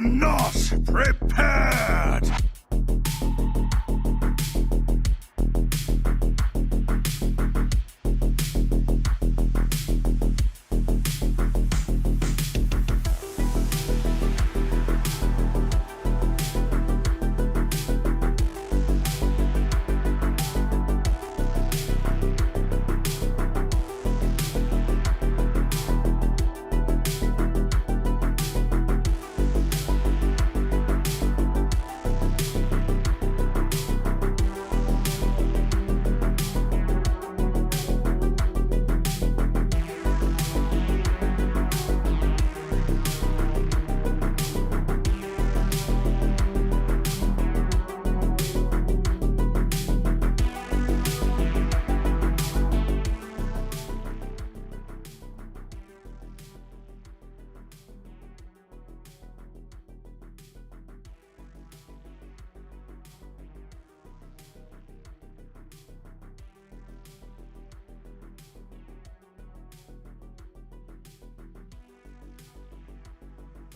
not prepared!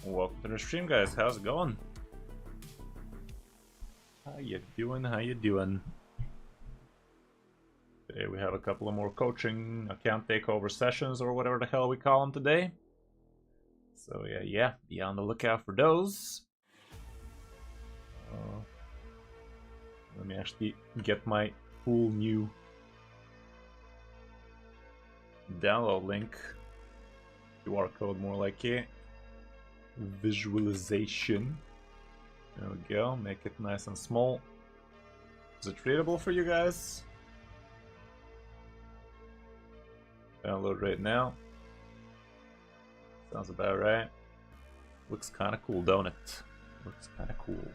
Welcome to the stream, guys. How's it going? How you doing? How you doing? Today we have a couple of more coaching account takeover sessions, or whatever the hell we call them today. So yeah, be on the lookout for those. Let me actually get my cool new download link. QR code more like it. Visualization. There we go. Make it nice and small. Is it readable for you guys? Download right now. Sounds about right. Looks kind of cool, don't it? Looks kind of cool.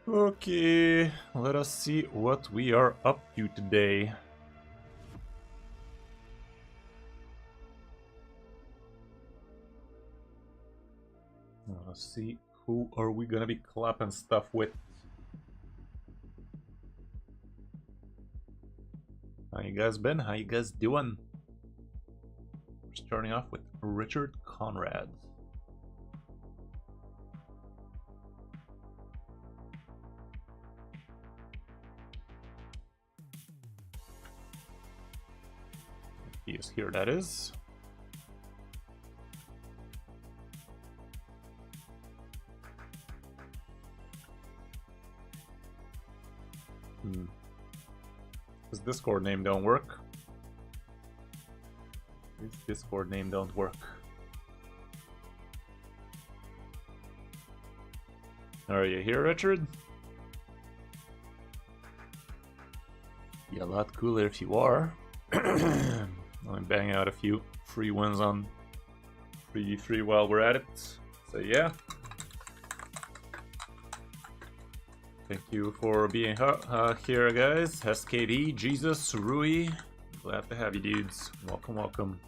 Okay, let us see what we are up to today. Let's see, who are we gonna be clapping stuff with? How you guys been? How you guys doing? We're starting off with Richard Conrad. He is here, that is. His Discord name don't work. His Discord name don't work. Are you here, Richard? Be a lot cooler if you are. I'm banging out a few free wins on 3v3 while we're at it. So yeah. Thank you for being here, guys. SKD, Jesus, Rui. Glad to have you, dudes. Welcome, welcome.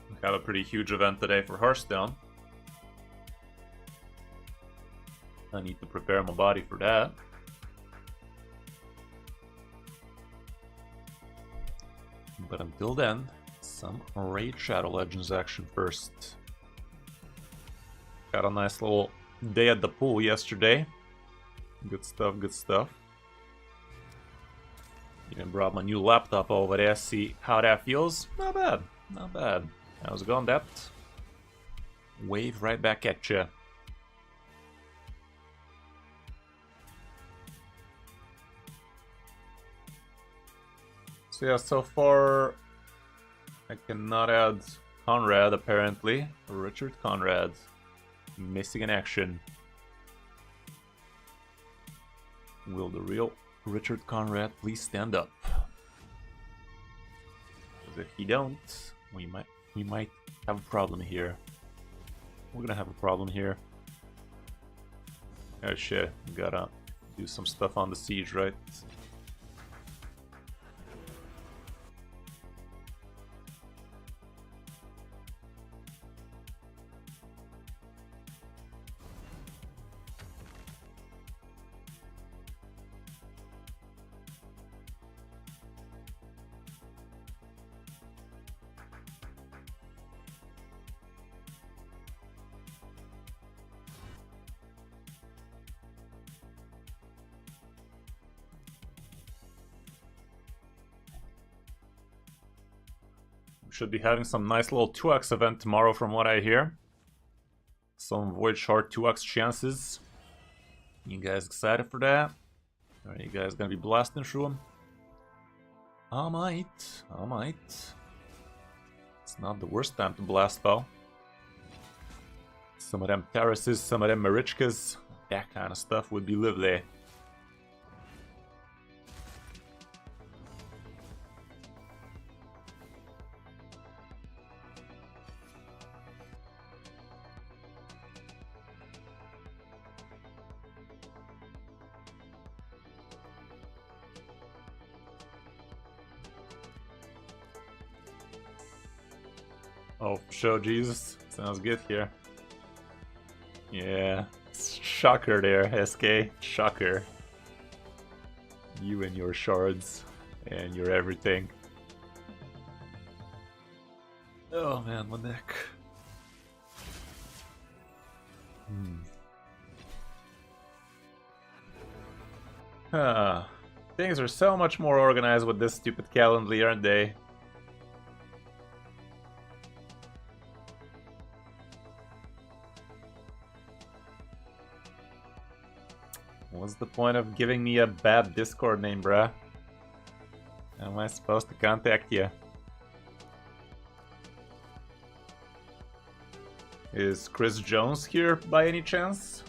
We have a pretty huge event today for Hearthstone. I need to prepare my body for that. But until then, some Raid Shadow Legends action first. Got a nice little day at the pool yesterday. Good stuff, good stuff. Even brought my new laptop over there, see how that feels. Not bad, not bad. How's it going, Depth? Wave right back at ya. So yeah, so far I cannot add Conrad apparently. Richard Conrad. Missing in action. Will the real Richard Conrad please stand up? Because if he don't, we might have a problem here. We're gonna have a problem here. Oh shit, we gotta do some stuff on the siege, right? should be having some nice little 2x event tomorrow from what I hear. Some Void Shard 2x chances. You guys excited for that? Are you guys gonna be blasting through them? I might. It's not the worst time to blast though. Some of them terraces, some of them Marichkas, that kind of stuff would be lovely. Oh, show Jesus. Sounds good here. Yeah. Shocker there, SK. Shocker. You and your shards. And your everything. Oh man, my neck. Things are so much more organized with this stupid Calendly, aren't they? What's the point of giving me a bad Discord name, bruh? How am I supposed to contact you? Is Chris Jones here by any chance?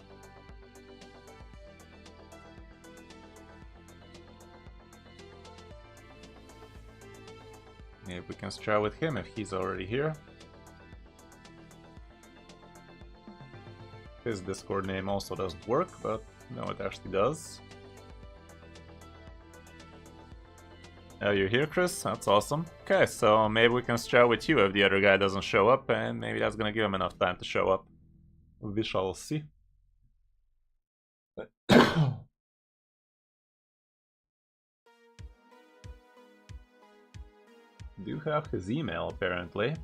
Maybe we can start with him if he's already here. His Discord name also doesn't work, but no, it actually does. Oh, you're here, Chris? That's awesome. Okay, so maybe we can start with you if the other guy doesn't show up, and maybe that's gonna give him enough time to show up. We shall see. Do have his email, apparently.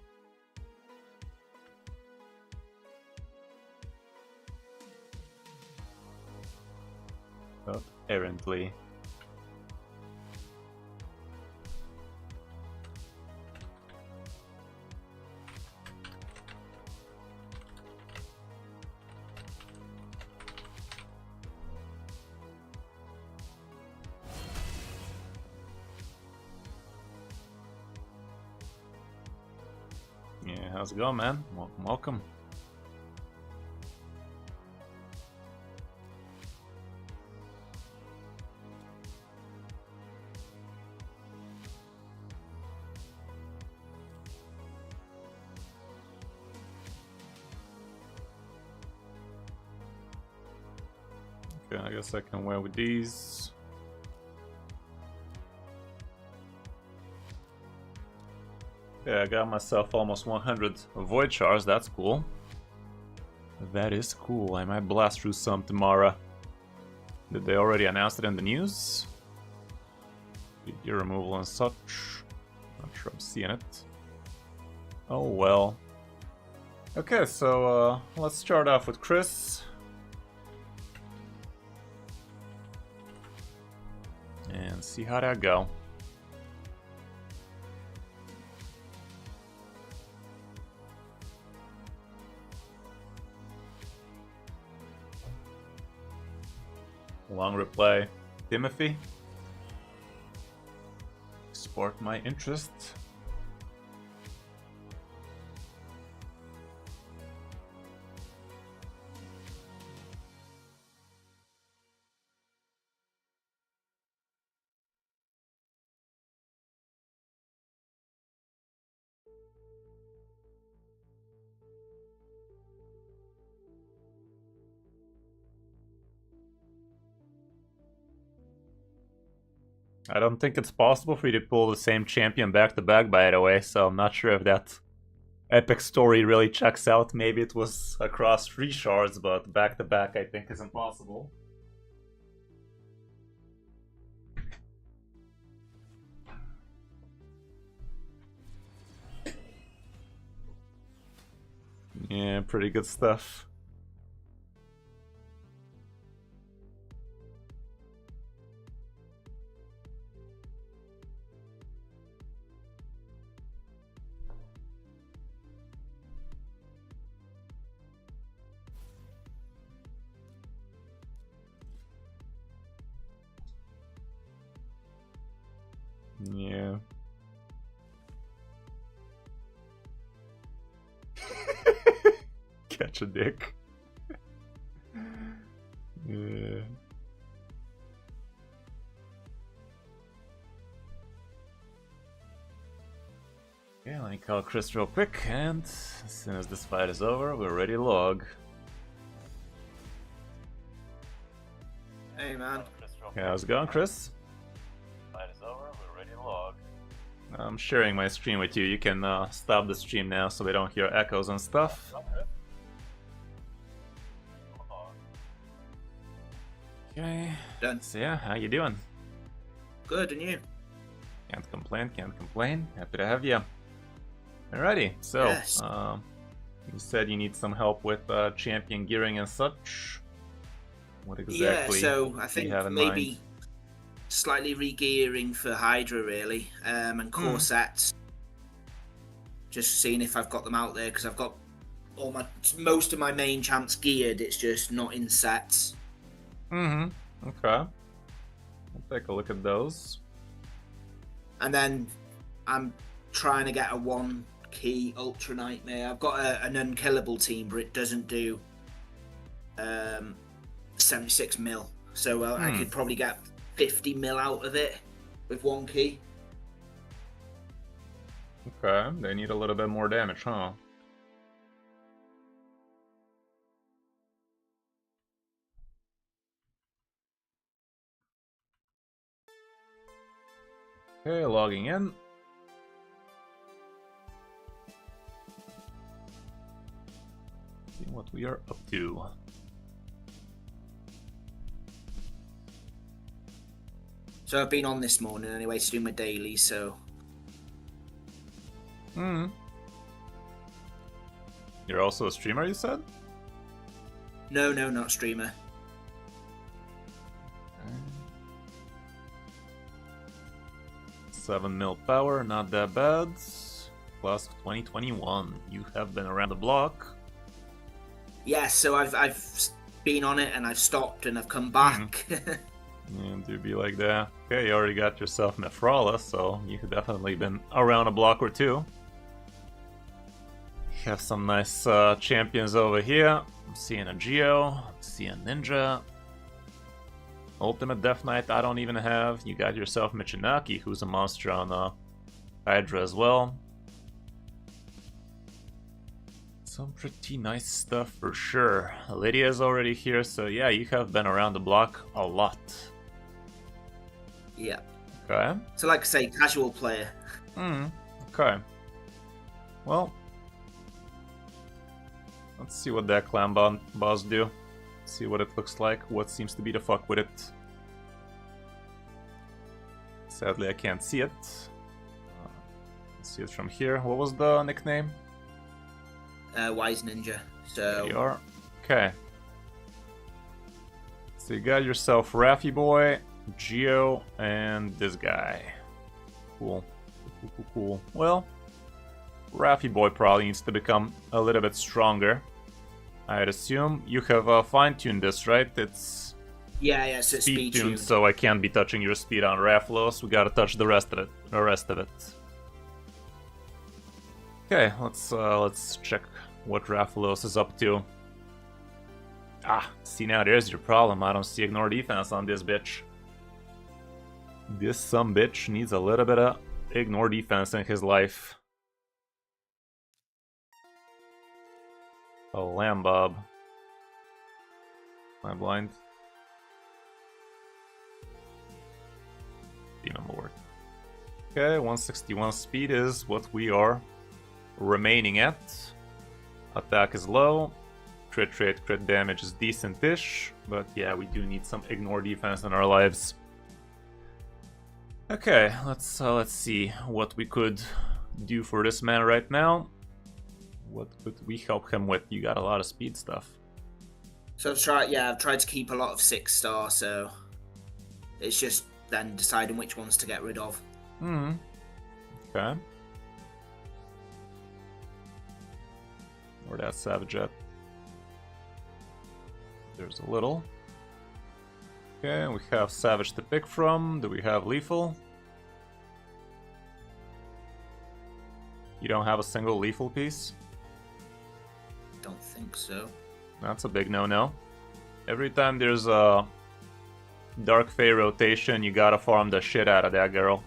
Apparently. Yeah, how's it going, man? Welcome. Okay, I guess I can wear with these. Yeah, I got myself almost 100 Void Shards, that's cool. That is cool, I might blast through some tomorrow. Did they already announce it in the news? Gear removal and such. Not sure I'm seeing it. Oh well. Okay, so let's start off with Chris. And see how that go. Long reply, Timothy. Spark my interest. I don't think it's possible for you to pull the same champion back to back, by the way, so I'm not sure if that epic story really checks out. Maybe it was across 3 shards, but back to back I think is impossible. Yeah, pretty good stuff. Yeah. Catch a dick. Yeah. Okay, let me call Chris real quick, and as soon as this fight is over, we're ready to log. Hey man. Okay, how's it going, Chris? Fight is over, we're ready to log. I'm sharing my screen with you. You can stop the stream now so we don't hear echoes and stuff. Okay. Done. So yeah, how you doing? Good, and you? Can't complain, can't complain. Happy to have you. Alrighty, so Yes. you said you need some help with champion gearing and such. What exactly So I do think you have in maybe mind? slightly re-gearing for Hydra really, and core sets. Just seeing if I've got them out there because I've got most of my main champs geared. It's just not in sets. Okay. We'll take a look at those. And then I'm trying to get a 1-key Ultra Nightmare. I've got an unkillable team, but it doesn't do 76 mil. So I could probably get 50 mil out of it with 1 key. Okay, they need a little bit more damage, huh? Okay, logging in. See what we are up to. So I've been on this morning anyway to do my daily, so... You're also a streamer, you said? No, not streamer. 7 mil power, not that bad. Plus 2021. You have been around the block. Yes, so I've been on it and I've stopped and I've come back. Yeah, do be like that. Okay, you already got yourself Nephrala, so you've definitely been around a block or two. You have some nice champions over here. I'm seeing a Geo, I'm seeing Ninja. Ultimate Death Knight I don't even have. You got yourself Michinaki, who's a monster on Hydra as well. Some pretty nice stuff for sure. Lydia's already here, so yeah, you have been around the block a lot. Yeah. Okay. So like I say, casual player. Okay. Well, let's see what that clan boss do. See what it looks like, what seems to be the fuck with it. Sadly, I can't see it. Let's see it from here. What was the nickname? Wise Ninja. There you So are. Okay. So you got yourself Raffi Boy, Geo, and this guy. Cool. Cool. Well, Raffi Boy probably needs to become a little bit stronger. I'd assume you have fine-tuned this, right? It's yeah, so it's speed tuned, tuned. so I can't be touching your speed on Rafflos. We gotta touch the rest of it. Okay, let's check what Rafflos is up to. Ah, see now there's your problem. I don't see ignore defense on this bitch. This sumbitch needs a little bit of ignore defense in his life. A Lambob. Am I blind? Demon Lord. Okay, 161 speed is what we are remaining at. Attack is low. Crit rate, crit damage is decent-ish. But yeah, we do need some ignore defense in our lives. Okay, let's see what we could do for this man right now. What could we help him with? You got a lot of speed stuff. So I've tried to keep a lot of 6-star, so it's just then deciding which ones to get rid of. Okay. Where that Savage at? There's a little. Okay, we have Savage to pick from. Do we have Lethal? You don't have a single lethal piece? Don't think so. That's a big no-no. Every time there's a Dark Fae rotation, you gotta farm the shit out of that girl.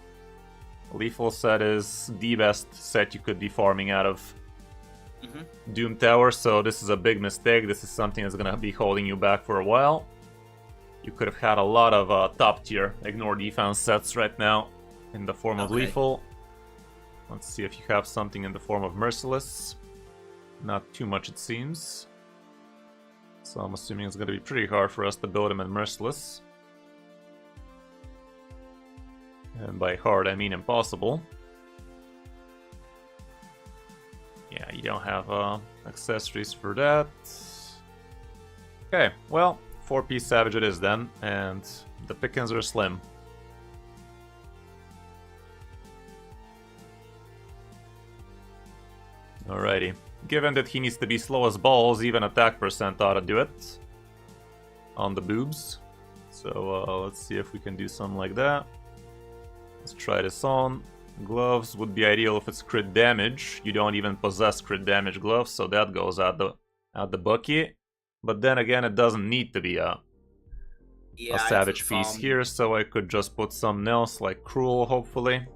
Lethal set is the best set you could be farming out of Doom Tower, so this is a big mistake. This is something that's gonna be holding you back for a while. You could have had a lot of top tier ignore defense sets right now in the form of lethal. Let's see if you have something in the form of Merciless. Not too much, it seems. So I'm assuming it's going to be pretty hard for us to build him in Merciless. And by hard, I mean impossible. Yeah, you don't have accessories for that. Okay, well, 4-piece Savage it is then, and the pickings are slim. Alrighty. Given that he needs to be slow as balls, even attack percent ought to do it. On the boobs. So let's see if we can do something like that. Let's try this on. Gloves would be ideal if it's crit damage. You don't even possess crit damage gloves, so that goes out the bucket. But then again, it doesn't need to be a savage piece here, so I could just put something else like Cruel, hopefully.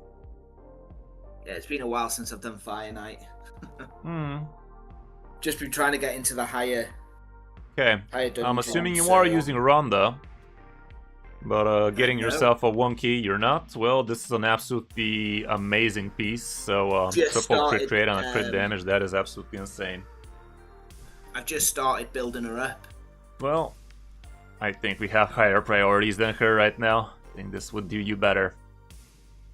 Yeah, it's been a while since I've done Fire Knight. Just been trying to get into the higher. Okay, I'm assuming you are using Rhonda, but getting yourself a 1-key, you're not. Well, this is an absolutely amazing piece, so triple crit rate on a crit damage, that is absolutely insane. I've just started building her up. Well, I think we have higher priorities than her right now. I think this would do you better.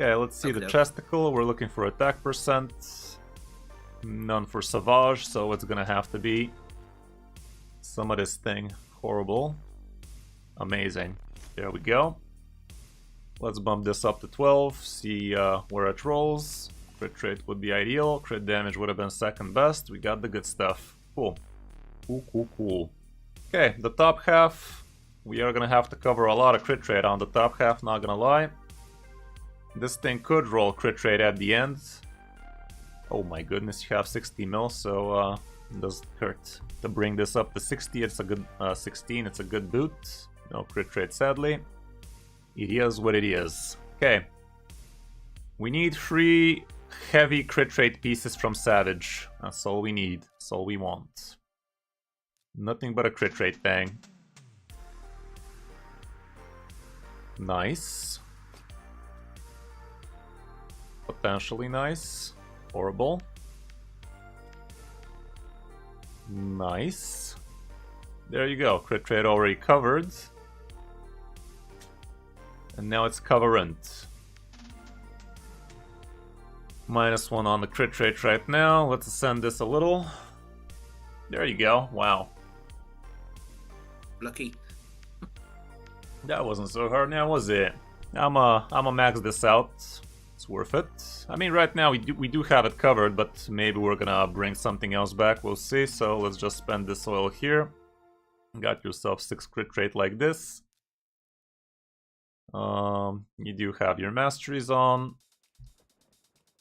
Okay, let's see the Chesticle. We're looking for attack percent. None for Savage, so it's gonna have to be some of this thing. Horrible. Amazing. There we go. Let's bump this up to 12, see where it rolls. Crit rate would be ideal, crit damage would have been second best. We got the good stuff. Cool. Cool. Okay, the top half. We are gonna have to cover a lot of crit rate on the top half, not gonna lie. This thing could roll crit rate at the end. Oh my goodness, you have 60 mil, so it doesn't hurt to bring this up to 60. It's a good 16. It's a good boot. No crit rate, sadly. It is what it is. Okay. We need 3 heavy crit rate pieces from Savage. That's all we need. That's all we want. Nothing but a crit rate thing. Nice. Potentially nice. Horrible. Nice. There you go. Crit rate already covered. And now it's coverant. -1 on the crit rate right now. Let's ascend this a little. There you go. Wow. Lucky. That wasn't so hard now, was it? I'ma max this out. It's worth it. I mean, right now we do have it covered, but maybe we're gonna bring something else back. We'll see. So let's just spend this oil here. Got yourself 6 crit rate like this. You do have your masteries on.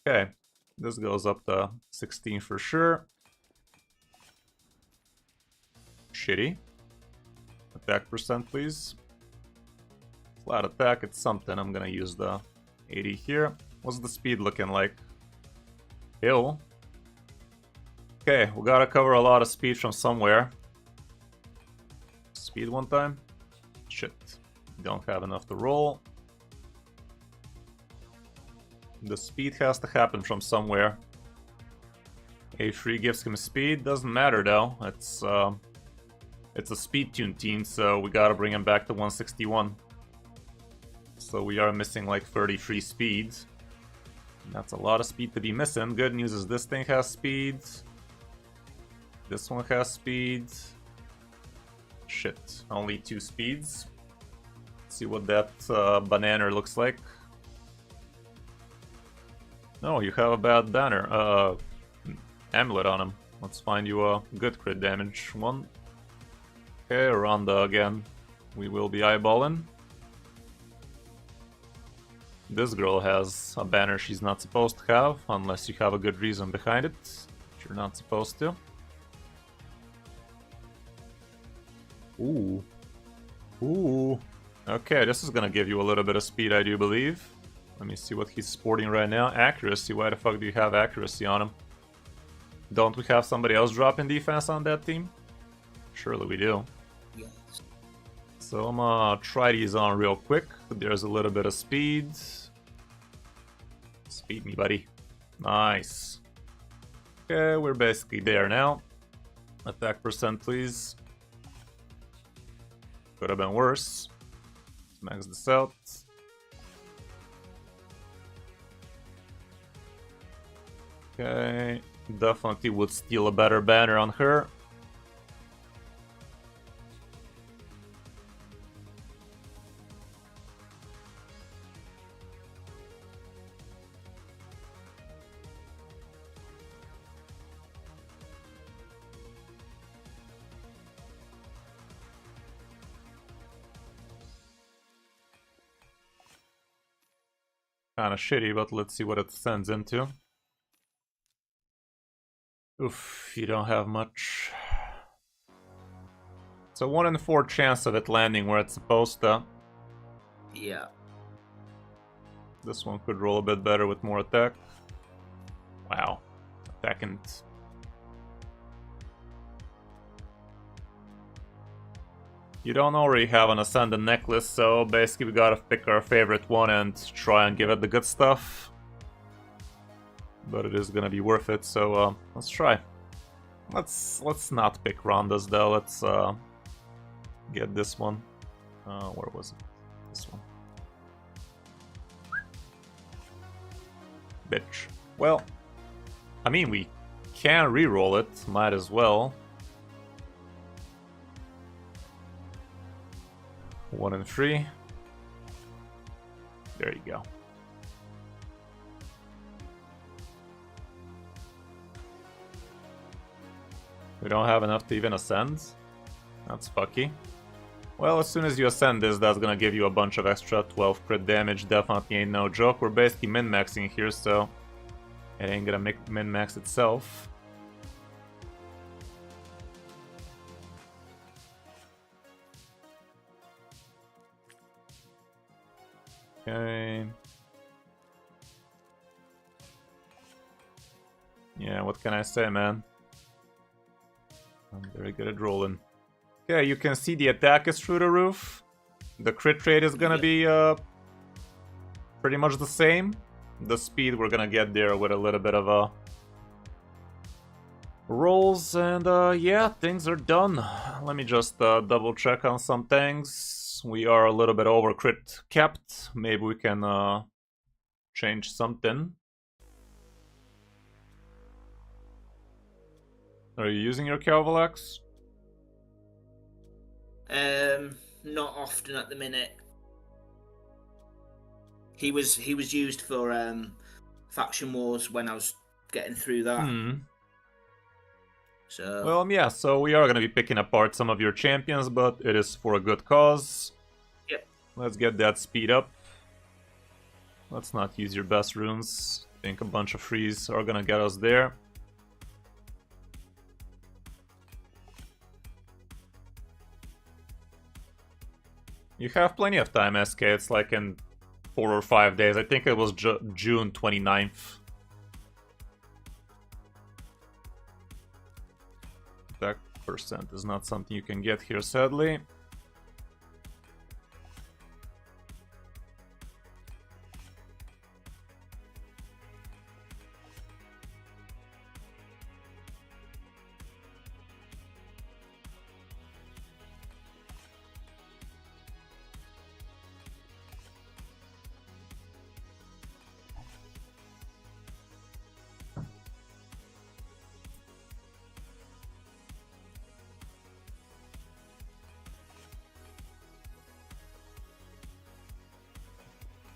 Okay, this goes up to 16 for sure. Shitty. Attack percent, please. Flat attack, it's something. I'm gonna use the 80 here. What's the speed looking like? Hill. Okay, we gotta cover a lot of speed from somewhere. Speed one time? Shit. Don't have enough to roll. The speed has to happen from somewhere. A3 gives him speed, doesn't matter though. It's a speed tune team, so we gotta bring him back to 161. So we are missing like 33 speed. That's a lot of speed to be missing. Good news is this thing has speed. This one has speed. Shit, only 2 speeds. Let's see what that banner looks like. No, you have a bad banner. Amulet on him. Let's find you a good crit damage one. Okay, Rhonda again. We will be eyeballing. This girl has a banner she's not supposed to have, unless you have a good reason behind it. You're not supposed to. Ooh. Ooh. Okay, this is gonna give you a little bit of speed, I do believe. Let me see what he's sporting right now. Accuracy. Why the fuck do you have accuracy on him? Don't we have somebody else dropping defense on that team? Surely we do. Yes. So I'm gonna try these on real quick. There's a little bit of speed. Speed me, buddy. Nice. Okay, we're basically there now. Attack percent, please. Could have been worse. Let's max this out. Okay, definitely would steal a better banner on her. Kinda shitty, but let's see what it sends into. Oof, you don't have much. It's a 1 in 4 chance of it landing where it's supposed to. Yeah. This one could roll a bit better with more attack. Wow. Attacking. You don't already have an Ascendant necklace, so basically we gotta pick our favorite one and try and give it the good stuff. But it is gonna be worth it, so let's try. Let's not pick Rondas though. Let's get this one. Where was it? This one. Bitch. Well, I mean we can re-roll it. Might as well. 1 in 3. There you go. We don't have enough to even ascend. That's fucky. Well, as soon as you ascend this, that's gonna give you a bunch of extra 12 crit damage. Definitely ain't no joke. We're basically min-maxing here, so it ain't gonna make min-max itself. Okay. Yeah, what can I say, man? I'm very good at rolling. Okay, you can see the attack is through the roof. The crit rate is gonna be pretty much the same. The speed we're gonna get there with a little bit of rolls, and yeah, things are done. Let me just double check on some things. We are a little bit over crit capped. Maybe we can change something. Are you using your Calvalax? Not often at the minute. He was used for faction wars when I was getting through that. So Well, yeah, so we are going to be picking apart some of your champions, but it is for a good cause. Yep. Let's get that speed up. Let's not use your best runes. I think a bunch of frees are going to get us there. You have plenty of time, SK. It's like in 4 or 5 days. I think it was June 29th. That percent is not something you can get here, sadly.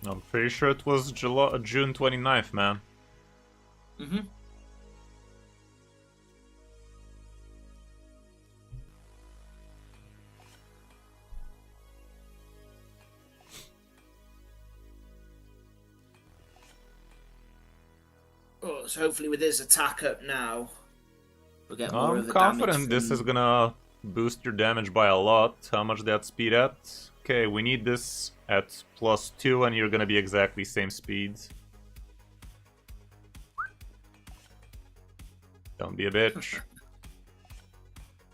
I'm pretty sure it was June 29th, man. Mm-hmm. So hopefully with his attack up now, we'll get more I'm of the confident damage this from... is gonna boost your damage by a lot. How much that speed at? Okay, we need this at +2 and you're gonna be exactly same speed. Don't be a bitch.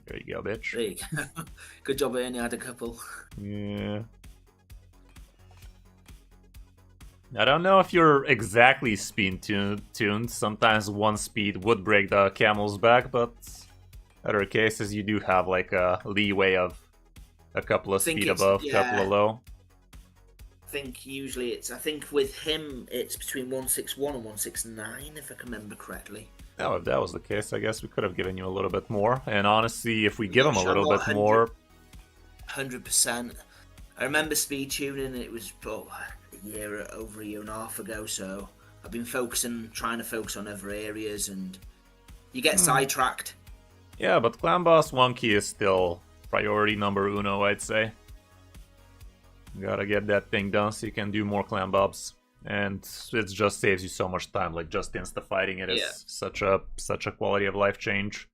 There you go, bitch. There you go. Good job I only had a couple. Yeah. I don't know if you're exactly speed tuned. Sometimes one speed would break the camel's back, but other cases you do have like a leeway of a couple of speed above, couple of low. I think usually it's, I think with him it's between 161 and 169 if I can remember correctly. Oh, if that was the case, I guess we could have given you a little bit more. And honestly, if we give him a little bit more... 100%. I remember speed tuning, and it was over a year and a half ago, so I've been trying to focus on other areas, and you get sidetracked. Yeah, but Clan Boss 1 key is still priority number uno, I'd say. Gotta get that thing done so you can do more Clan Bobs. And it just saves you so much time, like just insta-fighting it is such a quality of life change.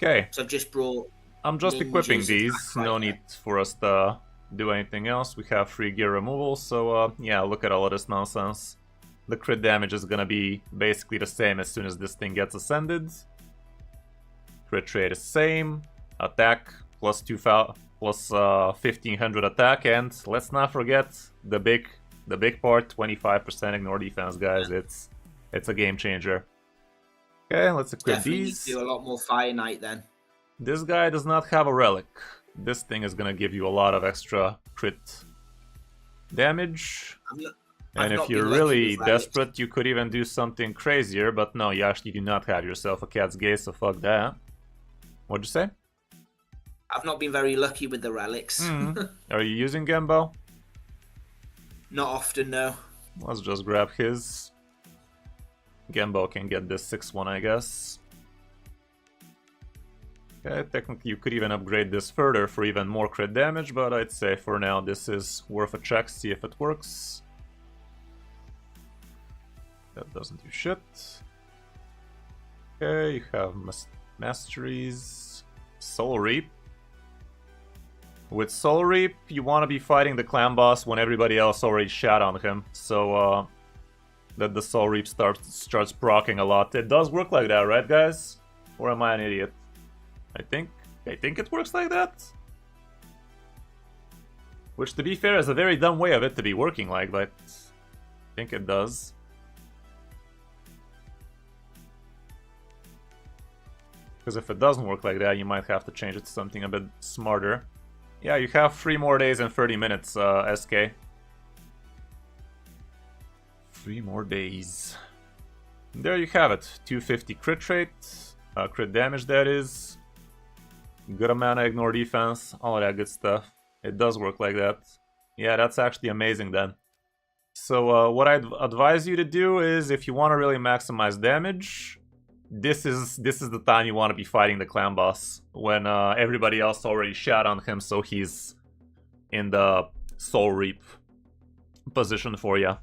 Okay. So I've just brought... I'm just equipping these, no need for us to do anything else. We have free gear removal, so yeah, look at all of this nonsense. The crit damage is gonna be basically the same as soon as this thing gets ascended. Crit rate is same, attack plus 1500 attack, and let's not forget the big part, 25% ignore defense, guys. It's a game changer. Okay, let's equip Definitely these. do a lot more Fire Knight then. This guy does not have a relic. This thing is gonna give you a lot of extra crit damage. And if you're really desperate, you could even do something crazier, but no, you actually do not have yourself a cat's gaze, so fuck that. What'd you say? I've not been very lucky with the relics. Are you using Gembo? Not often, no. Let's just grab his. Gembo can get this 6-1, I guess. Okay, technically you could even upgrade this further for even more crit damage, but I'd say for now this is worth a check, see if it works. That doesn't do shit. Okay, you have Masteries. Soul Reap. With Soul Reap, you want to be fighting the clan boss when everybody else already shot on him, so that the Soul Reap starts proccing a lot. It does work like that, right, guys? Or am I an idiot? I think it works like that. Which, to be fair, is a very dumb way of it to be working like, but I think it does. Because if it doesn't work like that, you might have to change it to something a bit smarter. Yeah, you have 3 more days and 30 minutes, SK. 3 more days. And there you have it. 250 crit rate, crit damage that is. Good amount of ignore defense, all of that good stuff. It does work like that. Yeah, that's actually amazing then. So what I'd advise you to do is, if you want to really maximize damage, this is the time you want to be fighting the clan boss, when everybody else already shot on him, so he's in the Soul Reap position for you.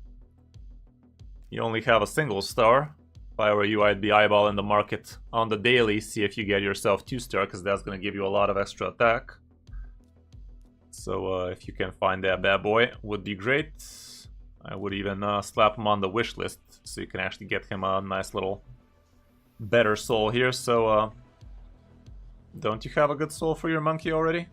You only have a single star. If I were you, I'd be eyeballing the market on the daily, see if you get yourself 2-star, because that's going to give you a lot of extra attack. So if you can find that bad boy, would be great. I would even slap him on the wish list, so you can actually get him a nice little better soul here. So don't you have a good soul for your monkey already?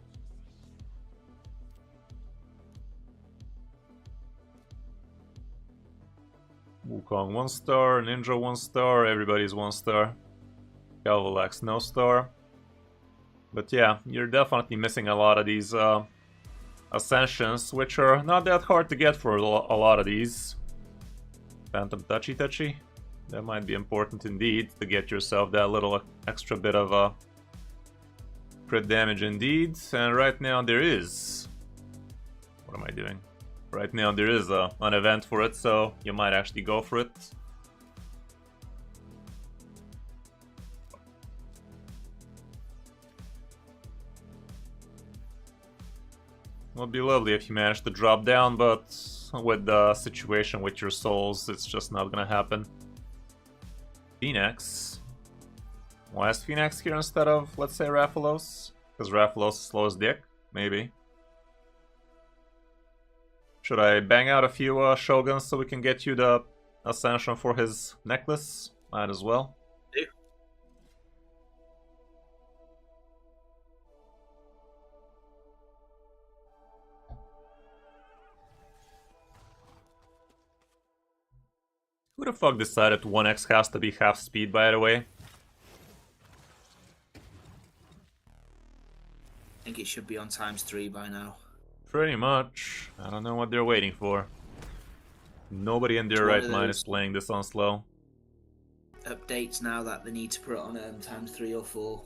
Wukong 1-star, Ninja 1-star, everybody's 1-star. Calvalax no star. But yeah, you're definitely missing a lot of these ascensions, which are not that hard to get for a lot of these. Phantom Touchy. That might be important indeed, to get yourself that little extra bit of crit damage indeed. And right now there is... What am I doing? Right now there is an event for it, so you might actually go for it. Would be lovely if you managed to drop down, but with the situation with your souls, it's just not gonna happen. Phoenix. Why is Phoenix here instead of, let's say, Rathalos? Because Rathalos is slow as dick? Maybe. Should I bang out a few Shoguns so we can get you the Ascension for his necklace? Might as well. Do. Who the fuck decided 1x has to be half speed, by the way? I think it should be on ×3 by now. Pretty much. I don't know what they're waiting for. Nobody in their right mind is playing this on slow. Updates now that they need to put it on ×3 or 4.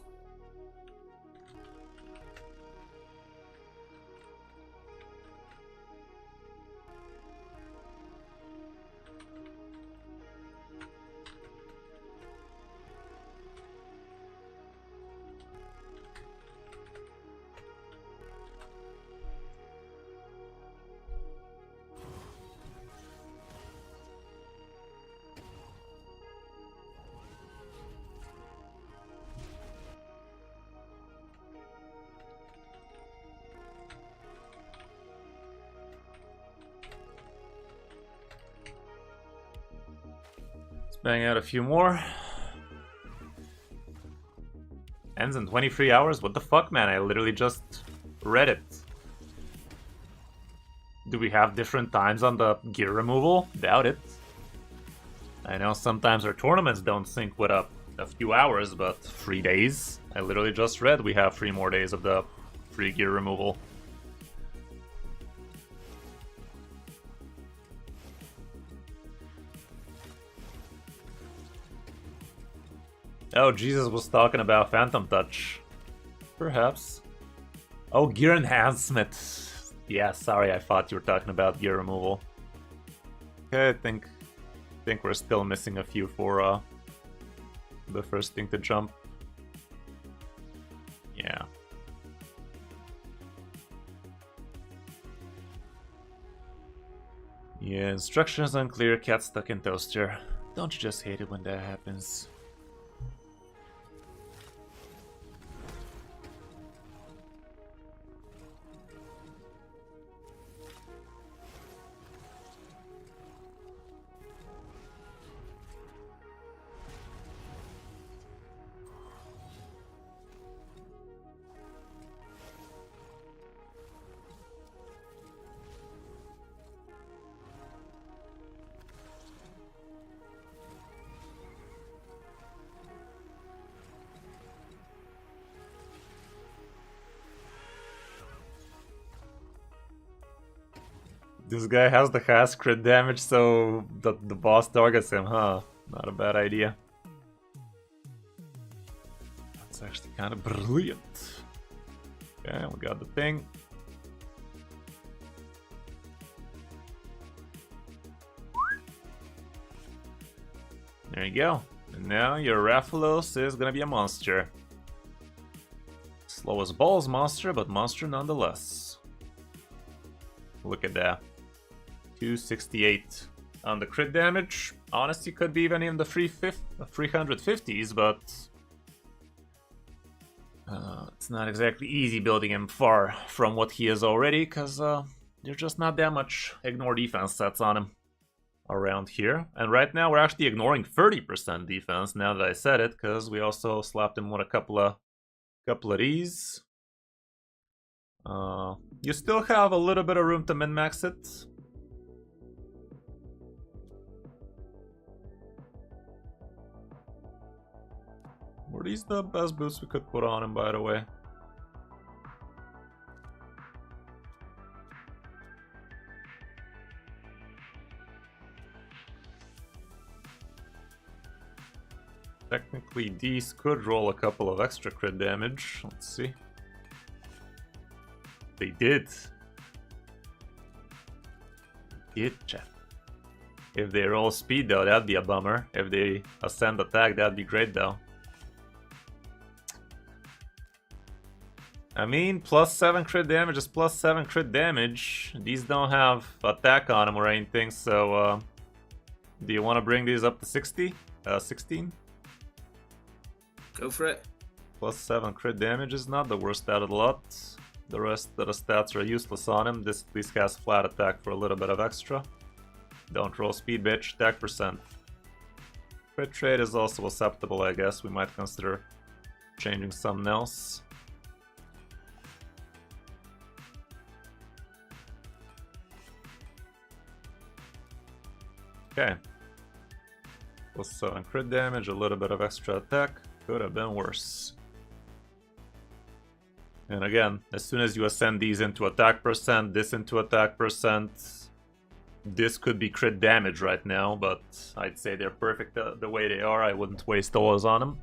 Bang out a few more. Ends in 23 hours? What the fuck, man? I literally just read it. Do we have different times on the gear removal? Doubt it. I know sometimes our tournaments don't sync with a few hours, but 3 days? I literally just read we have 3 more days of the free gear removal. Oh, Jesus was talking about Phantom Touch. Perhaps. Oh, gear enhancement. Yeah, sorry, I thought you were talking about gear removal. Okay, I think we're still missing a few for the first thing to jump. Yeah. Yeah, instructions unclear, cat stuck in toaster. Don't you just hate it when that happens? This guy has the highest crit damage, so the boss targets him, huh? Not a bad idea. That's actually kind of brilliant. Okay, we got the thing. There you go. And now your Rathalos is gonna be a monster. Slow as balls monster, but monster nonetheless. Look at that. 268 on the crit damage. Honestly, could be even in the 350s, but it's not exactly easy building him far from what he is already, because there's just not that much ignore defense sets on him around here. And right now we're actually ignoring 30% defense, now that I said it, because we also slapped him with a couple of these. You still have a little bit of room to min-max it. Were these the best boots we could put on him, by the way? Technically, these could roll a couple of extra crit damage. Let's see. They did. Chat. If they roll speed though, that'd be a bummer. If they ascend attack, that'd be great though. I mean, +7 crit damage is +7 crit damage. These don't have attack on them or anything, so do you want to bring these up to 60? 16? Go for it. +7 crit damage is not the worst out of the lot. The rest of the stats are useless on him. This at least has flat attack for a little bit of extra. Don't roll speed, bitch. Attack percent. Crit rate is also acceptable, I guess. We might consider changing something else. Okay. +7 crit damage, a little bit of extra attack. Could have been worse. And again, as soon as you ascend these into attack percent, this into attack percent, this could be crit damage right now, but I'd say they're perfect the way they are. I wouldn't waste those on them.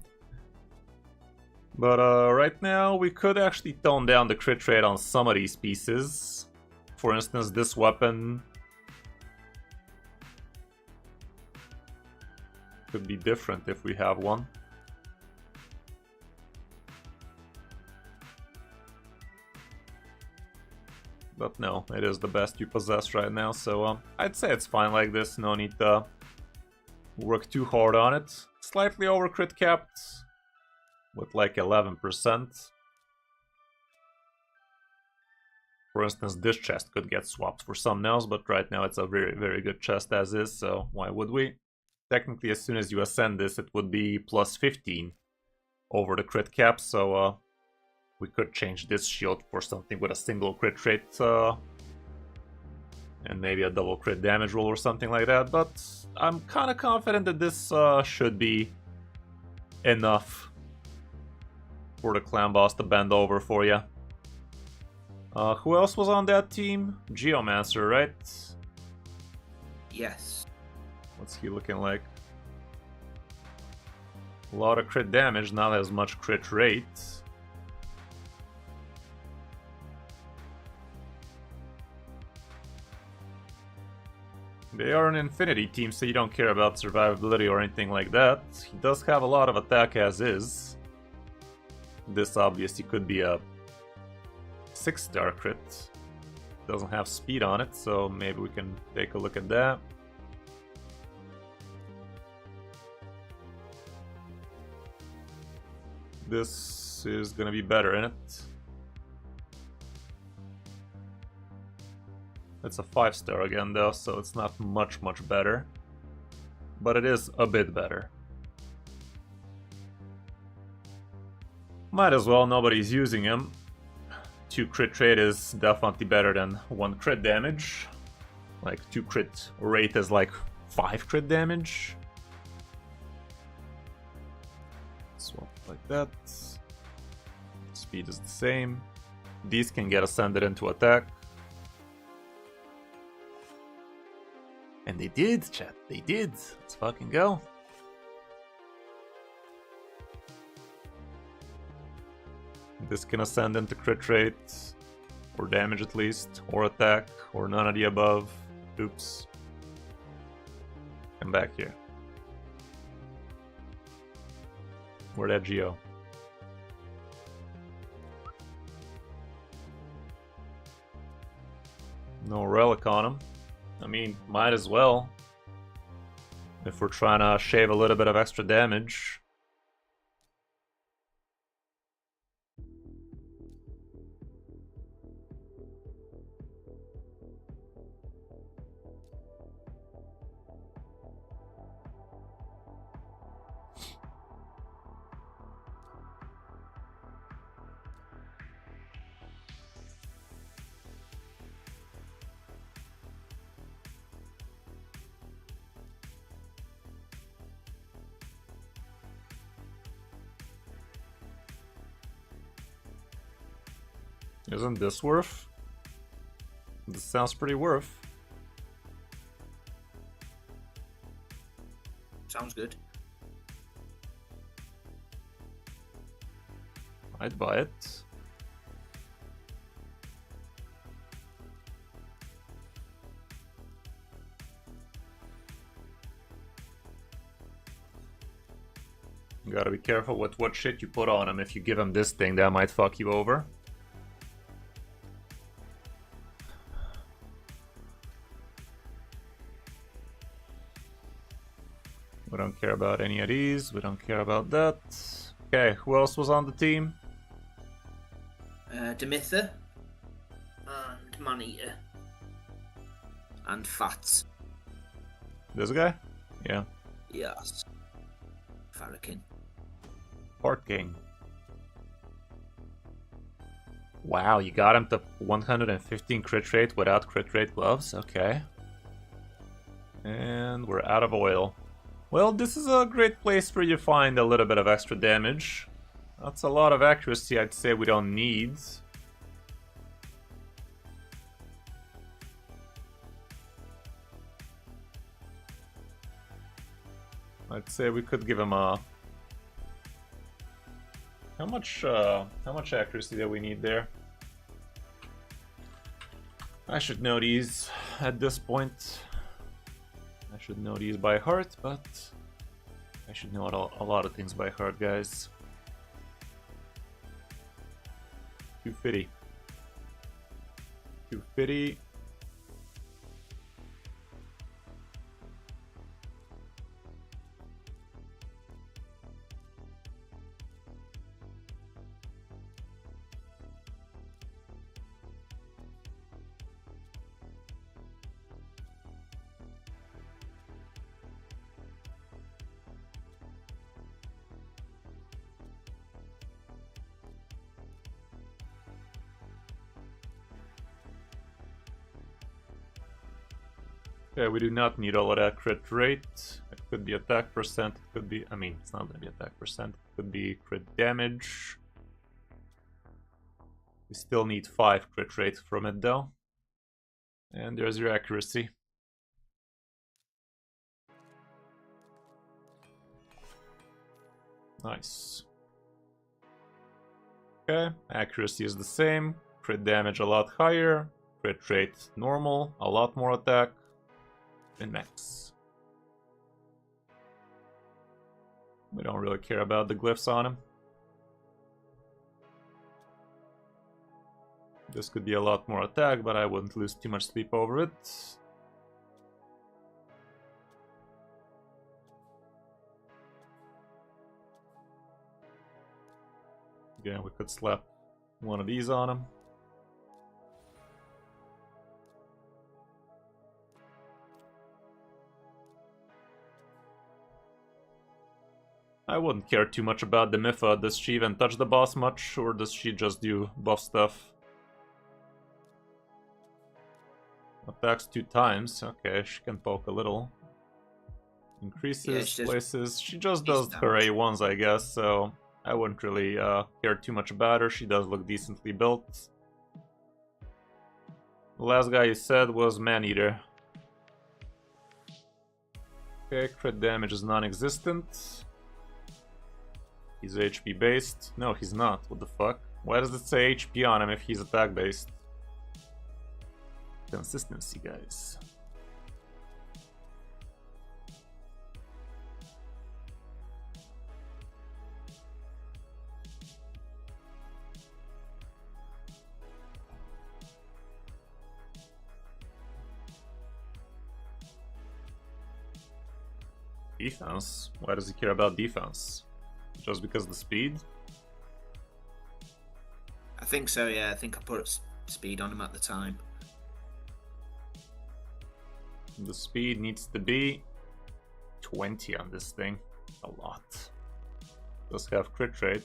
But right now, we could actually tone down the crit rate on some of these pieces. For instance, this weapon could be different if we have one. But no, it is the best you possess right now, so I'd say it's fine like this. No need to work too hard on it. Slightly over crit capped with like 11%. For instance, this chest could get swapped for something else, but right now it's a very, very good chest as is, so why would we? Technically, as soon as you ascend this, it would be +15 over the crit cap, so we could change this shield for something with a single crit rate and maybe a double crit damage roll or something like that, but I'm kind of confident that this should be enough for the clan boss to bend over for you. Who else was on that team? Geomancer, right? Yes. What's he looking like? A lot of crit damage, not as much crit rate. They are an infinity team, so you don't care about survivability or anything like that. He does have a lot of attack as is. This obviously could be a 6-star crit. Doesn't have speed on it, so maybe we can take a look at that. This is gonna be better in it. It's a 5-star again though, so it's not much better. But it is a bit better. Might as well, nobody's using him. 2 crit rate is definitely better than 1 crit damage. Like 2 crit rate is like 5 crit damage. Swap like that. Speed is the same. These can get ascended into attack. And they did, chat. They did. Let's fucking go. This can ascend into crit rate, or damage at least, or attack, or none of the above. Oops. Come back here. Where'd that Geo? No relic on him. I mean, might as well. If we're trying to shave a little bit of extra damage. Isn't this worth? This sounds pretty worth. Sounds good. I'd buy it. You gotta be careful with what shit you put on him. If you give him this thing, that might fuck you over. We don't care about any of these. We don't care about that. Okay, who else was on the team? Demitha and Maneater and Fats. This guy? Yeah. Yes. Farrakin. Port King. Wow, you got him to 115 crit rate without crit rate gloves? Okay. And we're out of oil. Well, this is a great place where you find a little bit of extra damage. That's a lot of accuracy I'd say we don't need. I'd say we could give him a... How much accuracy do we need there? I should know these at this point. I should know these by heart, but I should know a lot of things by heart, guys. 250. 250. Okay, we do not need all of that crit rate. It could be attack percent, it could be... I mean, it's not gonna be attack percent, it could be crit damage. We still need 5 crit rate from it though. And there's your accuracy. Nice. Okay, accuracy is the same, crit damage a lot higher, crit rate normal, a lot more attack. And max. We don't really care about the glyphs on him. This could be a lot more attack, but I wouldn't lose too much sleep over it. Yeah, we could slap one of these on him. I wouldn't care too much about the Mifa. Does she even touch the boss much, or does she just do buff stuff? Attacks 2 times. Okay, she can poke a little. Increases places. She just does her A1s, I guess, so I wouldn't really care too much about her. She does look decently built. The last guy you said was Maneater. Okay, crit damage is non-existent. He's HP based. No, he's not. What the fuck? Why does it say HP on him if he's attack based? Consistency, guys. Defense? Why does he care about defense? Just because of the speed? I think so, yeah. I think I put speed on him at the time. The speed needs to be 20 on this thing. A lot. Does have crit rate.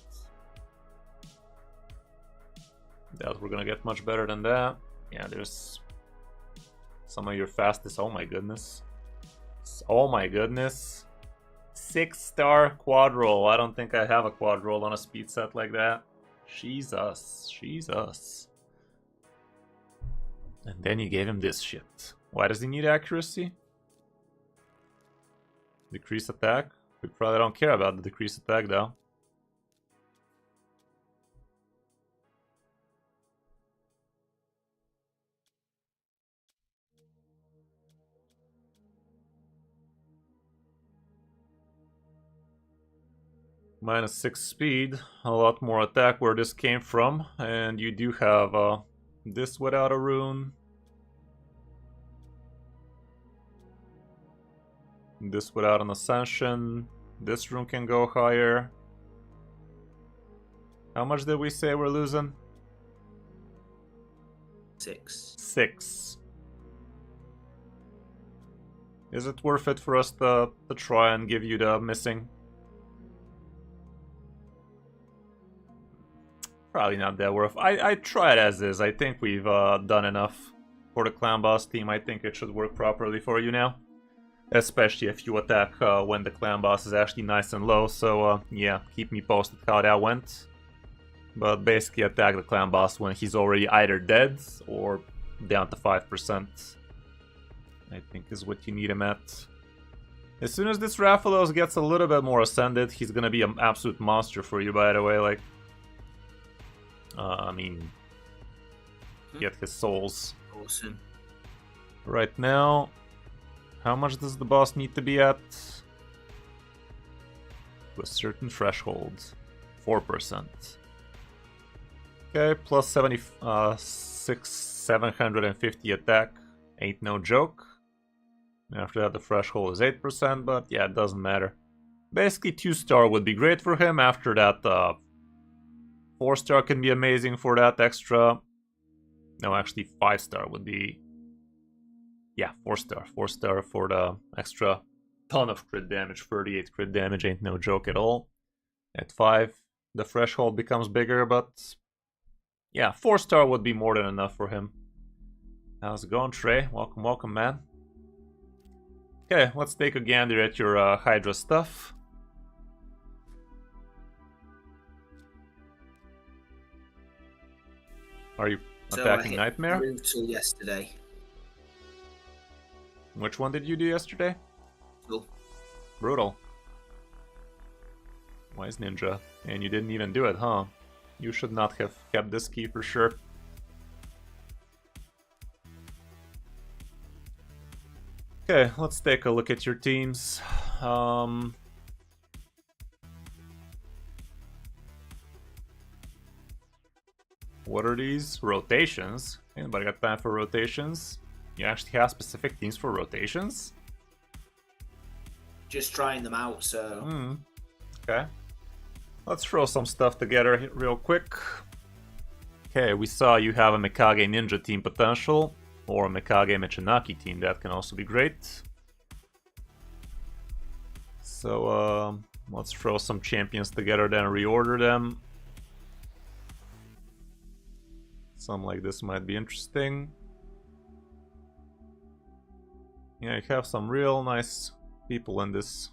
Doubt we're gonna get much better than that. Yeah, there's some of your fastest. Oh my goodness. Oh my goodness. 6-star quad roll. I don't think I have a quad roll on a speed set like that. She's us. She's us. And then you gave him this shit. Why does he need accuracy? Decrease attack? We probably don't care about the decreased attack though. -6 speed, a lot more attack where this came from, and you do have this without a rune. This without an ascension. This rune can go higher. How much did we say we're losing? 6. 6. Is it worth it for us to try and give you the missing? Probably not that worth. I try it as is. I think we've done enough for the clan boss team. I think it should work properly for you now. Especially if you attack when the clan boss is actually nice and low. So yeah, keep me posted how that went. But basically attack the clan boss when he's already either dead or down to 5%. I think is what you need him at. As soon as this Raphaelos gets a little bit more ascended, he's gonna be an absolute monster for you, by the way. Like, I mean, get his souls. Awesome. Right now, how much does the boss need to be at? To a certain threshold. 4%. Okay, plus 750 attack. Ain't no joke. After that, the threshold is 8%, but yeah, it doesn't matter. Basically, 2-star would be great for him. After that, 4-star can be amazing for that extra. No, actually, 5-star would be... Yeah, 4-star. 4-star for the extra ton of crit damage. 38 crit damage ain't no joke at all. At 5, the threshold becomes bigger, but... Yeah, 4-star would be more than enough for him. How's it going, Trey? Welcome, welcome, man. Okay, let's take a gander at your Hydra stuff. Are you attacking Nightmare? Brutal yesterday. Which one did you do yesterday? Cool. Brutal. Wise Ninja. And you didn't even do it, huh? You should not have kept this key for sure. Okay, let's take a look at your teams. What are these? Rotations? Anybody got time for rotations? You actually have specific teams for rotations? Just trying them out, so... Okay. Let's throw some stuff together real quick. Okay, we saw you have a Mikage Ninja team potential. Or a Mikage Michinaki team, that can also be great. So, let's throw some champions together, then reorder them. Something like this might be interesting. Yeah, you have some real nice people in this.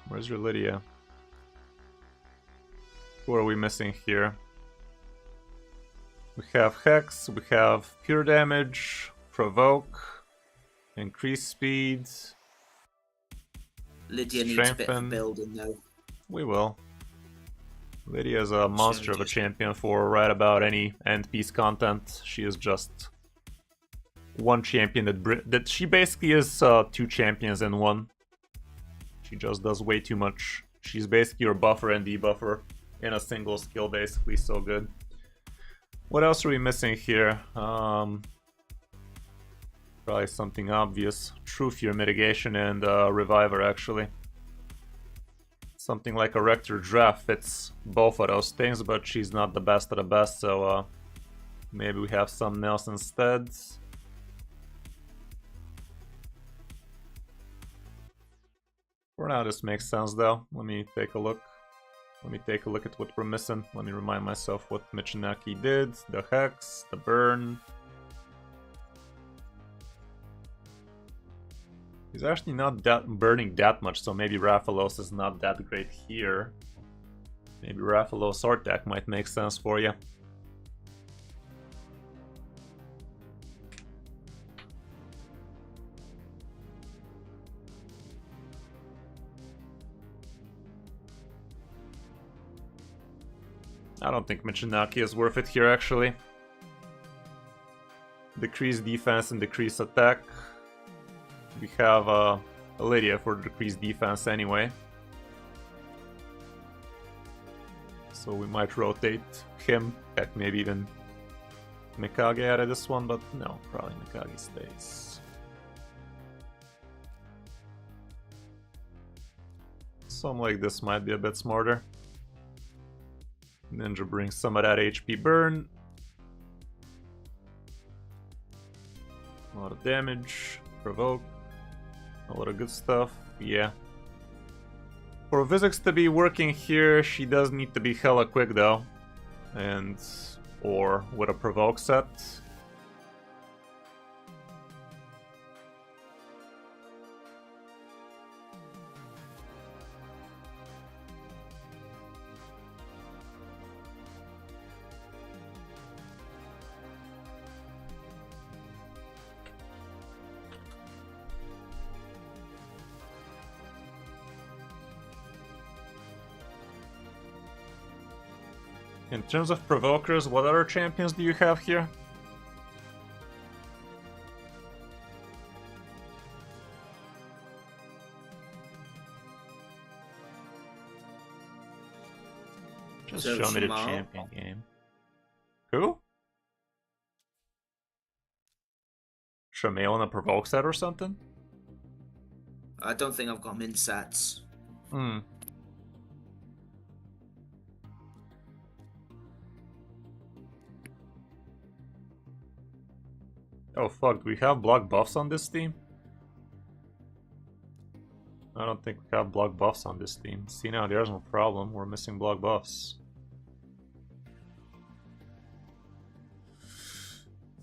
Where's your Lydia? Who are we missing here? We have Hex, we have Pure Damage, Provoke, Increase Speed. Lydia needs a bit of building though. We will. Lydia is a monster of a champion for right about any end piece content. She is just one champion that she basically is 2 champions in one. She just does way too much. She's basically your buffer and debuffer in a single skill, basically. So good. What else are we missing here? Probably something obvious. True Fear Mitigation and Reviver, actually. Something like a Rector Draft fits both of those things, but she's not the best of the best, so maybe we have something else instead. For now, this makes sense though. Let me take a look. Let me take a look at what we're missing. Let me remind myself what Michinaki did. The Hex, the Burn. He's actually not burning that much, so maybe Raphaelos is not that great here. Maybe Raphaelos Ortak might make sense for you. I don't think Michinaki is worth it here, actually. Decrease defense and decrease attack. We have Lydia for decreased defense anyway. So we might rotate him, heck, maybe even Mikage out of this one, but no, probably Mikage stays. Something like this might be a bit smarter. Ninja brings some of that HP burn. A lot of damage, provoke, a lot of good stuff, yeah. For physics to be working here, she does need to be hella quick though. And or with a provoke set. In terms of provokers, what other champions do you have here? Just So show me the Shimao. champion game. Who? Shamail on a provoke set or something? I don't think I've got min sets. Hmm. Oh fuck, do we have block buffs on this team? I don't think we have block buffs on this team. See now, there's no problem. We're missing block buffs.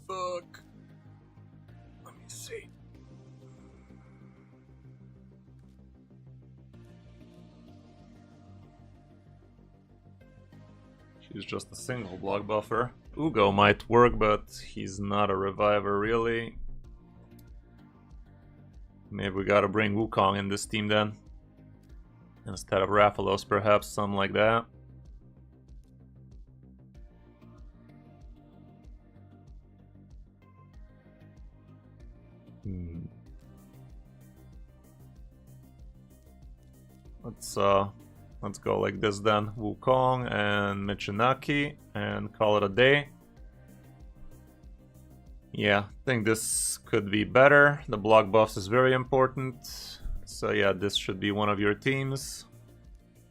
Fuck. Let me see. She's just a single block buffer. Uugo might work, but he's not a reviver really. Maybe we gotta bring Wukong in this team then. Instead of Rathalos, perhaps, something like that. Let's go like this then. Wukong and Michinaki and call it a day. Yeah, I think this could be better. The block buffs is very important. So yeah, this should be one of your teams.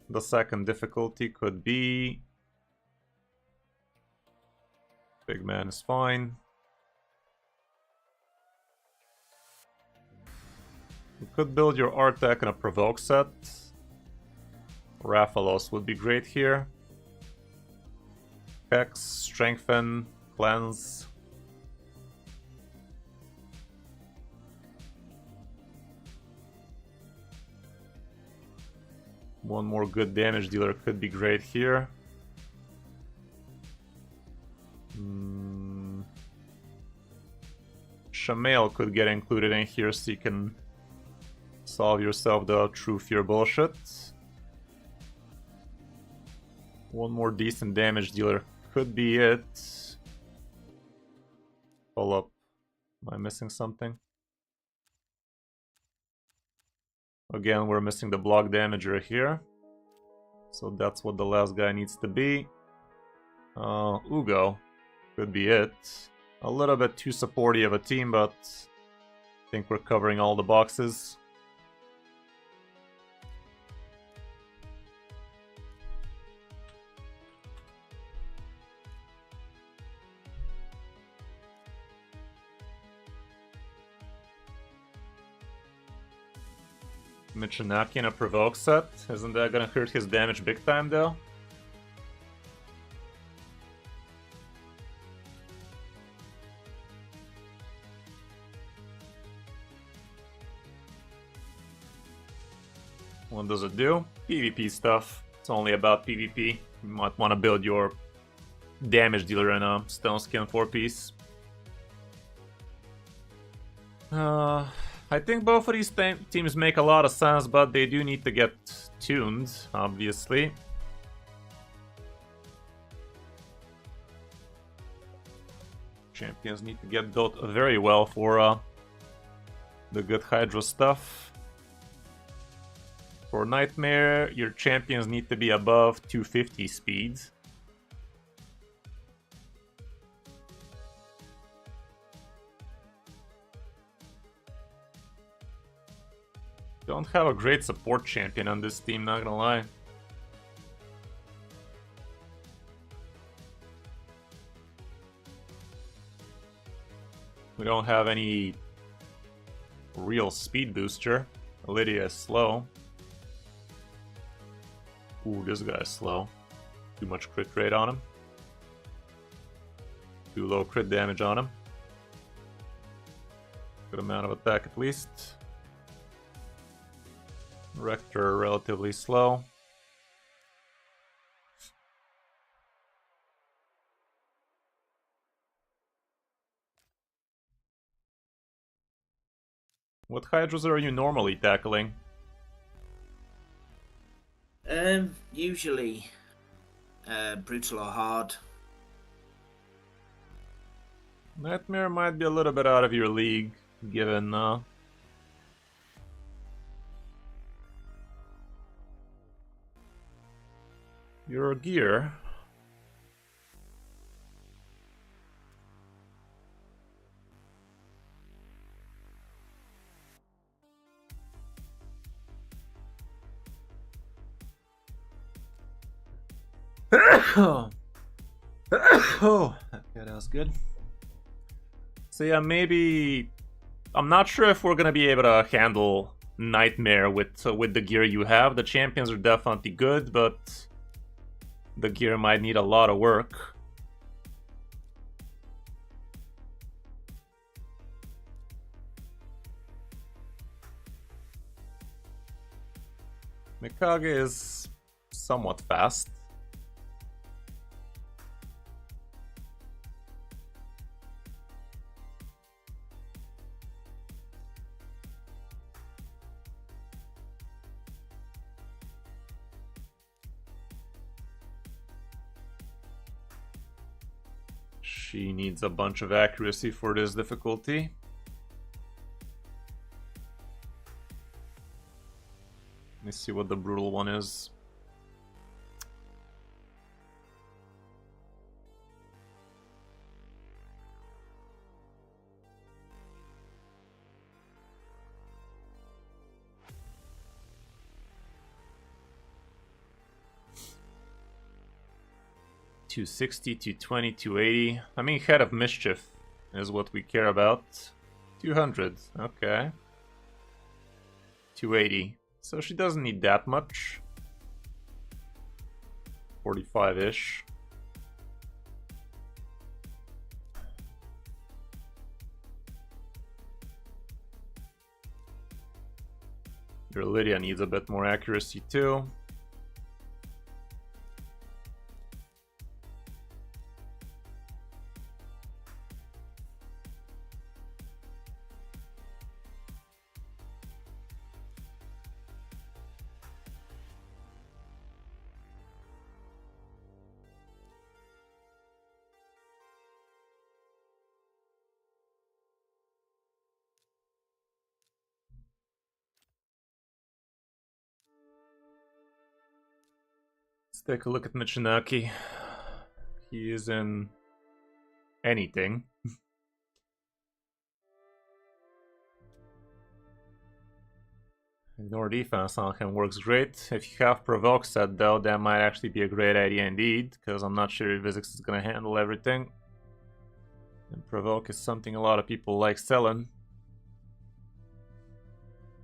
The second difficulty could be... Big man is fine. You could build your Artek in a provoke set. Rathalos would be great here. Hex, strengthen, cleanse. One more good damage dealer could be great here. Shamail could get included in here so you can solve yourself the true fear bullshit. One more decent damage dealer could be it. Hold up. Am I missing something? Again, we're missing the block damager here. So that's what the last guy needs to be. Uugo could be it. A little bit too supporty of a team, but I think we're covering all the boxes. Michinaki in a provoke set. Isn't that gonna hurt his damage big time though? What does it do? PvP stuff. It's only about PvP. You might want to build your damage dealer in a stone skin 4-piece. I think both of these teams make a lot of sense, but they do need to get tuned, obviously. Champions need to get built very well for the good Hydra stuff. For Nightmare, your champions need to be above 250 speed. Don't have a great support champion on this team, not gonna lie. We don't have any real speed booster. Lydia is slow. Ooh, this guy is slow. Too much crit rate on him. Too low crit damage on him. Good amount of attack at least. Rector relatively slow. What Hydras are you normally tackling? Usually brutal or hard. Nightmare might be a little bit out of your league, given your gear. Oh, okay, that was good. So yeah, maybe I'm not sure if we're gonna be able to handle Nightmare with the gear you have. The champions are definitely good, but the gear might need a lot of work. Mikage is somewhat fast. She needs a bunch of accuracy for this difficulty. Let me see what the brutal one is. $260, $220, $280. I mean, Head of Mischief is what we care about. 200, okay. 280. So she doesn't need that much. 45-ish. Your Lydia needs a bit more accuracy too. Let's take a look at Michinaki. He is in anything. Ignore defense on him works great. If you have Provoke set though, that might actually be a great idea indeed, because I'm not sure if Vizix is gonna handle everything. And Provoke is something a lot of people like selling.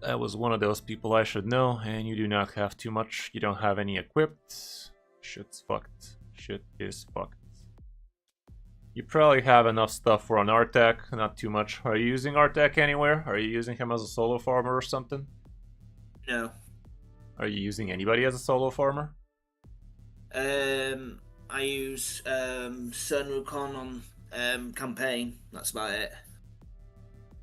That was one of those people I should know, and you do not have too much. You don't have any equipped. Shit's fucked. Shit is fucked. You probably have enough stuff for an Artak, not too much. Are you using Artak anywhere? Are you using him as a solo farmer or something? No. Are you using anybody as a solo farmer? I use Sun Wukong on campaign. That's about it.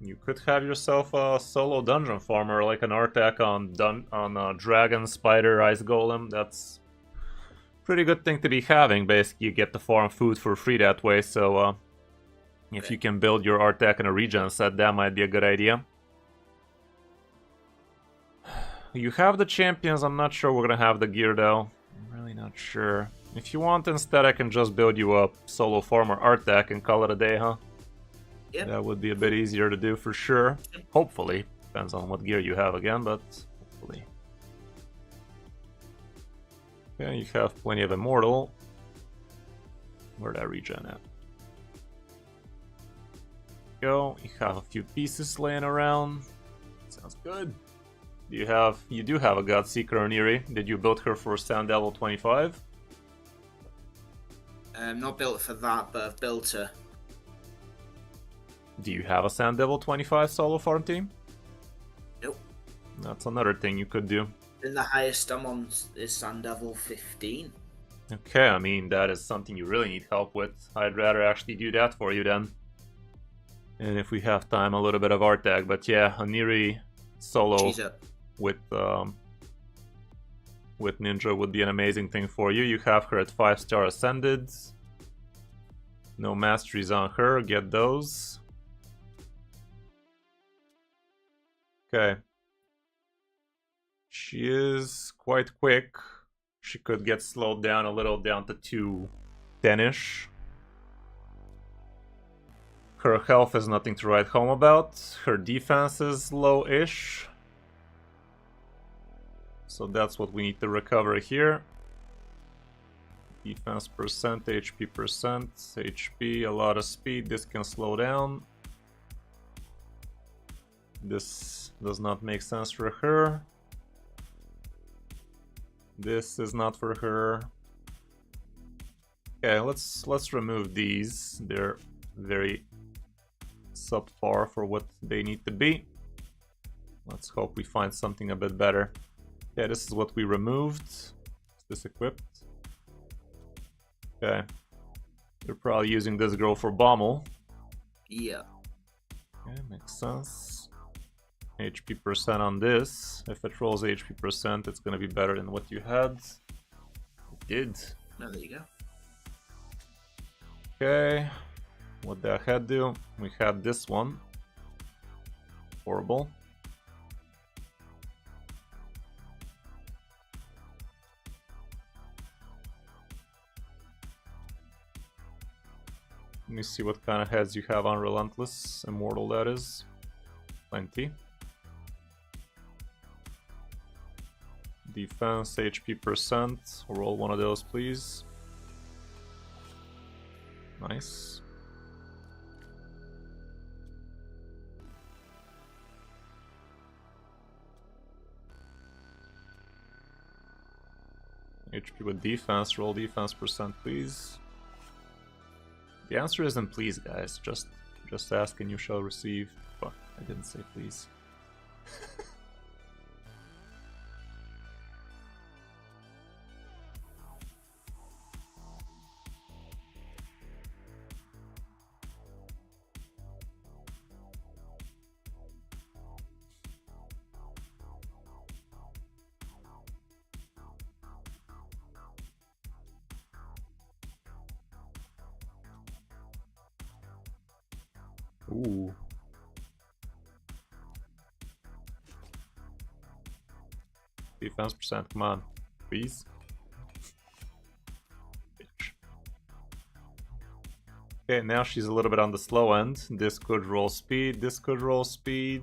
You could have yourself a solo dungeon farmer, like an Artak on Dragon, Spider, Ice Golem. That's a pretty good thing to be having. Basically, you get to farm food for free that way, so if you can build your Artak in a regen set, that might be a good idea. You have the champions, I'm not sure we're gonna have the gear though. I'm really not sure. If you want instead, I can just build you a solo farmer Artak and call it a day, huh? Yep. That would be a bit easier to do for sure. Hopefully. Depends on what gear you have again, but hopefully. Okay, you have plenty of immortal. Where'd I regen at? Go. You have a few pieces laying around. Sounds good. You do have a Godseeker Neri. Did you build her for Sound Devil 25? Not built for that, but I've built her. Do you have a Sound Devil 25 solo farm team? Nope. That's another thing you could do. And the highest I'm on is Sand Devil 15. Okay, I mean, that is something you really need help with. I'd rather actually do that for you then. And if we have time, a little bit of Artag. But yeah, a Neri solo with Ninja would be an amazing thing for you. You have her at 5-star Ascended. No masteries on her, get those. Okay. She is quite quick. She could get slowed down a little, down to 210-ish. Her health is nothing to write home about. Her defense is low-ish. So that's what we need to recover here. Defense percent, HP percent, HP, a lot of speed. This can slow down. This does not make sense for her. This is not for her. Okay, let's remove these. They're very subpar for what they need to be. Let's hope we find something a bit better. Yeah, this is what we removed. Is this equipped? Okay. You're probably using this girl for Bommel. Yeah. Okay, makes sense. HP percent on this. If it rolls HP percent, it's gonna be better than what you had. It did. No, there you go. Okay. What did I had do? We had this one. Horrible. Let me see what kind of heads you have on Relentless. Immortal, that is. Plenty. Defense, HP percent. Roll one of those, please. Nice. HP with defense. Roll defense percent, please. The answer isn't please, guys. Just ask and you shall receive. Fuck, I didn't say please. Ooh. Defense percent, come on. Please. Bitch. Okay, now she's a little bit on the slow end. This could roll speed, this could roll speed.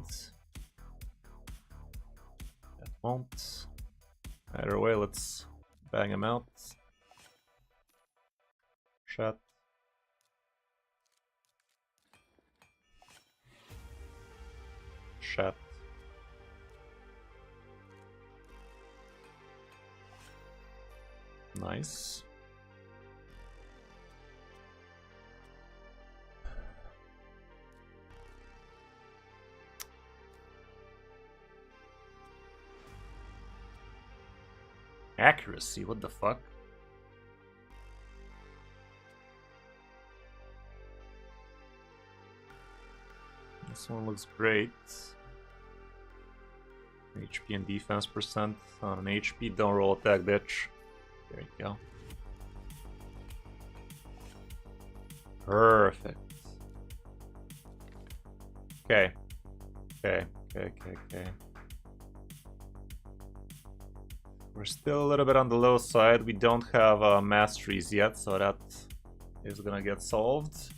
That won't. Either way, let's bang him out. Shot. Shot. Nice. Accuracy, what the fuck? This one looks great. HP and defense percent on an HP. Don't roll attack, bitch. There you go. Perfect. Okay. Okay. We're still a little bit on the low side. We don't have masteries yet, so that is gonna get solved.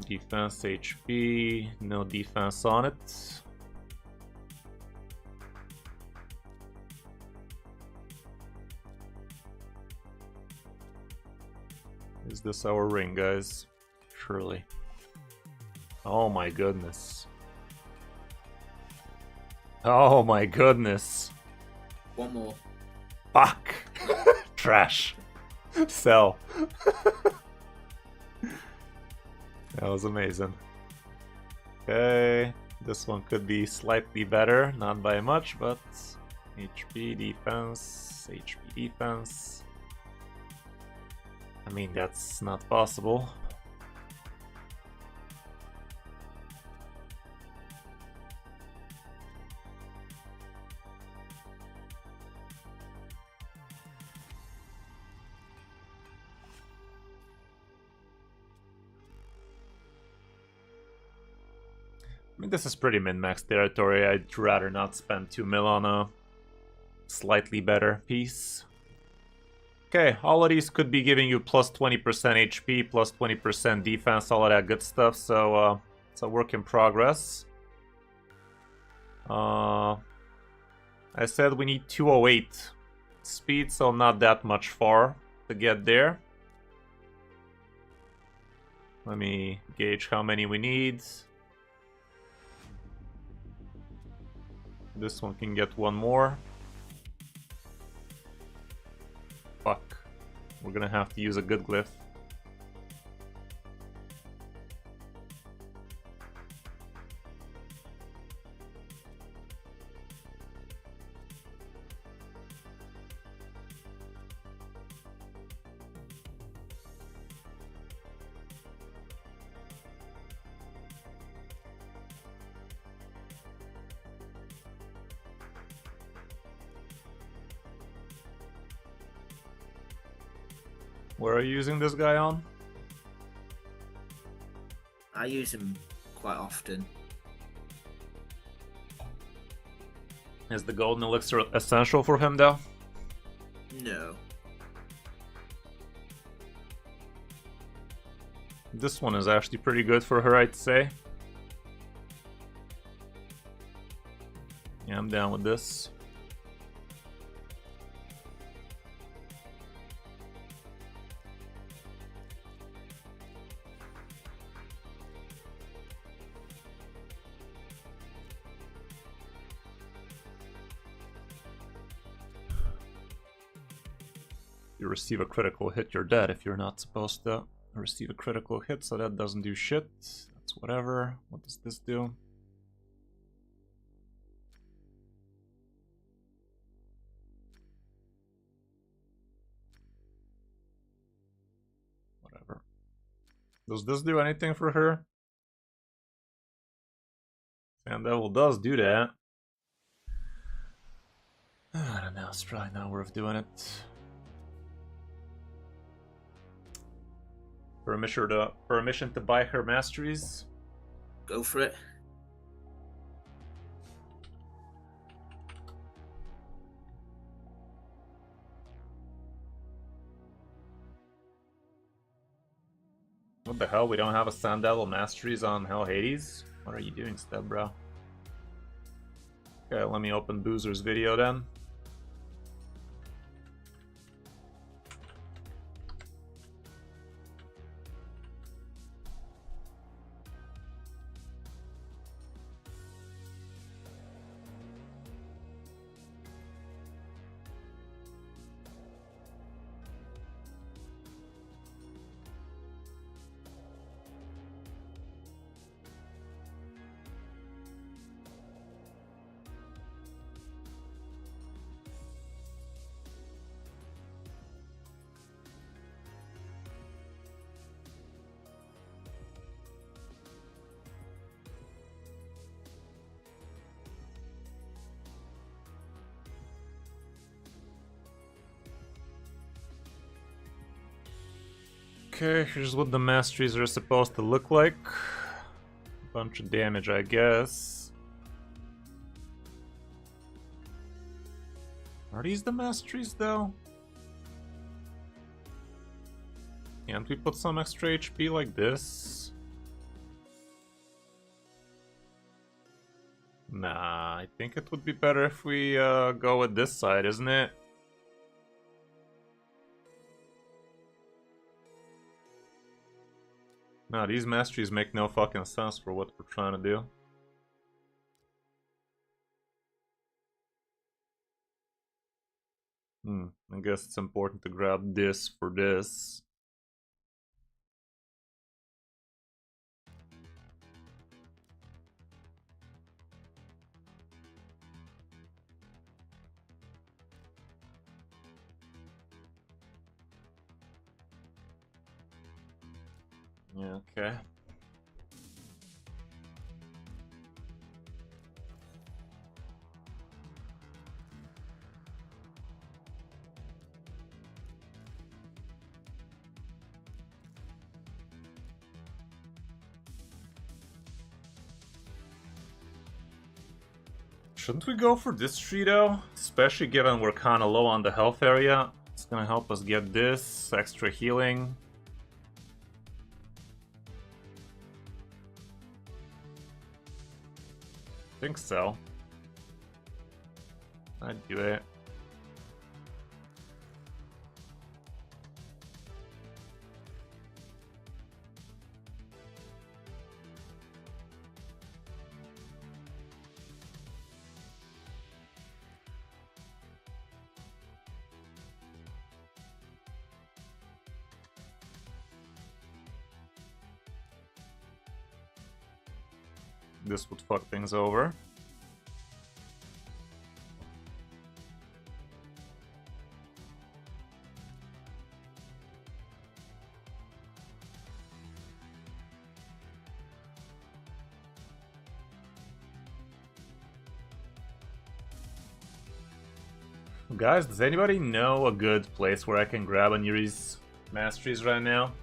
Defense HP, no defense on it. Is this our ring, guys? Surely. Oh my goodness. Oh my goodness. One more. Fuck! Trash. Sell. That was amazing. Okay, this one could be slightly better, not by much, but HP defense, HP defense. I mean, that's not possible. I mean, this is pretty min-max territory. I'd rather not spend 2 mil on a slightly better piece. Okay, all of these could be giving you plus 20% HP, plus 20% defense, all of that good stuff, so it's a work in progress. I said we need 208 speed, so not that much far to get there. Let me gauge how many we need. This one can get one more. Fuck. We're gonna have to use a good glyph. Where are you using this guy on? I use him quite often. Is the golden elixir essential for him though? No. This one is actually pretty good for her, I'd say. Yeah, I'm down with this. You receive a critical hit, you're dead if you're not supposed to receive a critical hit, so that doesn't do shit. That's whatever. What does this do? Whatever. Does this do anything for her? Sand Devil does do that. I don't know, it's probably not worth doing it. Permission to buy her masteries. Go for it. What the hell? We don't have a Sand Devil masteries on Hell Hades? What are you doing, Steb, bro? Okay, let me open Boozer's video then. Okay, here's what the masteries are supposed to look like. Bunch of damage, I guess. Are these the masteries, though? Can't we put some extra HP like this? Nah, I think it would be better if we go with this side, isn't it? No, these masteries make no fucking sense for what we're trying to do. I guess it's important to grab this for this. Yeah, okay. Shouldn't we go for this tree though? Especially given we're kinda low on the health area. It's gonna help us get this extra healing. Think so. I'd do it. This would fuck things over. Guys, does anybody know a good place where I can grab Aniri's masteries right now?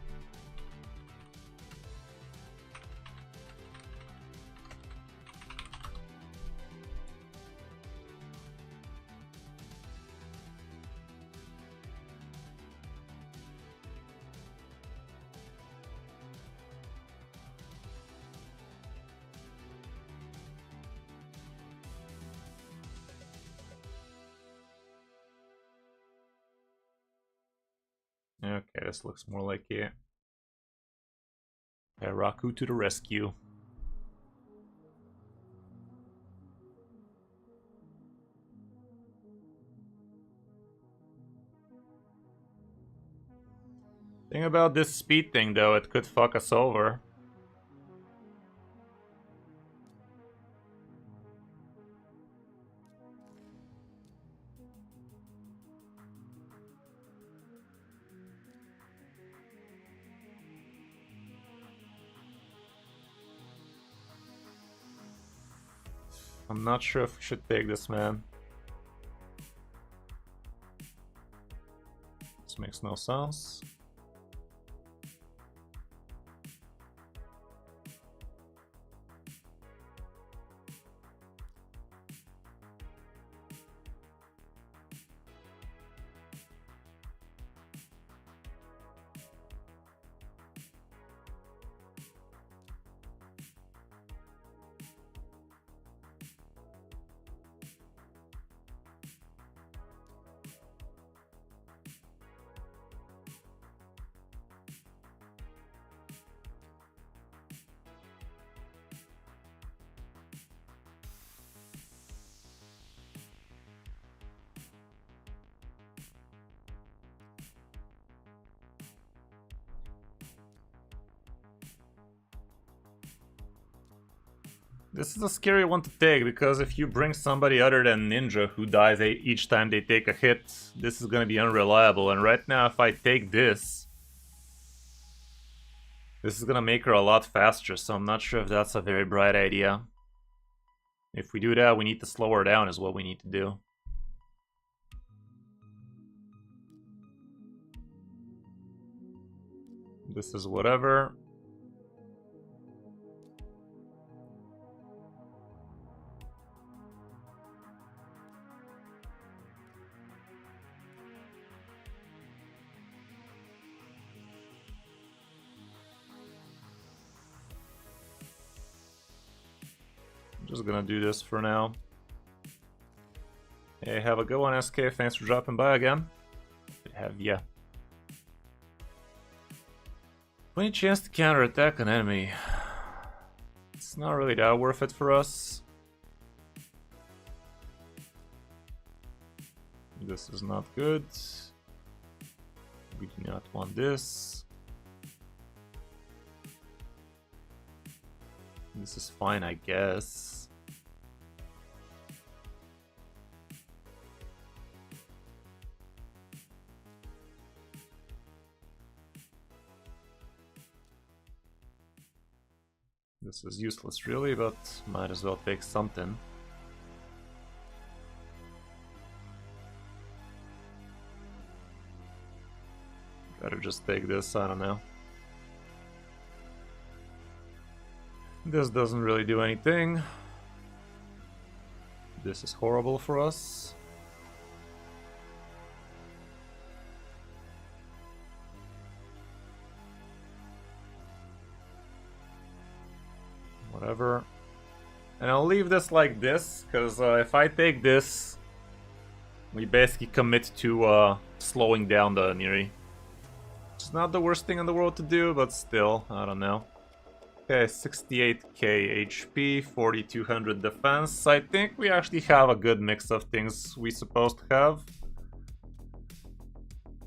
Okay, this looks more like it. Okay, Raku to the rescue. Thing about this speed thing though, it could fuck us over. I'm not sure if we should take this, man. This makes no sense. This is a scary one to take, because if you bring somebody other than Ninja who dies each time they take a hit, this is gonna be unreliable. And right now, if I take this is gonna make her a lot faster, so I'm not sure if that's a very bright idea. If we do that, we need to slow her down is what we need to do. This is whatever. Just gonna do this for now. Hey, have a good one, SK. Thanks for dropping by again. Good to have ya. Any chance to counterattack an enemy? It's not really that worth it for us. This is not good. We do not want this. This is fine, I guess. This is useless really, but might as well take something. Better just take this, I don't know. This doesn't really do anything. This is horrible for us. Whatever. And I'll leave this like this, because if I take this, we basically commit to slowing down the Neri. It's not the worst thing in the world to do, but still, I don't know. Okay, 68k HP, 4200 defense. I think we actually have a good mix of things we supposed to have.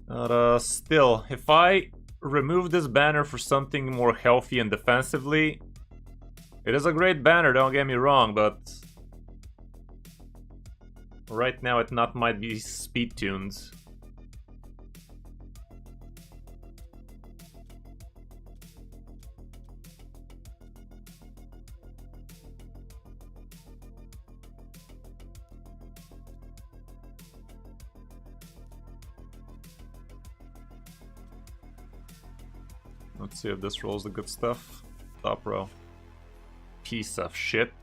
But still, if I remove this banner for something more healthy and defensively, it is a great banner, don't get me wrong, but right now it not might be speed tuned. Let's see if this rolls the good stuff. Top row. Piece of shit.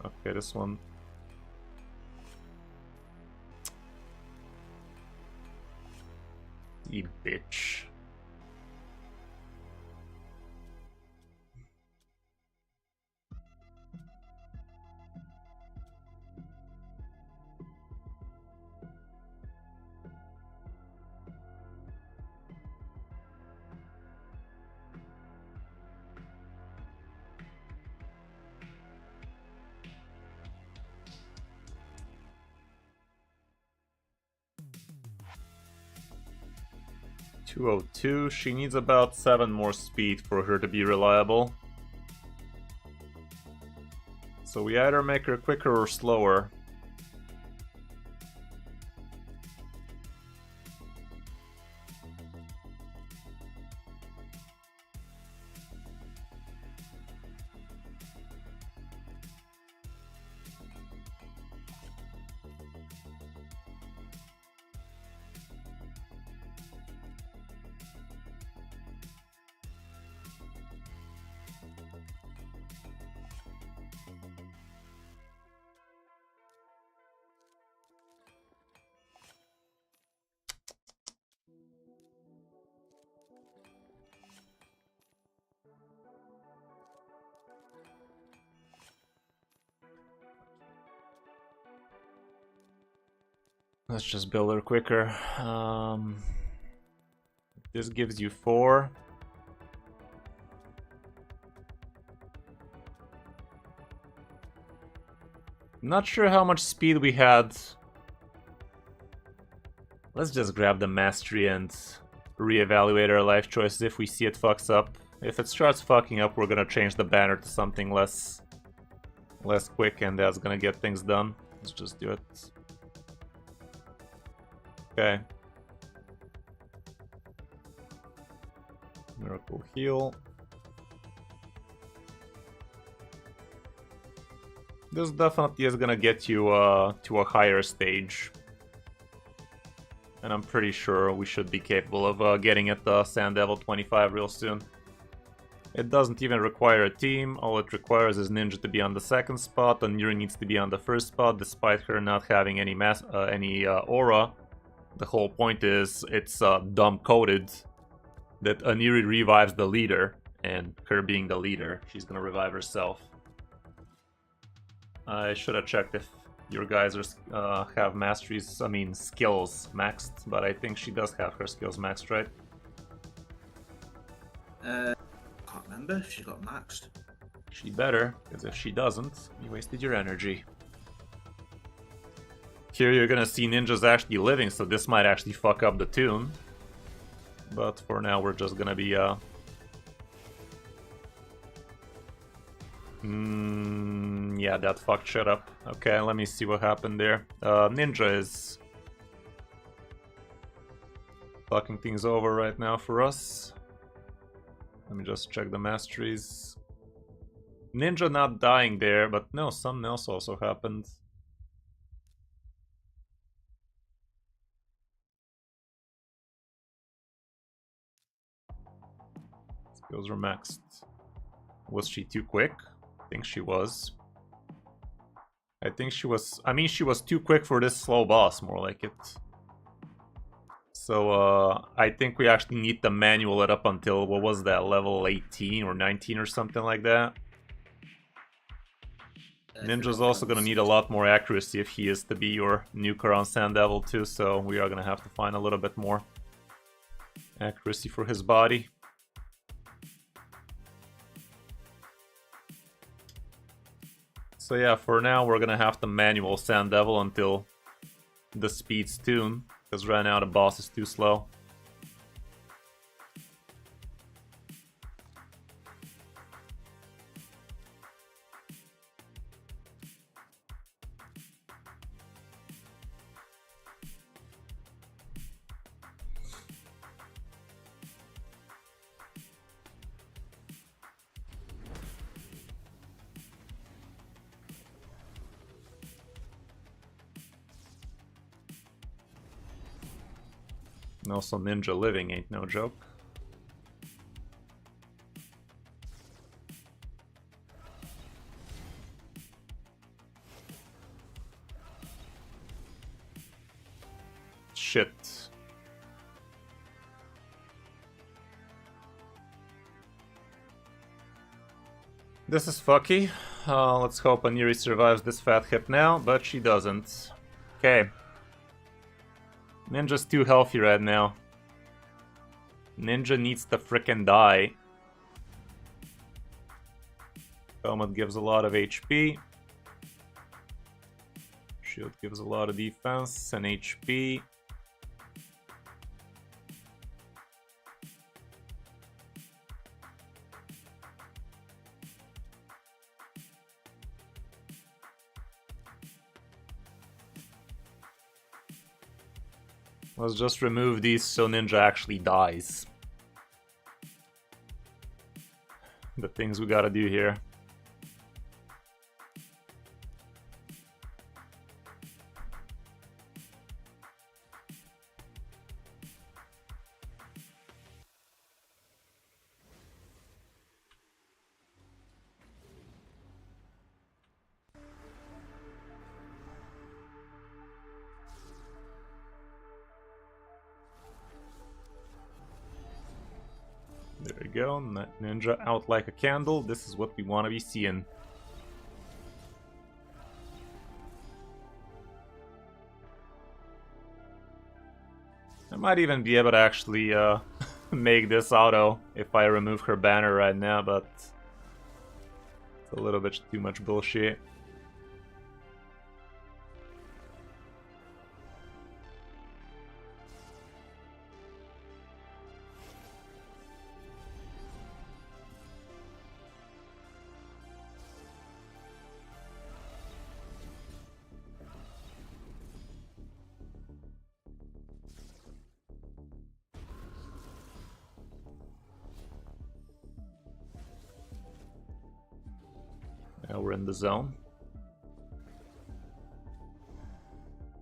Okay, this one. You bitch. .202. She needs about 7 more speed for her to be reliable. So we either make her quicker or slower. Let's just build her quicker. This gives you 4. Not sure how much speed we had. Let's just grab the mastery and reevaluate our life choices if we see it fucks up. If it starts fucking up, we're gonna change the banner to something less quick, and that's gonna get things done. Let's just do it. Okay. Miracle heal. This definitely is gonna get you to a higher stage. And I'm pretty sure we should be capable of getting at the Sand Devil 25 real soon. It doesn't even require a team. All it requires is Ninja to be on the 2nd spot, and Nuri needs to be on the 1st spot, despite her not having any aura. The whole point is it's dumb coded that Aniri revives the leader, and her being the leader, she's gonna revive herself. I should have checked if your guys are have masteries, I mean skills maxed, but I think she does have her skills maxed, right? Can't remember if she got maxed. She better, because if she doesn't, you wasted your energy. Here you're gonna see ninjas actually living, so this might actually fuck up the tune. But for now we're just gonna be yeah, that fucked shit up. Okay, let me see what happened there. Ninja is fucking things over right now for us. Let me just check the masteries. Ninja not dying there, but no, something else also happened. Skills were maxed. Was she too quick? I think she was. I think she was... I mean, she was too quick for this slow boss, more like it. So, I think we actually need to manual it up until, what was that, level 18 or 19 or something like that. Ninja's also gonna need a lot more accuracy if he is to be your nuker on Sand Devil too, so we are gonna have to find a little bit more accuracy for his body. So yeah, for now we're gonna have to manual Sand Devil until the speed's tune, because right now the boss is too slow. And also ninja living ain't no joke. Shit. This is fucky. Let's hope Aniri survives this fat hip now, but she doesn't. Okay. Ninja's too healthy right now. Ninja needs to frickin' die. Helmet gives a lot of HP. Shield gives a lot of defense and HP. Let's just remove these so Ninja actually dies. The things we gotta do here. There we go, Ninja out like a candle. This is what we want to be seeing. I might even be able to actually make this auto if I remove her banner right now, but it's a little bit too much bullshit. Now we're in the zone.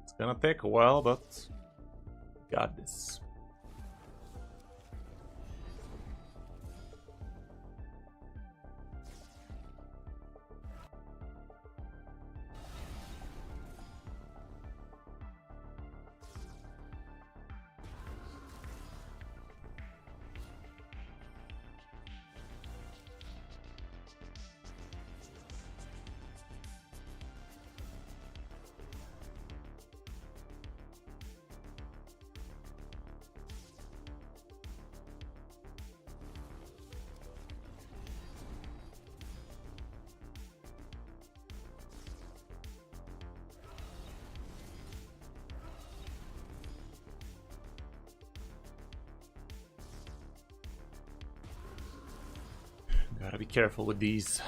It's gonna take a while, but got this. Gotta be careful with these.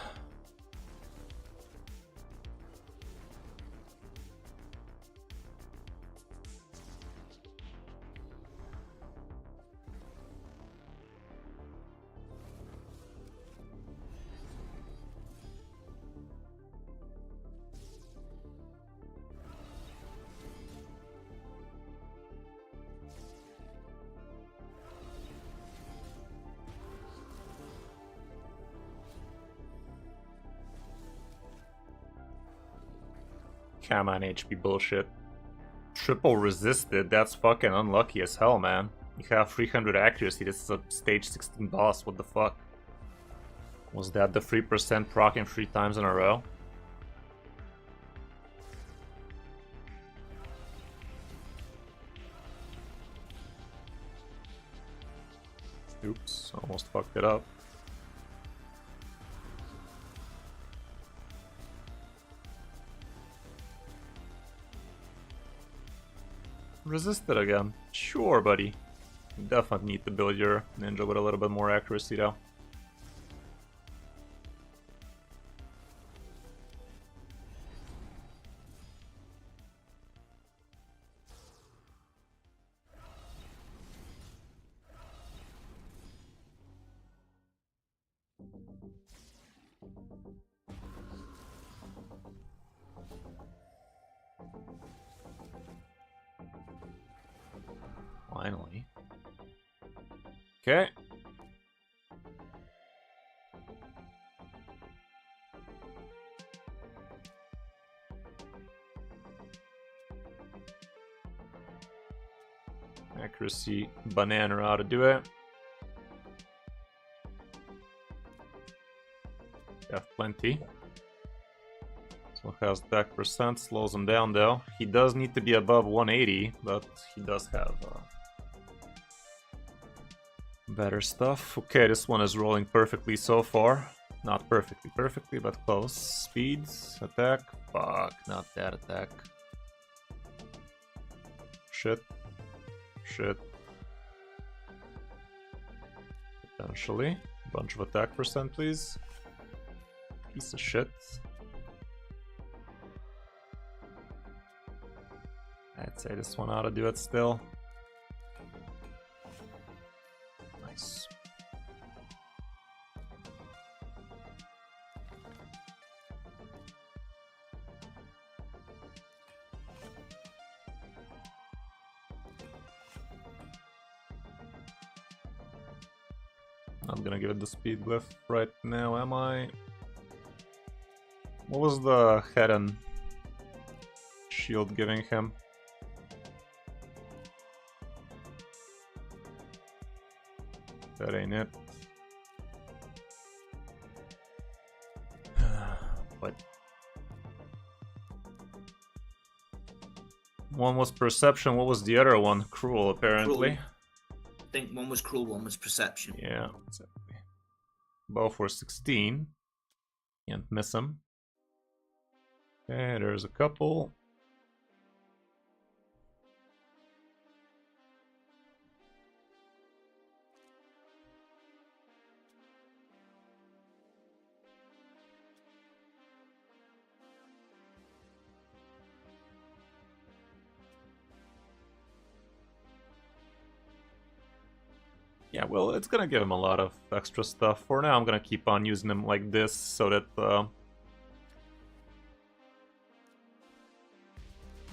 Come on, HP bullshit. Triple resisted, that's fucking unlucky as hell, man. You have 300 accuracy, this is a stage 16 boss, what the fuck? Was that the 3% proccing 3 times in a row? Oops, almost fucked it up. Resisted again. Sure, buddy. You definitely need to build your ninja with a little bit more accuracy, though. Finally. Okay. Accuracy, banana how to do it. Got plenty. So has attack percent, slows him down though. He does need to be above 180, but he does have better stuff. Okay, this one is rolling perfectly so far. Not perfectly, but close. Speeds, attack. Fuck, not that attack. Shit. Shit. Potentially. Bunch of attack percent, please. Piece of shit. I'd say this one ought to do it still. Nice. Not gonna give it the speed glyph right now, am I? What was the head and shield giving him? That ain't it. What? One was perception, what was the other one? Cruel, apparently. Cruel. I think one was cruel, one was perception. Yeah, exactly. Both were 16. Can't miss them. Okay, there's a couple. Yeah, well, it's gonna give him a lot of extra stuff. For now, I'm gonna keep on using him like this so that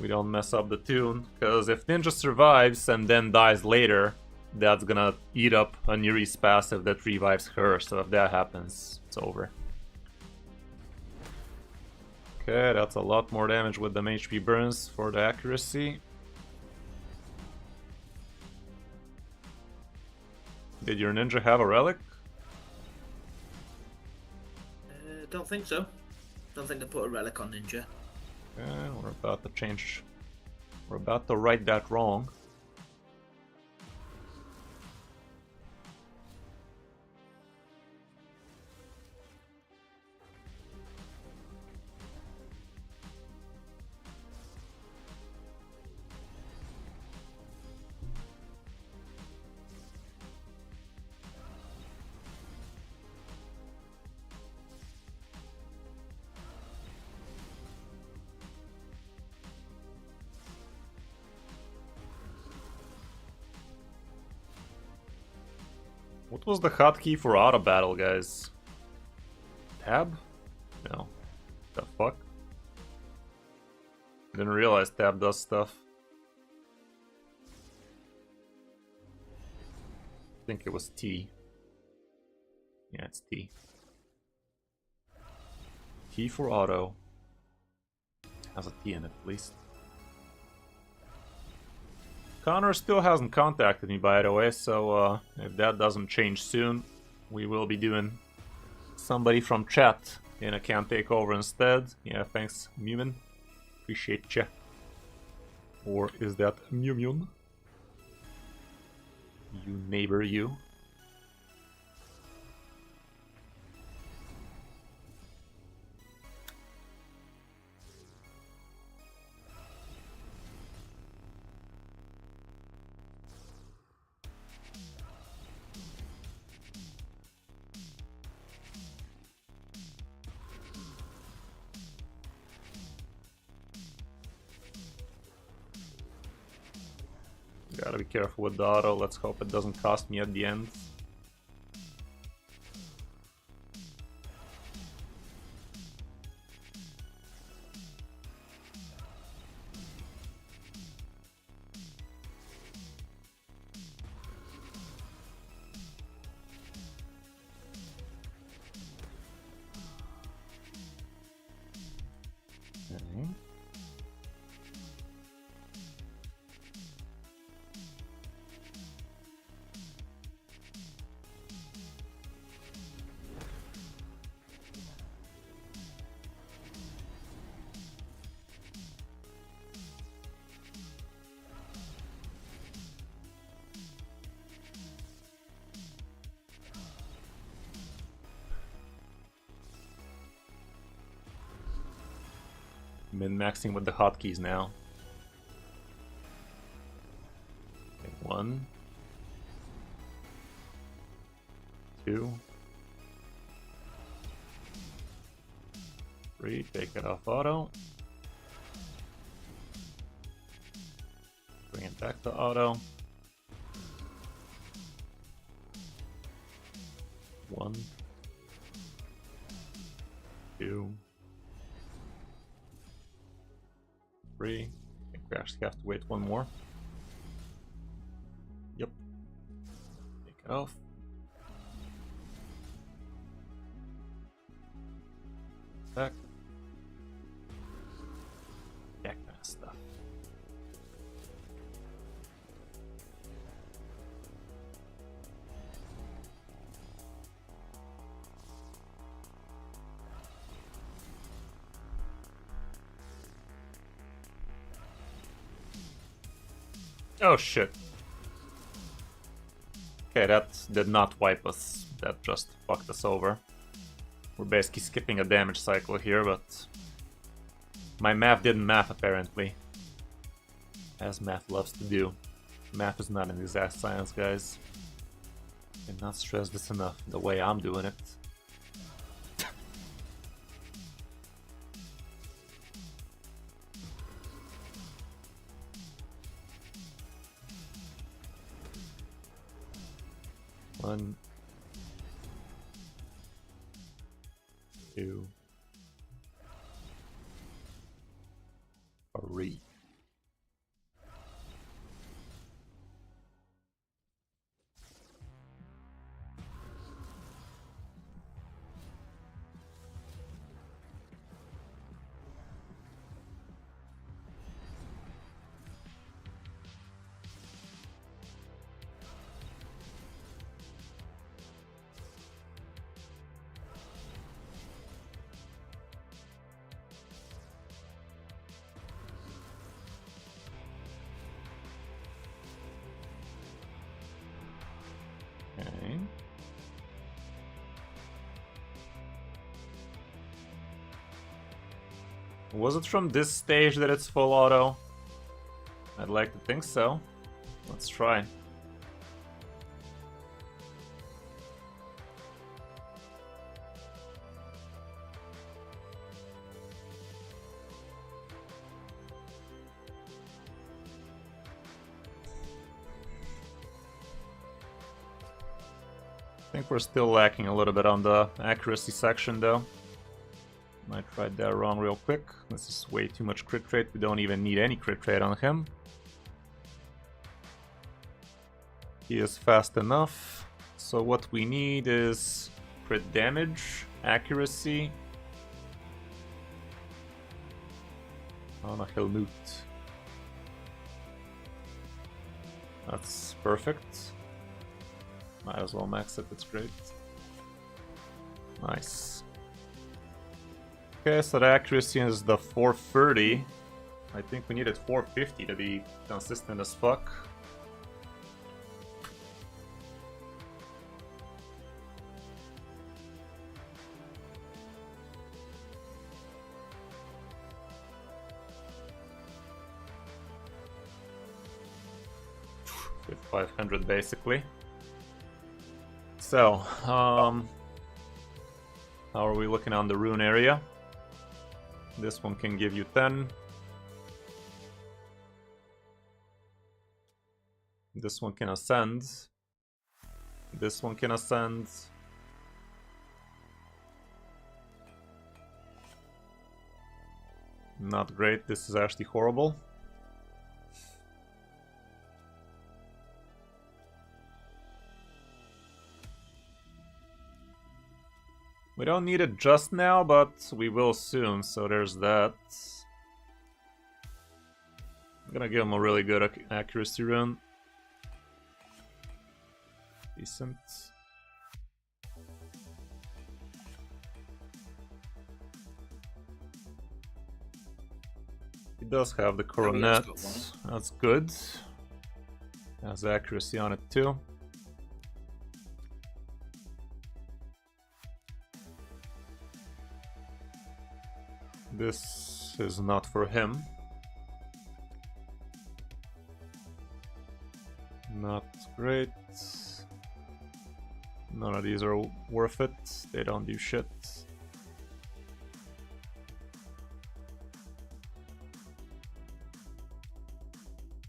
we don't mess up the tune. Because if Ninja survives and then dies later, that's gonna eat up a Neri's passive that revives her. So if that happens, it's over. Okay, that's a lot more damage with them HP burns for the accuracy. Did your ninja have a relic? Don't think so. Don't think I put a relic on ninja. Okay, we're about to change. We're about to right that wrong. What was the hotkey for auto battle, guys? Tab? No. The fuck? Didn't realize tab does stuff. I think it was T. Yeah, it's T. T for auto. Has a T in it, at least. Connor still hasn't contacted me, by the way, so if that doesn't change soon, we will be doing somebody from chat in a can takeover instead. Yeah, thanks, Mumin. Appreciate ya. Or is that Mumun? You neighbor, you. Gotta be careful with the auto, let's hope it doesn't cost me at the end. Okay. Min-maxing with the hotkeys now. Okay, 1, 2, 3, take it off auto. Bring it back to auto. 1, 2, 3. I think we actually have to wait one more. Yep. Take it off. Back. That kind of stuff. Oh shit. Okay, that did not wipe us. That just fucked us over. We're basically skipping a damage cycle here, but my math didn't math apparently. As math loves to do. Math is not an exact science, guys. Cannot stress this enough, the way I'm doing it. One, 2, 3. Okay. Was it from this stage that it's full auto? I'd like to think so. Let's try. I think we're still lacking a little bit on the accuracy section though. Might write that wrong real quick. This is way too much crit rate. We don't even need any crit rate on him. He is fast enough. So what we need is crit damage, accuracy. Oh no, he'll moot. That's perfect. Might as well max it, it's great. Nice. Okay, so the accuracy is the 430. I think we needed 450 to be consistent as fuck. With 500 basically. So, how are we looking on the rune area? This one can give you 10. This one can ascend. This one can ascend. Not great, this is actually horrible. We don't need it just now, but we will soon, so there's that. I'm gonna give him a really good accuracy rune. Decent. He does have the coronet. That's good. Has accuracy on it too. This is not for him. Not great. None of these are worth it. They don't do shit.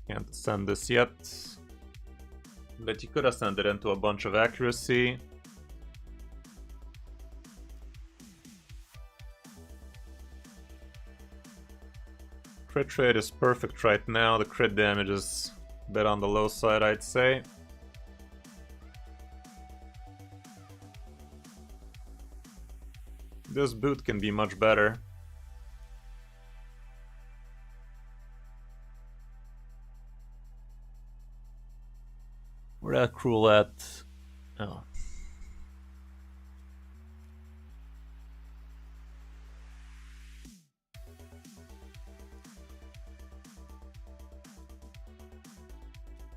Can't send this yet. But you could have sent it into a bunch of accuracy. Crit rate is perfect right now. The crit damage is a bit on the low side, I'd say. This boot can be much better. We're at cruel at... Oh.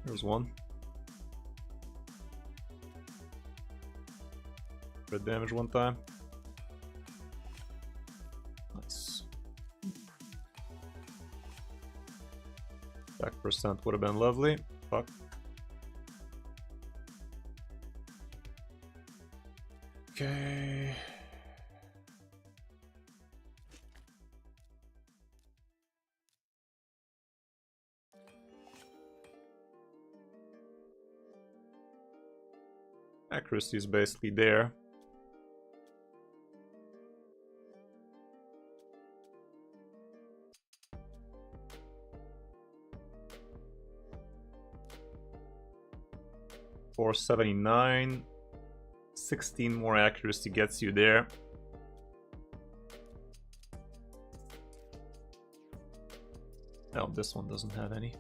There's one. Crit damage one time. Nice. Attack percent would have been lovely. Fuck. Okay. Accuracy is basically there. $479. 16 more accuracy gets you there. No, this one doesn't have any.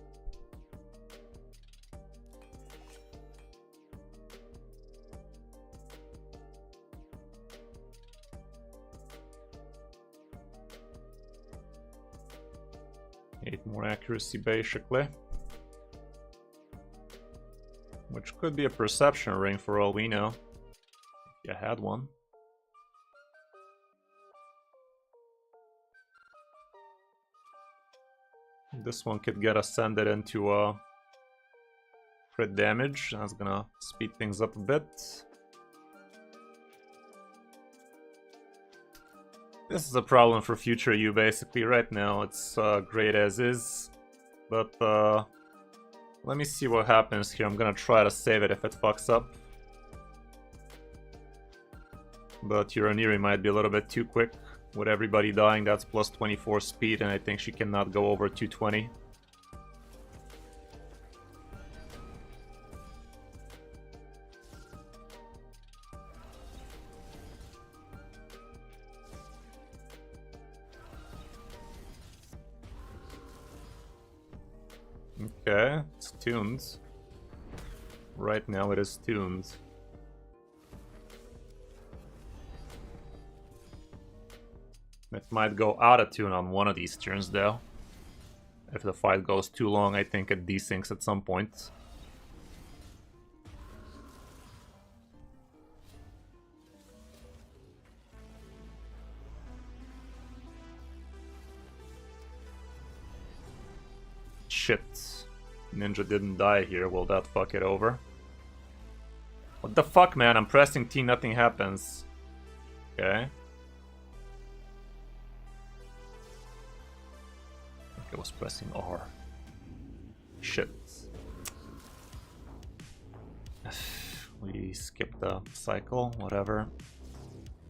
Eight more accuracy basically. Which could be a perception ring for all we know. If you had one. This one could get ascended into crit damage. That's gonna speed things up a bit. This is a problem for future you basically. Right now it's great as is. But let me see what happens here. I'm gonna try to save it if it fucks up. But Elenaril might be a little bit too quick. With everybody dying, that's plus 24 speed, and I think she cannot go over 220. Okay, it's tuned. Right now it is tuned. It might go out of tune on one of these turns though. If the fight goes too long, I think it desyncs at some point. Shit. Ninja didn't die here. Will that fuck it over? What the fuck, man? I'm pressing T, nothing happens. Okay. I was pressing R. Shit. We skipped the cycle, whatever.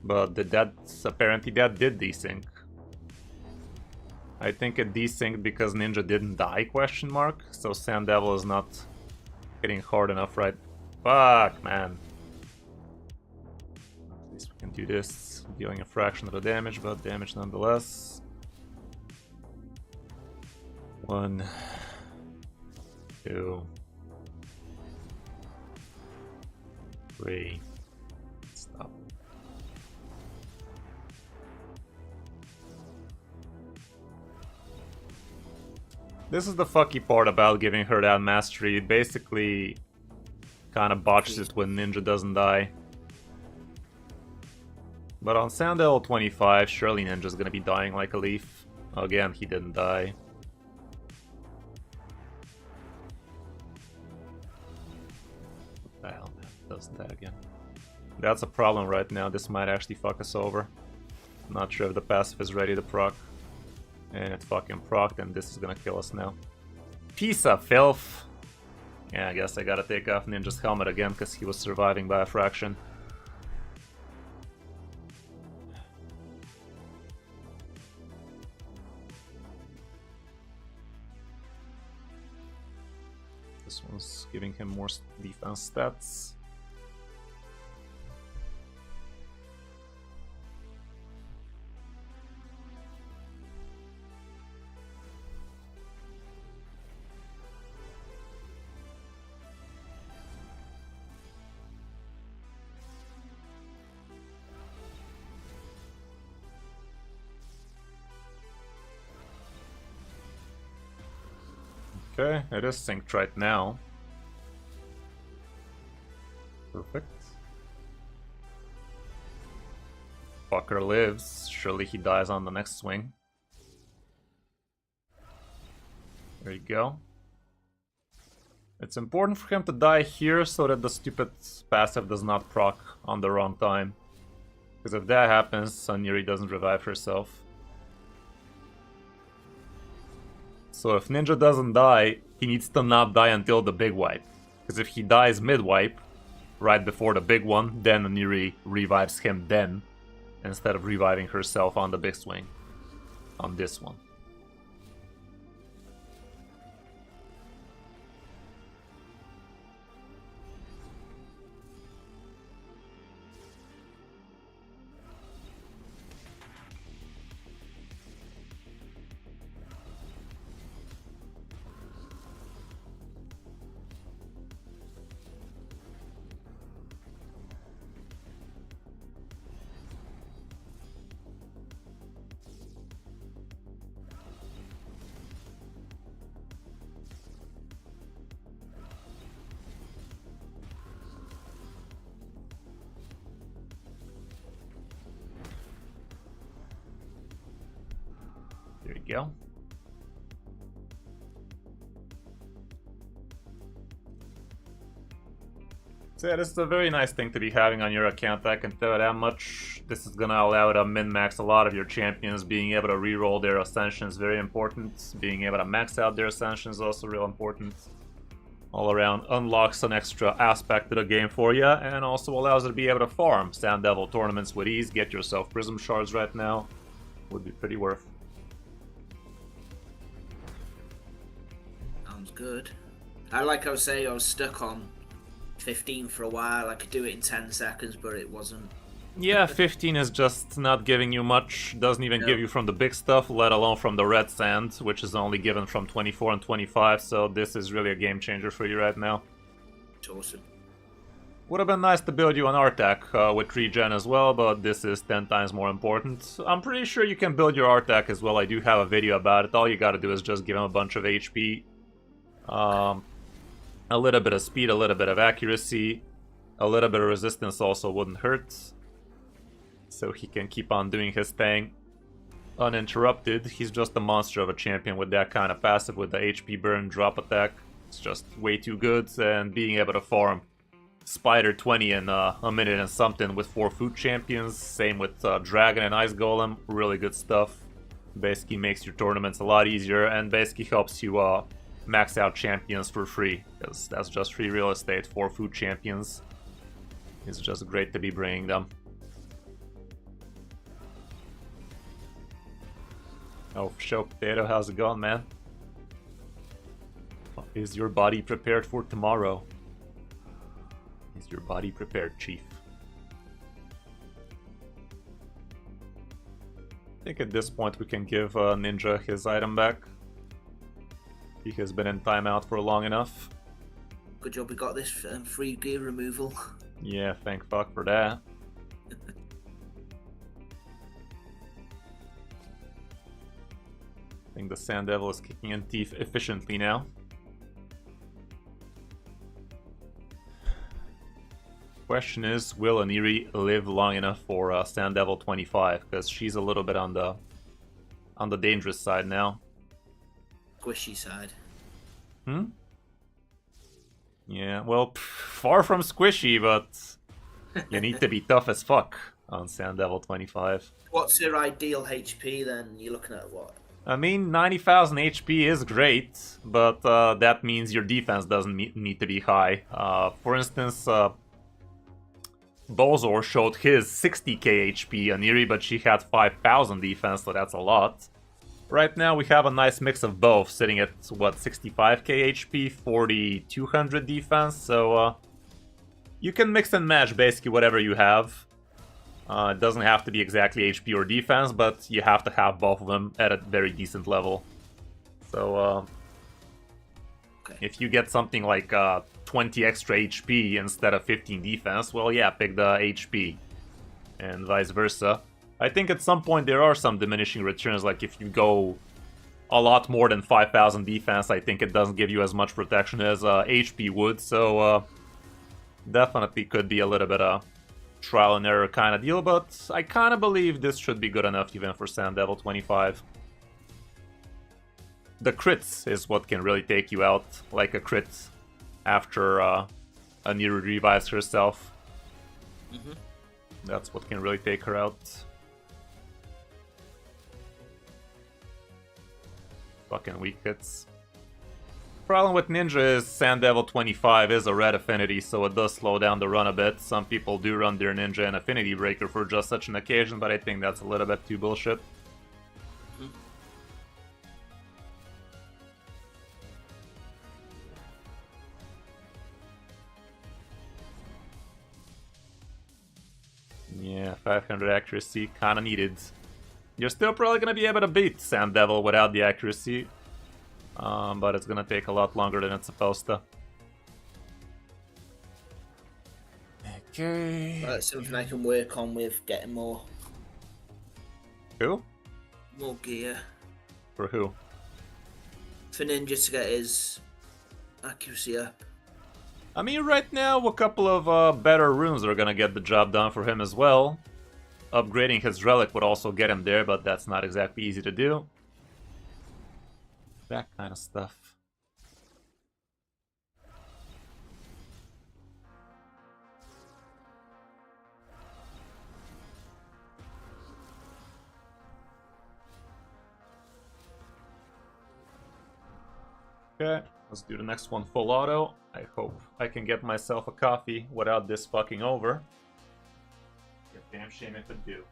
But apparently that did desync. I think it desynced because Ninja didn't die, question mark. So Sand Devil is not hitting hard enough, right? Fuck, man. At least we can do this, dealing a fraction of the damage, but damage nonetheless. 1, 2, 3. Stop. This is the fucky part about giving her that mastery. It basically kind of botches it when Ninja doesn't die. But on Sand Devil 25, surely Ninja's gonna be dying like a leaf. Again, he didn't die. Does that again. That's a problem right now. This might actually fuck us over. Not sure if the passive is ready to proc. And it fucking procced, and this is gonna kill us now. Piece of filth! Yeah, I guess I gotta take off Ninja's helmet again because he was surviving by a fraction. This one's giving him more defense stats. Okay, it is synced right now. Perfect. Fucker lives. Surely he dies on the next swing. There you go. It's important for him to die here so that the stupid passive does not proc on the wrong time. Because if that happens, Elenaril doesn't revive herself. So if Ninja doesn't die, he needs to not die until the big wipe. Because if he dies mid-wipe, right before the big one, then Elenaril revives him then, instead of reviving herself on the big swing. On this one. There you go. So yeah, this is a very nice thing to be having on your account, I can tell you that much. This is gonna allow you to min-max a lot of your champions. Being able to reroll their ascension is very important. Being able to max out their ascension is also real important. all around unlocks an extra aspect to the game for you, and also allows you to be able to farm Sand Devil tournaments with ease. Get yourself Prism Shards right now. Would be pretty worth. Sounds good. Like I was saying, I was stuck on 15 for a while. I could do it in 10 seconds, but it wasn't. Yeah, 15 is just not giving you much. Doesn't even give you from the big stuff, let alone from the red sand, which is only given from 24 and 25, so this is really a game changer for you right now. It's awesome. Would have been nice to build you an Artak with regen as well, but this is 10 times more important. I'm pretty sure you can build your Artak as well. I do have a video about it. All you gotta do is just give him a bunch of HP. A little bit of speed, a little bit of accuracy, a little bit of resistance also wouldn't hurt. So he can keep on doing his thing uninterrupted. He's just a monster of a champion with that kind of passive, with the HP burn drop attack. It's just way too good, and being able to farm Spider 20 in a minute and something with 4 food champions. Same with Dragon and Ice Golem. Really good stuff. Basically makes your tournaments a lot easier, and basically helps you max out champions for free, because that's just free real estate. 4 food champions. It's just great to be bringing them. Oh, Show Potato, how's it going, man? Is your body prepared for tomorrow? Is your body prepared, Chief? I think at this point we can give Ninja his item back. He has been in timeout for long enough. Good job we got this free gear removal. Yeah, thank fuck for that. I think the Sand Devil is kicking in teeth efficiently now. Question is, will Elenaril live long enough for Sand Devil 25? Because she's a little bit on the dangerous side now. Squishy side. Hmm? Yeah, well, far from squishy, but you need to be tough as fuck on Sand Devil 25. What's your ideal HP then? You're looking at what? I mean, 90,000 HP is great, but that means your defense doesn't need to be high. For instance, Bozor showed his 60k HP Elenaril, but she had 5,000 defense, so that's a lot. Right now we have a nice mix of both, sitting at, what, 65k HP, 4,200 defense, so you can mix and match basically whatever you have. It doesn't have to be exactly HP or defense, but you have to have both of them at a very decent level. So, if you get something like 20 extra HP instead of 15 defense, well, yeah, pick the HP, and vice versa. I think at some point there are some diminishing returns, like if you go a lot more than 5,000 defense, I think it doesn't give you as much protection as HP would, so definitely could be a little bit of trial and error kind of deal, but I kind of believe this should be good enough even for Sand Devil 25. The crits is what can really take you out, like a crit after Elenaril revives herself. That's what can really take her out. Fucking weak hits. Problem with Ninja is Sand Devil 25 is a red affinity, so it does slow down the run a bit. Some people do run their Ninja and Affinity Breaker for just such an occasion, but I think that's a little bit too bullshit. Yeah, 500 accuracy, kinda needed. You're still probably gonna be able to beat Sand Devil without the accuracy. But it's gonna take a lot longer than it's supposed to. Okay. That's something I can work on with getting more Who? gear. For who? For Ninja to get his accuracy up. I mean, right now, a couple of better runes are gonna get the job done for him as well. Upgrading his relic would also get him there, but that's not exactly easy to do. That kind of stuff. Okay, let's do the next one full auto. I hope I can get myself a coffee without this fucking over. Be a damn shame if it do.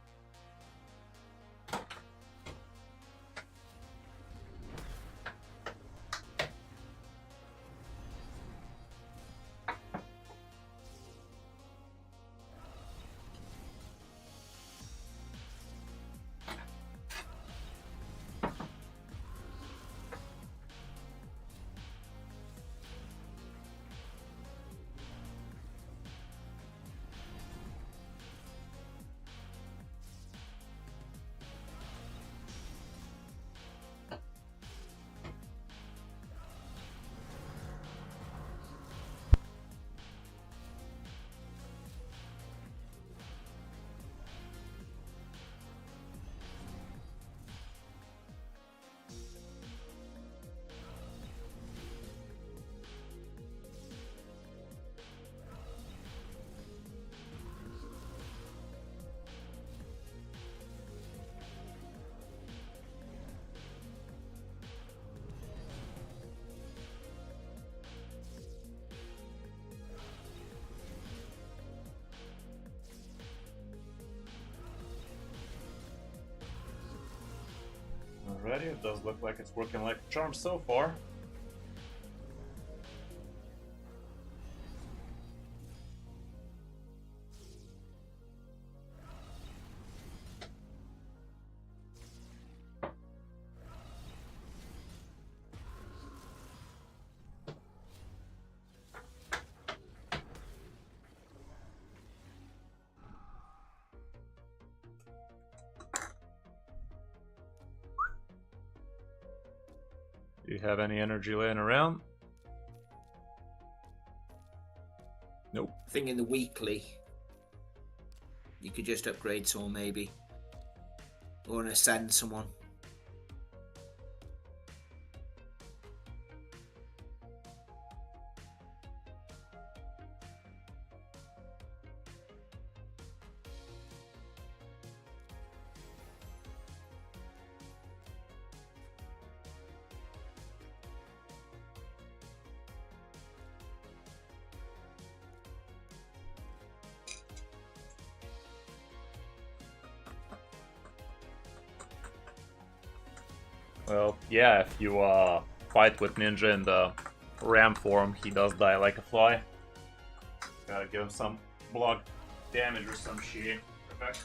Alrighty, it does look like it's working like a charm so far. Do you have any energy laying around? Nope. I think in the weekly, you could just upgrade someone maybe. Or ascend someone. Well, yeah, if you fight with Ninja in the ram form, he does die like a fly. Gotta give him some block damage or some shit. Okay.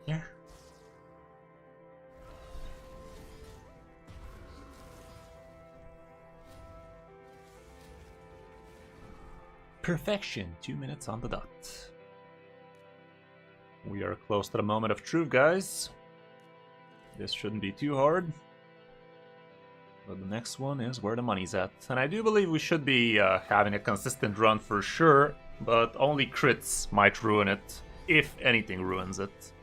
Yeah. Perfection, 2 minutes on the dot. We are close to the moment of truth, guys. This shouldn't be too hard. But the next one is where the money's at. And I do believe we should be having a consistent run for sure, but only crits might ruin it, if anything ruins it.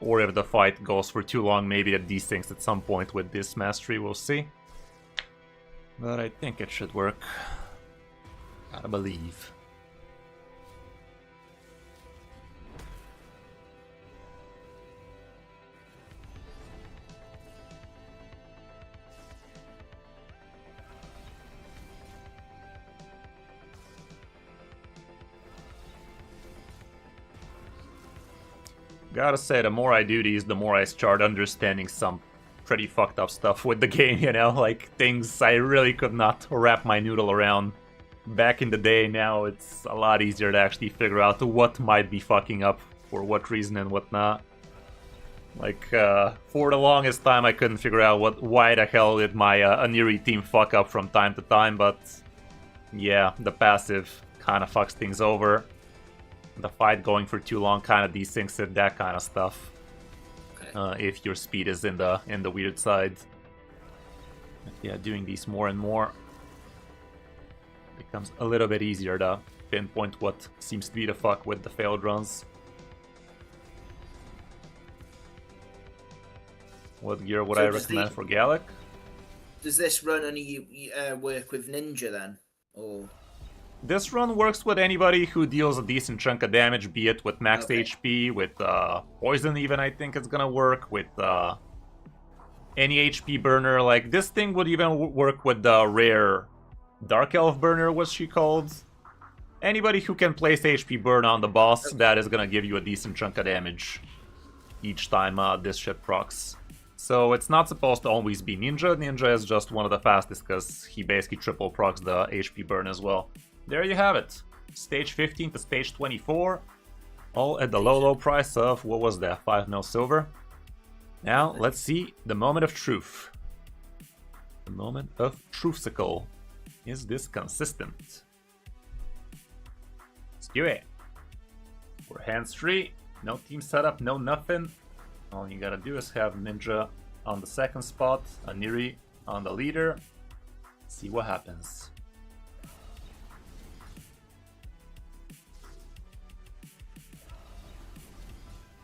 or if the fight goes for too long, maybe it desyncs at some point with this mastery, we'll see. But I think it should work. Gotta believe. Gotta say, the more I do these, the more I start understanding some pretty fucked up stuff with the game, you know? Like, things I really could not wrap my noodle around back in the day. Now it's a lot easier to actually figure out what might be fucking up, for what reason and what not. Like, for the longest time I couldn't figure out why the hell did my Elenaril team fuck up from time to time, but yeah, the passive kind of fucks things over. The fight going for too long kind of desyncs it, that kind of stuff. Okay. If your speed is in the weird side. But yeah, doing these more and more becomes a little bit easier to pinpoint what seems to be the fuck with the failed runs. What gear would I recommend for Gallic? Does this run only work with Ninja then? Or... This run works with anybody who deals a decent chunk of damage, be it with max HP, with poison even I think it's gonna work, with any HP burner. Like, this thing would even work with the rare Dark Elf burner, what's she called? Anybody who can place HP burn on the boss, that is gonna give you a decent chunk of damage each time this shit procs. So it's not supposed to always be Ninja. Ninja is just one of the fastest because he basically triple procs the HP burn as well. There you have it. Stage 15 to stage 24. All at the low price of, what was that, 5 mil silver? Now, let's see the moment of truth. The moment of truthsicle. Is this consistent? Let's do it. We're hands free. No team setup, no nothing. All you gotta do is have Ninja on the second spot, Elenaril on the leader. See what happens.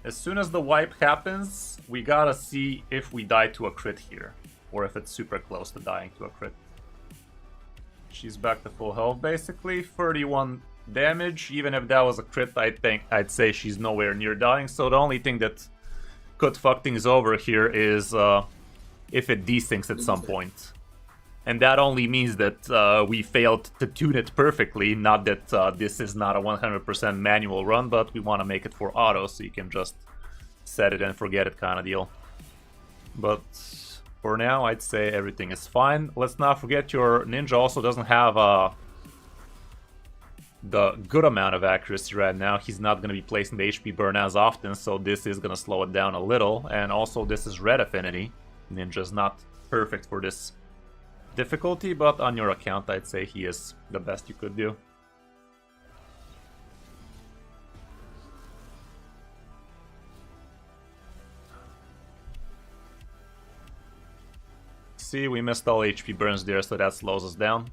As soon as the wipe happens, we gotta see if we die to a crit here, or if it's super close to dying to a crit. She's back to full health basically, 31 damage. Even if that was a crit, I'd say she's nowhere near dying, so the only thing that could fuck things over here is if it desyncs at some point. And that only means that we failed to tune it perfectly, not that this is not a 100% manual run, but we want to make it for auto, so you can just set it and forget it kind of deal. But for now, I'd say everything is fine. Let's not forget your Ninja also doesn't have the good amount of accuracy right now. He's not going to be placing the HP burn as often, so this is going to slow it down a little. And also, this is red affinity. Ninja's not perfect for this difficulty, but on your account I'd say he is the best you could do. See, we missed all HP burns there, so that slows us down.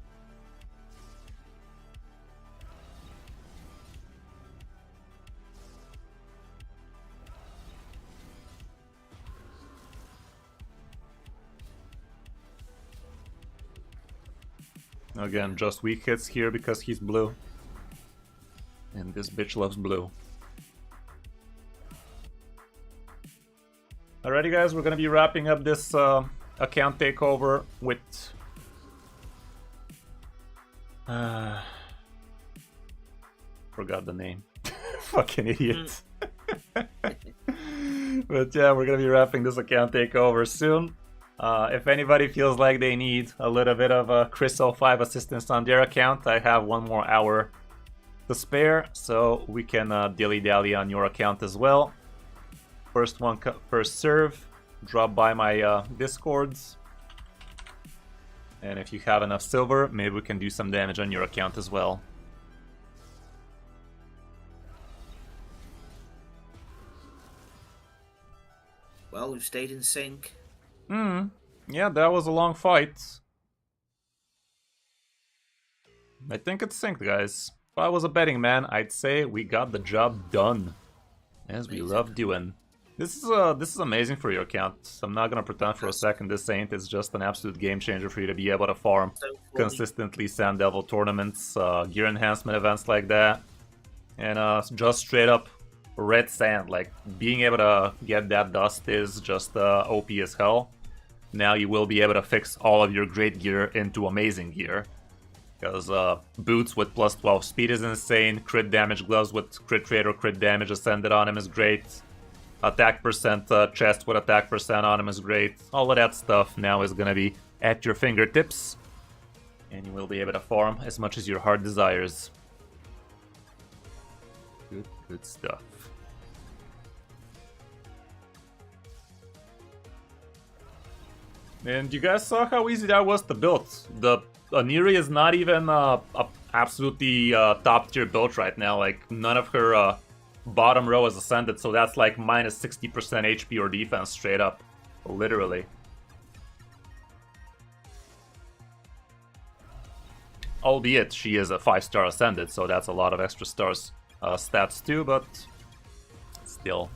Again, just weak hits here because he's blue. And this bitch loves blue. Alrighty guys, we're gonna be wrapping up this account takeover with... forgot the name. Fucking idiot. But yeah, we're gonna be wrapping this account takeover soon. If anybody feels like they need a little bit of Chris 05 assistance on their account, I have 1 more hour to spare, so we can dilly-dally on your account as well. First one, first serve. Drop by my Discords. And if you have enough silver, maybe we can do some damage on your account as well. Well, we've stayed in sync. Yeah, that was a long fight. I think it's synced, guys. If I was a betting man, I'd say we got the job done. As we love doing. This is amazing for your account. I'm not gonna pretend for a second this ain't. It's just an absolute game changer for you to be able to farm So funny. consistently Sand Devil tournaments, gear enhancement events like that, and just straight up red sand. Like being able to get that dust is just OP as hell. Now you will be able to fix all of your great gear into amazing gear. Because boots with plus 12 speed is insane. Crit damage gloves with crit rate or crit damage ascended on him is great. Attack percent chest with attack percent on him is great. All of that stuff now is gonna be at your fingertips. And you will be able to farm as much as your heart desires. Good stuff. And you guys saw how easy that was to build. The Aniri is not even a absolutely top tier build right now. Like none of her bottom row is ascended, so that's like minus 60% HP or defense straight up. Literally. Albeit she is a 5-star ascended, so that's a lot of extra stars stats too, but still.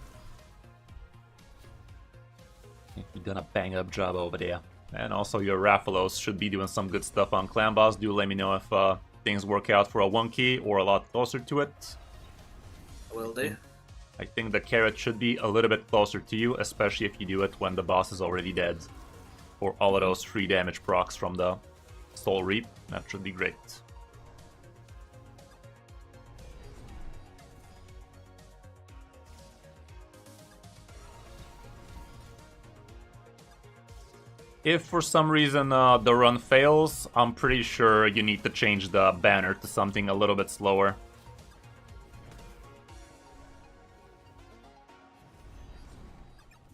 You've done a bang up job over there. And also your Raphalos should be doing some good stuff on Clan Boss. Do let me know if things work out for a 1-key or a lot closer to it. Will do. I think the carrot should be a little bit closer to you, especially if you do it when the boss is already dead. Or all of those free damage procs from the Soul Reap. That should be great. If for some reason the run fails, I'm pretty sure you need to change the banner to something a little bit slower.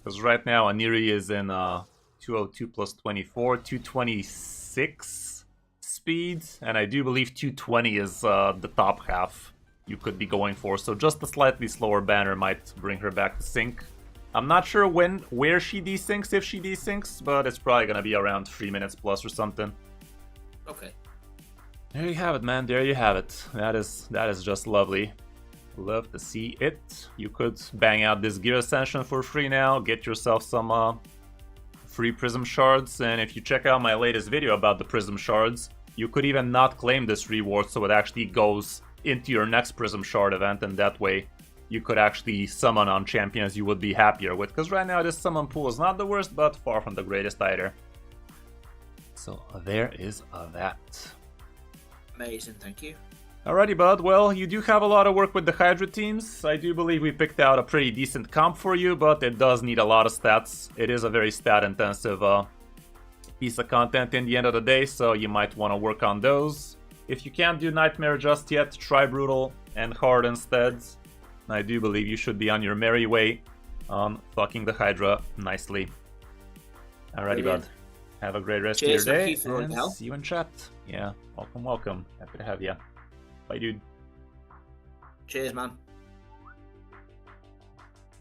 Because right now Aniri is in 202 plus 24, 226 speed, and I do believe 220 is the top half you could be going for, so just a slightly slower banner might bring her back to sync. I'm not sure where she desyncs, if she desyncs, but it's probably gonna be around 3 minutes plus or something. Okay. There you have it, man. There you have it. That is just lovely. Love to see it. You could bang out this gear ascension for free now, get yourself some free prism shards, and if you check out my latest video about the prism shards, you could even not claim this reward, so it actually goes into your next prism shard event, and that way you could actually summon on champions you would be happier with, because right now this summon pool is not the worst, but far from the greatest either. So there is that. Amazing, thank you. Alrighty, bud. Well, you do have a lot of work with the Hydra teams. I do believe we picked out a pretty decent comp for you, but it does need a lot of stats. It is a very stat-intensive piece of content in the end of the day, so you might want to work on those. If you can't do Nightmare just yet, try Brutal and Hard instead. I do believe you should be on your merry way on fucking the Hydra nicely. Alrighty, bud. Have a great rest of your day, and see you in chat. Yeah, welcome. Happy to have you. Bye, dude. Cheers, man.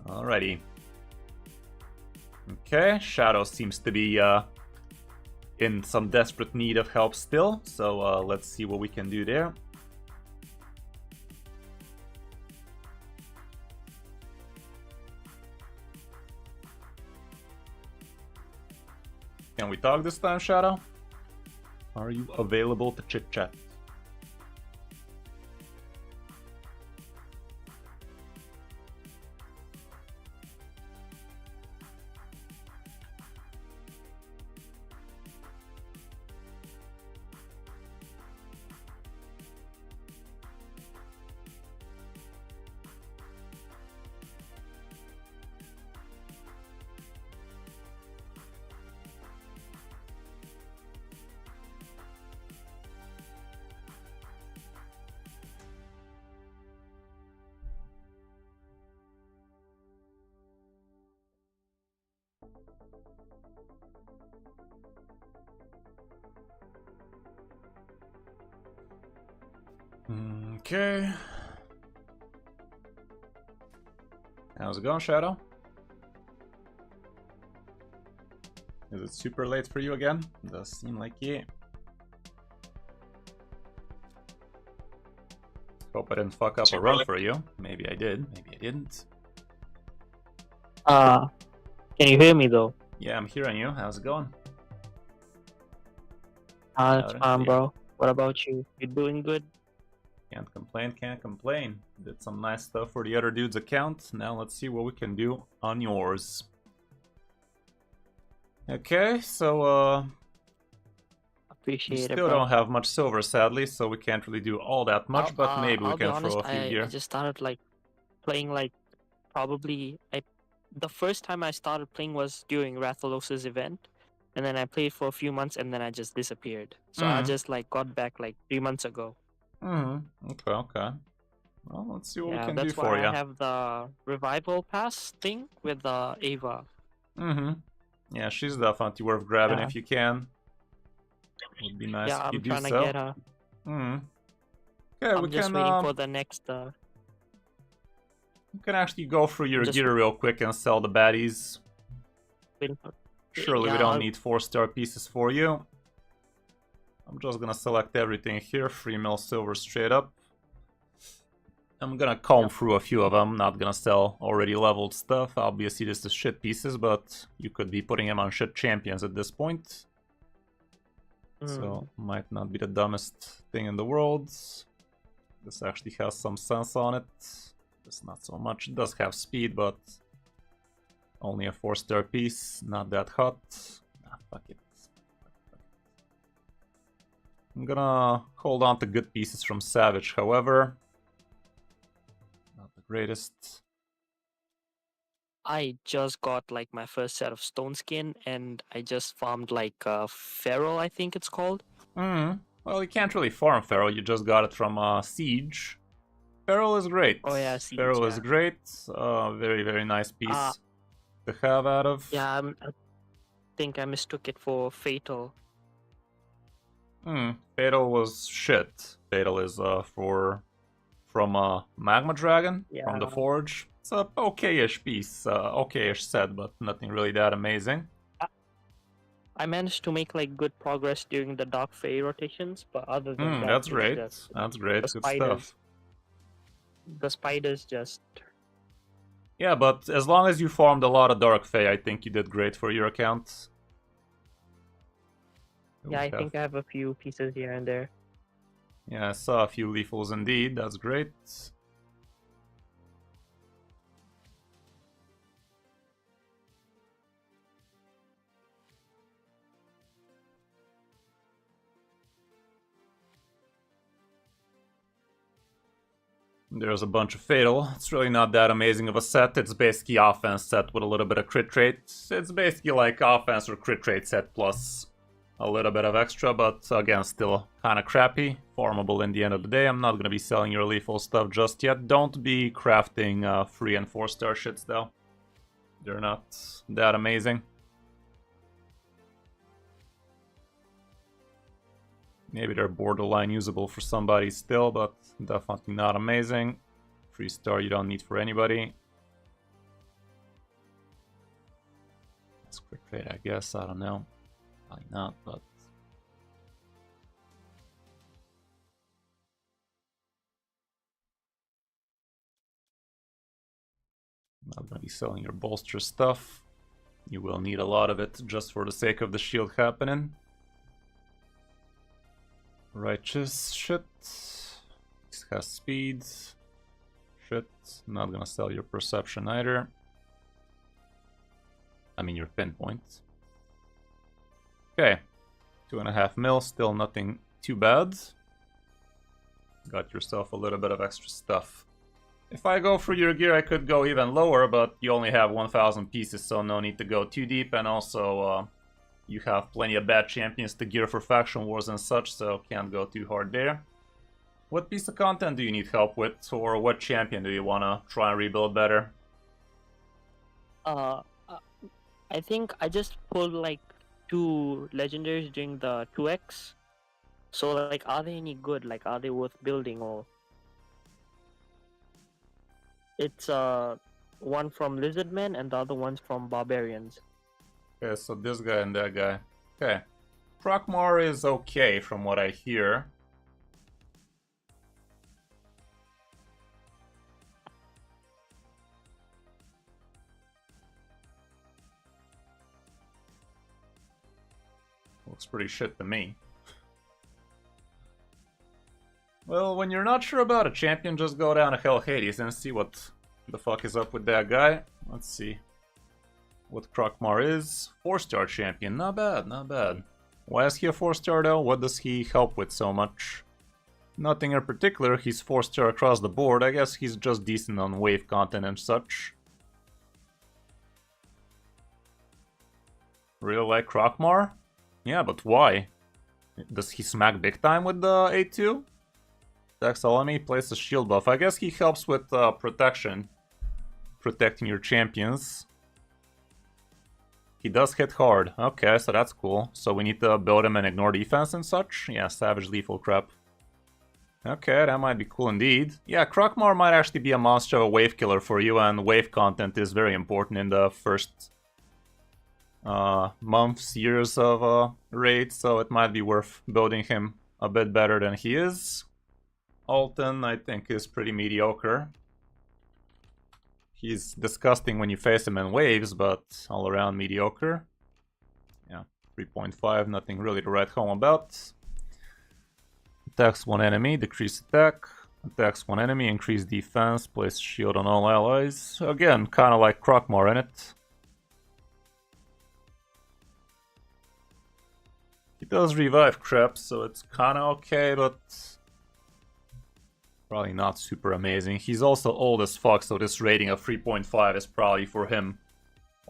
Alrighty. Okay, Shadow seems to be in some desperate need of help still, so let's see what we can do there. Can we talk this time, Shadow? Are you available to chit-chat? Okay. How's it going, Shadow? Is it super late for you again? Does seem like it. Hope I didn't fuck up a run for you. Maybe I did, maybe I didn't. Uh, can you hear me though? Yeah, I'm hearing you. How's it going? It's Loud and fine, clear. bro. What about you? You doing good? Can't complain, can't complain. Did some nice stuff for the other dude's account. Now let's see what we can do on yours. Okay, so we Appreciate it, still bro. don't have much silver, sadly, so we can't really do all that much, but maybe we I'll be can honest. throw a few I gear. just started like playing like probably the first time I started playing was during Rathalos's event, and then I played for a few months, and then I just disappeared. So I just like got back like 3 months ago. Okay, okay. Well, let's see what we Yeah, can do that's for why I you. have the revival pass thing with Ava. Yeah, she's definitely worth grabbing Yeah. if you can. Would be nice Yeah, if you I'm do trying to so. get her. Okay, I'm just waiting for the next. we can actually go through your just gear real quick and sell the baddies. waiting for. Surely we Yeah, don't need 4-star pieces for you. I'm just gonna select everything here, 3 mil silver straight up. I'm gonna comb through a few of them, not gonna sell already leveled stuff. Obviously this is shit pieces, but you could be putting them on shit champions at this point. So, might not be the dumbest thing in the world. This actually has some sense on it. This not so much. It does have speed, but only a 4-star piece, not that hot. Fuck it. I'm gonna hold on to good pieces from Savage, however. Not the greatest. I just got like my first set of stone skin, and I just farmed like feral, I think it's called. Well, you can't really farm Feral, you just got it from Siege. Feral is great. Oh yeah, Siege, Feral yeah. is great. Very, very nice piece to have out of. Yeah, I think I mistook it for fatal. Fatal was shit. Fatal is from Magma Dragon, from the Yeah. Forge. It's a okay-ish piece, okay-ish set, but nothing really that amazing. I managed to make like good progress during the Dark Fae rotations, but other than that, That's it's great. just That's great. the Good spiders. stuff. The spiders just. Yeah, but as long as you farmed a lot of Dark Fae, I think you did great for your account. Yeah, I think I have a few pieces here and there. Yeah, I saw a few lethals indeed. That's great. There's a bunch of Fatal. It's really not that amazing of a set. It's basically offense set with a little bit of crit rate. It's basically like offense or crit rate set plus a little bit of extra, but again, still kind of crappy. Farmable in the end of the day. I'm not going to be selling your lethal stuff just yet. Don't be crafting 3 and 4-star shits though. They're not that amazing. Maybe they're borderline usable for somebody still, but definitely not amazing. 3-star you don't need for anybody. It's quick rate, I guess. I don't know. Probably not, but... I'm not gonna be selling your bolster stuff. You will need a lot of it just for the sake of the shield happening. Righteous shit. This has speed. Shit. Not gonna sell your perception either. I mean your pinpoint. Okay. 2.5 mil, still nothing too bad. Got yourself a little bit of extra stuff. If I go through your gear, I could go even lower, but you only have 1,000 pieces, so no need to go too deep, and also you have plenty of bad champions to gear for faction wars and such, so can't go too hard there. What piece of content do you need help with, or what champion do you want to try and rebuild better? I think I just pulled like 2 legendaries during the 2x. So like, are they any good? Like, are they worth building? Or it's one from Lizardmen and the other one's from Barbarians. Okay, so this guy and that guy. Okay. Procmar is okay from what I hear. Looks pretty shit to me. Well, when you're not sure about a champion, just go down to Hell Hades and see what the fuck is up with that guy. Let's see what Krokmar is. 4-star champion, not bad, not bad. Why is he a 4-star though? What does he help with so much? Nothing in particular, he's 4-star across the board. I guess he's just decent on wave content and such. Really like Krokmar? Yeah, but why? Does he smack big time with the A2? Taxonomy places shield buff. I guess he helps with protection. Protecting your champions. He does hit hard. Okay, so that's cool. So we need to build him and ignore defense and such? Yeah, savage lethal crap. Okay, that might be cool indeed. Yeah, Krokmar might actually be a monster of a wave killer for you, and wave content is very important in the first months, years of raid, so it might be worth building him a bit better than he is. Alton, I think, is pretty mediocre. He's disgusting when you face him in waves, but all around mediocre. Yeah, 3.5, nothing really to write home about. Attacks one enemy, decrease attack. Attacks one enemy, increase defense, place shield on all allies. Again, kind of like Krokmar in it. He does revive crap, so it's kind of okay, but probably not super amazing. He's also old as fuck, so this rating of 3.5 is probably for him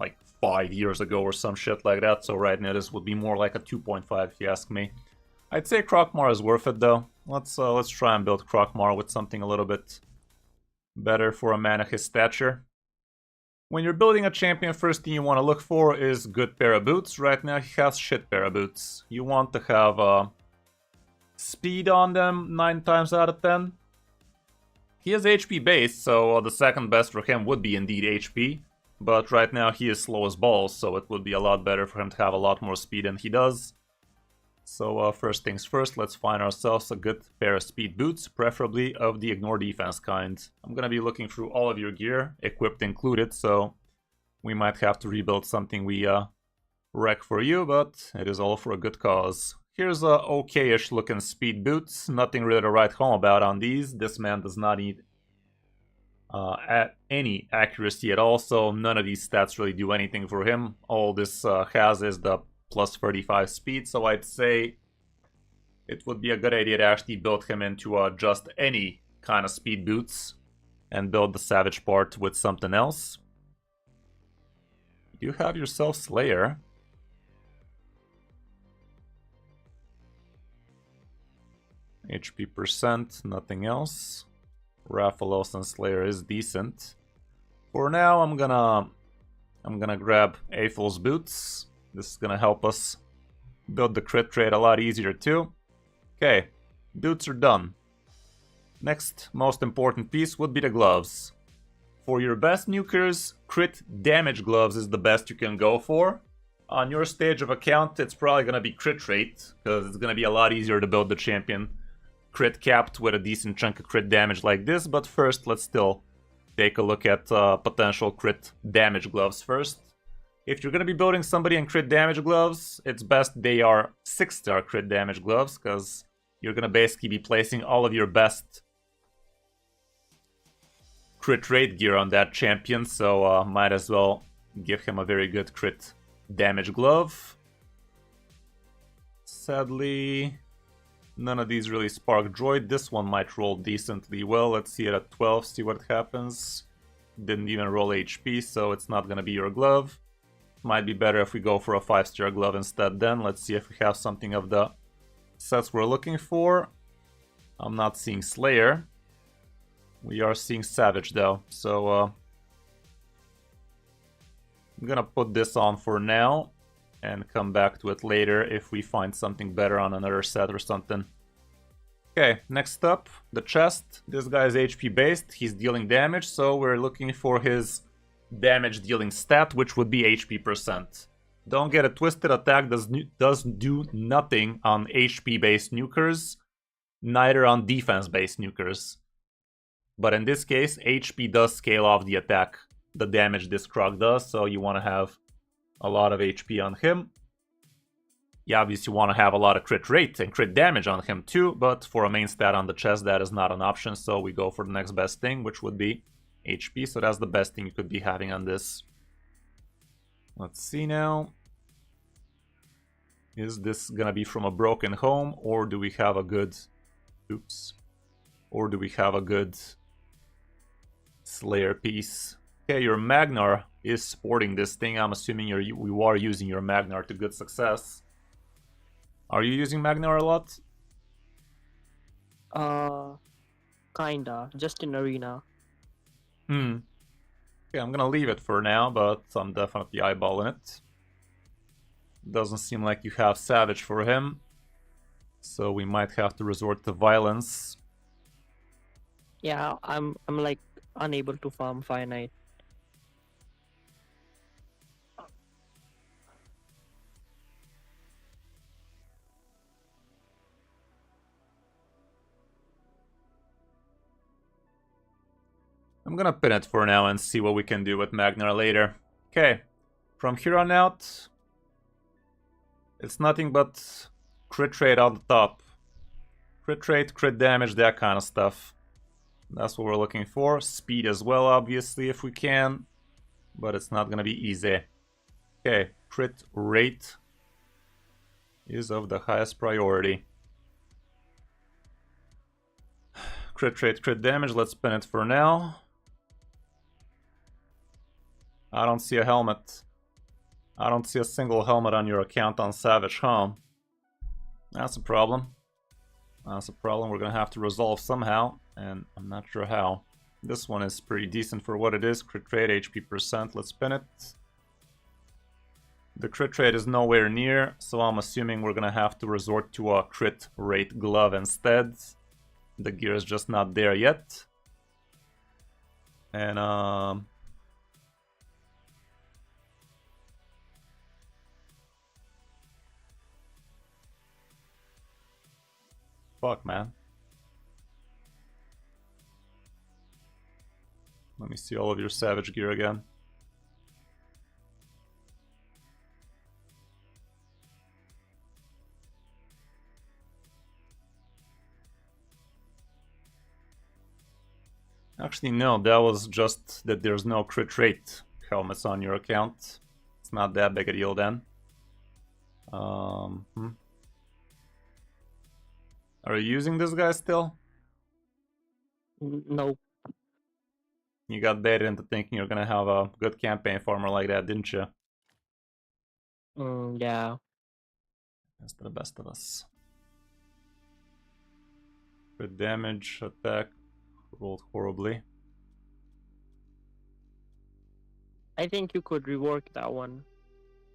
like 5 years ago or some shit like that. So right now this would be more like a 2.5 if you ask me. I'd say Krokmar is worth it though. Let's try and build Krokmar with something a little bit better for a man of his stature. When you're building a champion, first thing you want to look for is good pair of boots. Right now he has shit pair of boots. You want to have speed on them 9 times out of 10. He is HP based, so the second best for him would be indeed HP. But right now he is slow as balls, so it would be a lot better for him to have a lot more speed than he does. So first things first, let's find ourselves a good pair of speed boots, preferably of the ignore defense kind. I'm gonna be looking through all of your gear, equipped included, so we might have to rebuild something we wreck for you, but it is all for a good cause. Here's a okay-ish looking speed boots, nothing really to write home about on these. This man does not need any accuracy at all, so none of these stats really do anything for him. All this has is the plus 35 speed, so I'd say it would be a good idea to actually build him into just any kind of speed boots and build the savage part with something else. You have yourself Slayer. HP percent, nothing else. Raphalos and Slayer is decent. For now, I'm gonna grab Aethel's boots. This is gonna help us build the crit rate a lot easier too. Okay, boots are done. Next, most important piece would be the gloves. For your best nukers, crit damage gloves is the best you can go for. On your stage of account, it's probably gonna be crit rate, because it's gonna be a lot easier to build the champion crit capped with a decent chunk of crit damage like this. But first, let's still take a look at potential crit damage gloves first. If you're going to be building somebody in crit damage gloves, it's best they are 6-star crit damage gloves, because you're going to basically be placing all of your best crit rate gear on that champion, so might as well give him a very good crit damage glove. Sadly, none of these really spark droid. This one might roll decently well. Let's see it at 12, see what happens. Didn't even roll HP, so it's not going to be your glove. Might be better if we go for a 5-star glove instead then. Let's see if we have something of the sets we're looking for. I'm not seeing Slayer. We are seeing Savage though, so I'm gonna put this on for now and come back to it later if we find something better on another set or something. Okay, next up, the chest. This guy is HP based, he's dealing damage, so we're looking for his damage dealing stat, which would be HP percent. Don't get it twisted, attack does do nothing on HP based nukers, neither on defense based nukers. But in this case, HP does scale off the attack, the damage this Krog does, so you want to have a lot of HP on him. You obviously want to have a lot of crit rate and crit damage on him too, but for a main stat on the chest, that is not an option, so we go for the next best thing, which would be HP, so that's the best thing you could be having on this. Let's see now. Is this gonna be from a broken home, or do we have a good... Oops. Or do we have a good Slayer piece? Okay, your Magnar is sporting this thing. I'm assuming you are using your Magnar to good success. Are you using Magnar a lot? Kinda. Just in arena. Okay, I'm gonna leave it for now, but I'm definitely eyeballing it. Doesn't seem like you have Savage for him, so we might have to resort to violence. Yeah, I'm like unable to farm finite. I'm gonna pin it for now and see what we can do with Magnar later. Okay, from here on out, it's nothing but crit rate on the top. Crit rate, crit damage, that kind of stuff. That's what we're looking for. Speed as well, obviously, if we can. But it's not gonna be easy. Okay, crit rate is of the highest priority. Crit rate, crit damage, let's pin it for now. I don't see a helmet. I don't see a single helmet on your account on Savage, huh? That's a problem. That's a problem we're gonna have to resolve somehow, and I'm not sure how. This one is pretty decent for what it is. Crit rate, HP percent, let's spin it. The crit rate is nowhere near, so I'm assuming we're gonna have to resort to a crit rate glove instead. The gear is just not there yet. And fuck, man. Let me see all of your Savage gear again. Actually, no, that was just that there's no crit rate helmets on your account. It's not that big a deal then. Are you using this guy still? No. You got baited into thinking you're gonna have a good campaign farmer like that, didn't you? Yeah. That's the best of us. Good damage, attack, rolled horribly. I think you could rework that one.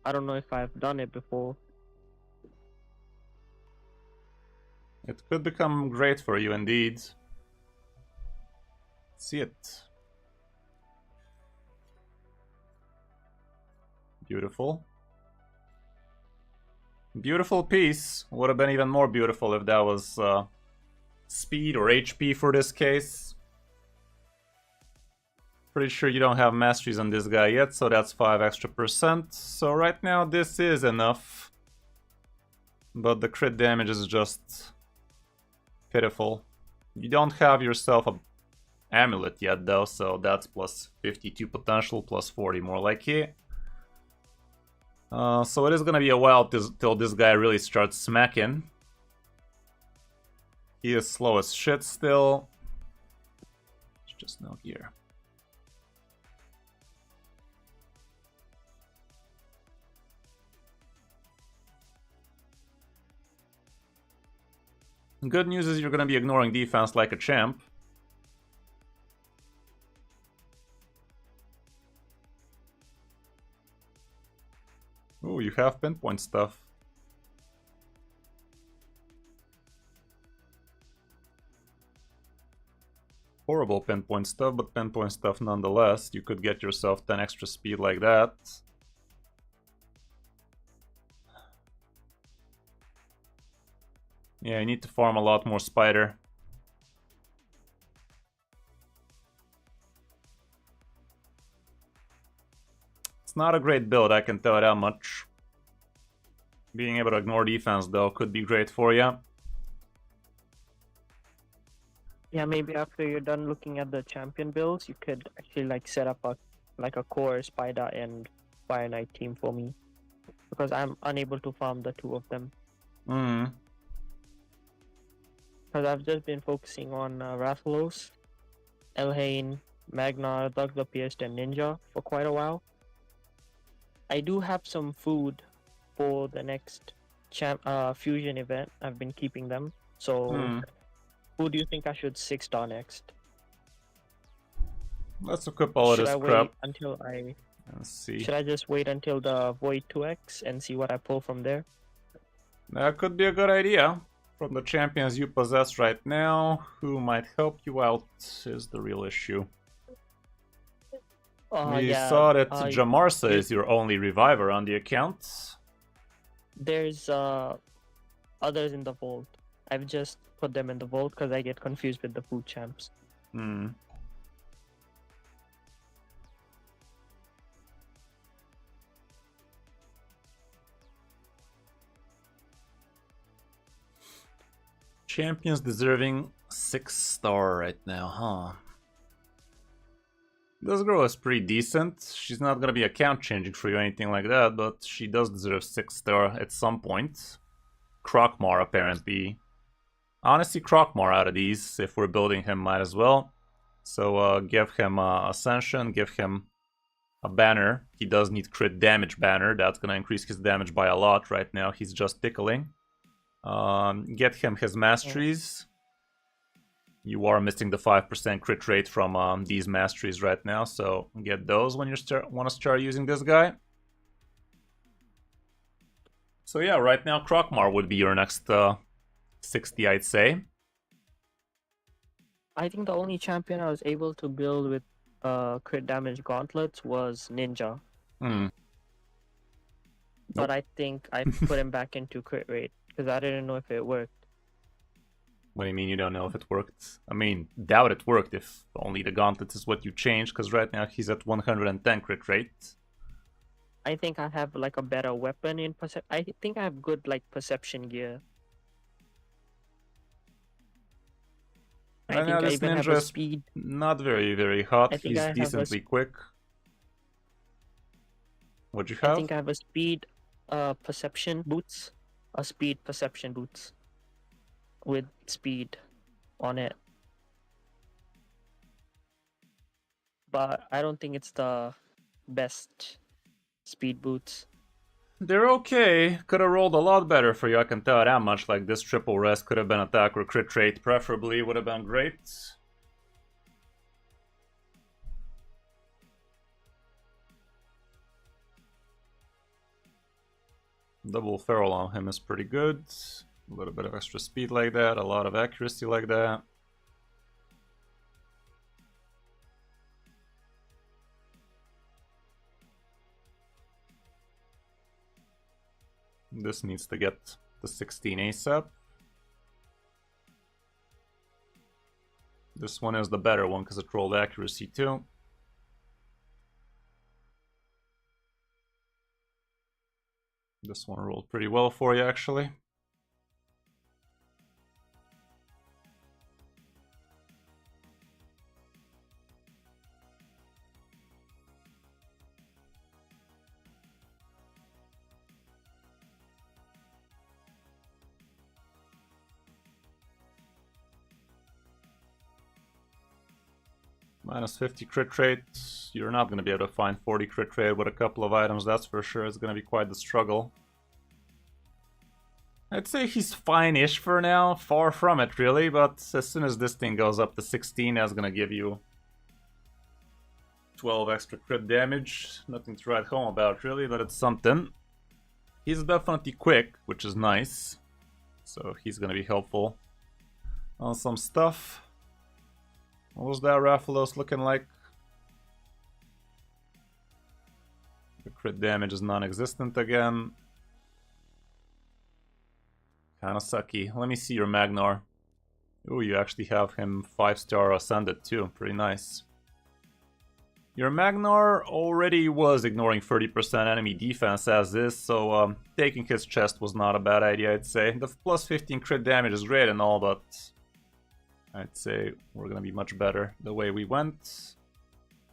I don't know if I've done it before. It could become great for you indeed. See it. Beautiful. Beautiful piece. Would have been even more beautiful if that was speed or HP for this case. Pretty sure you don't have masteries on this guy yet, so that's 5 extra percent. So right now this is enough. But the crit damage is just pitiful. You don't have yourself a amulet yet though, so that's plus 52 potential, plus 40 more likely. So it is gonna be a while till this guy really starts smacking. He is slow as shit still. There's just no gear. Good news is you're gonna be ignoring defense like a champ. Oh, you have pinpoint stuff. Horrible pinpoint stuff, but pinpoint stuff nonetheless. You could get yourself 10 extra speed like that. Yeah, you need to farm a lot more spider. It's not a great build, I can tell you that much. Being able to ignore defense, though, could be great for you. Yeah, maybe after you're done looking at the champion builds, you could actually like set up a core Spider and Fire Knight team for me, because I'm unable to farm the two of them. Because I've just been focusing on Rathalos, Elhain, Magnar, Thug the Pierced, and Ninja for quite a while. I do have some food for the next fusion event. I've been keeping them. So, who do you think I should 6-star next? Let's equip all of Should this I crap. wait until Let's see. Should I just wait until the Void 2x and see what I pull from there? That could be a good idea. From the champions you possess right now, who might help you out is the real issue. We Yeah, saw that Jamarsa is your only reviver on the account. There's others in the vault. I've just put them in the vault because I get confused with the food champs. Champions deserving 6-star right now, huh? This girl is pretty decent. She's not gonna be account changing for you or anything like that, but she does deserve 6-star at some point. Krokmar apparently. Honestly, Krokmar out of these, if we're building him, might as well. So give him Ascension, give him a banner. He does need crit damage banner. That's gonna increase his damage by a lot. Right now he's just tickling. Get him his masteries. You are missing the 5% crit rate from these masteries right now, so get those when you want to start using this guy. So yeah, right now Krokmar would be your next 60, I'd say. I think the only champion I was able to build with crit damage gauntlets was Ninja. But I think I put him back into crit rate because I didn't know if it worked. What do you mean you don't know if it worked? I mean, doubt it worked if only the gauntlet is what you changed, because right now he's at 110 crit rate. I think I have like a better weapon in perception. I think I have good like perception gear. I think I this even have ninja a is speed. not very hot. I think He's I have decently quick. What'd you have? I think I have a speed perception boots. A speed perception boots. With speed on it. But I don't think it's the best speed boots. They're okay. Could have rolled a lot better for you, I can tell you that much. Like this triple rest could have been attack or crit rate, preferably would have been great. Double feral on him is pretty good. A little bit of extra speed like that, a lot of accuracy like that. This needs to get the 16 ASAP. This one is the better one because it rolled accuracy too. This one rolled pretty well for you, actually. Minus 50 crit rate. You're not going to be able to find 40 crit rate with a couple of items, that's for sure. It's going to be quite the struggle. I'd say he's fine-ish for now. Far from it, really. But as soon as this thing goes up to 16, that's going to give you 12 extra crit damage. Nothing to write home about, really, but it's something. He's definitely quick, which is nice. So he's going to be helpful on some stuff. What was that Rathalos looking like? The crit damage is non-existent again. Kinda sucky. Let me see your Magnar. Ooh, you actually have him 5-star ascended too. Pretty nice. Your Magnar already was ignoring 30% enemy defense as is, so taking his chest was not a bad idea, I'd say. The plus 15 crit damage is great and all, but I'd say we're gonna be much better the way we went.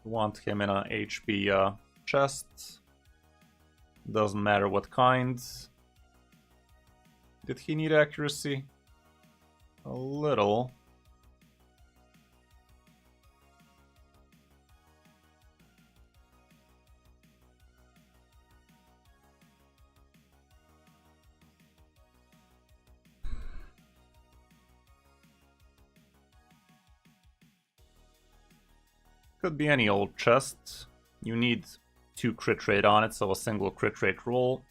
We want him in a HP chest. Doesn't matter what kind. Did he need accuracy? A little. Could be any old chest. You need 2 crit rate on it, so a single crit rate roll.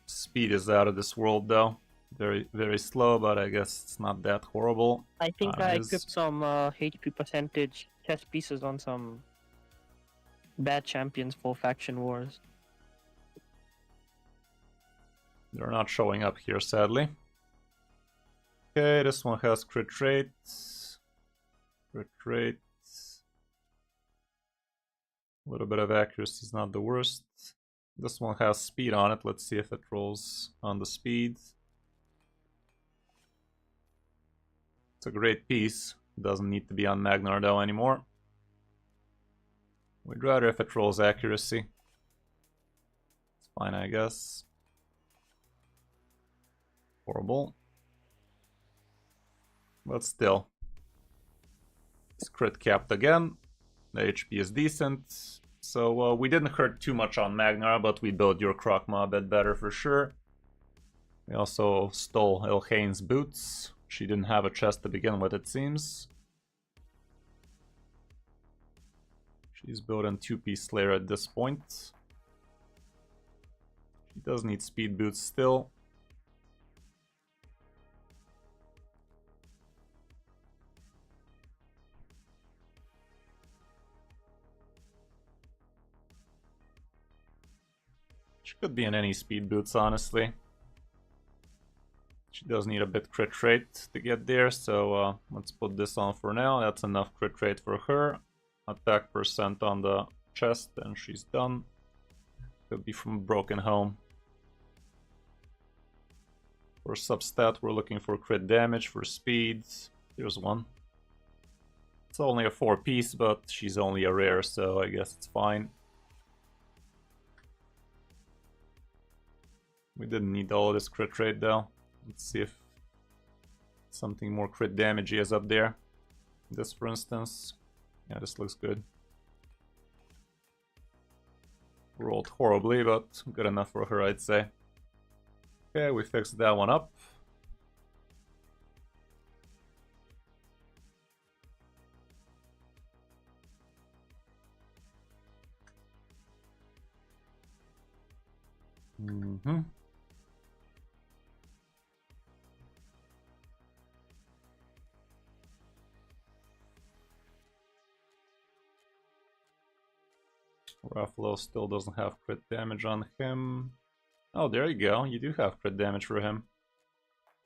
Speed is out of this world though. Very, very slow, but I guess it's not that horrible. I think I equipped some HP percentage chest pieces on some bad champions for faction wars. They're not showing up here, sadly. Okay, this one has crit rate. Crit rate. A little bit of accuracy is not the worst. This one has speed on it. Let's see if it rolls on the speed. It's a great piece. Doesn't need to be on Magnar though anymore. We'd rather if it rolls accuracy. It's fine, I guess. Horrible. But still. It's crit capped again. The HP is decent. So we didn't hurt too much on Magnar, but we built your Krokma a bit better for sure. We also stole Ilhane's boots. She didn't have a chest to begin with, it seems. She's building 2-piece Slayer at this point. She does need speed boots still. She could be in any speed boots, honestly. She does need a bit crit rate to get there, so let's put this on for now. That's enough crit rate for her. Attack percent on the chest, and she's done. Could be from Broken Home. For substat, we're looking for crit damage. For speed, there's one. It's only a 4-piece, but she's only a rare, so I guess it's fine. We didn't need all of this crit rate though. Let's see if something more crit damage is up there. This, for instance. Yeah, this looks good. Rolled horribly, but good enough for her, I'd say. Okay, we fixed that one up. Ruffalo still doesn't have crit damage on him. Oh, there you go. You do have crit damage for him.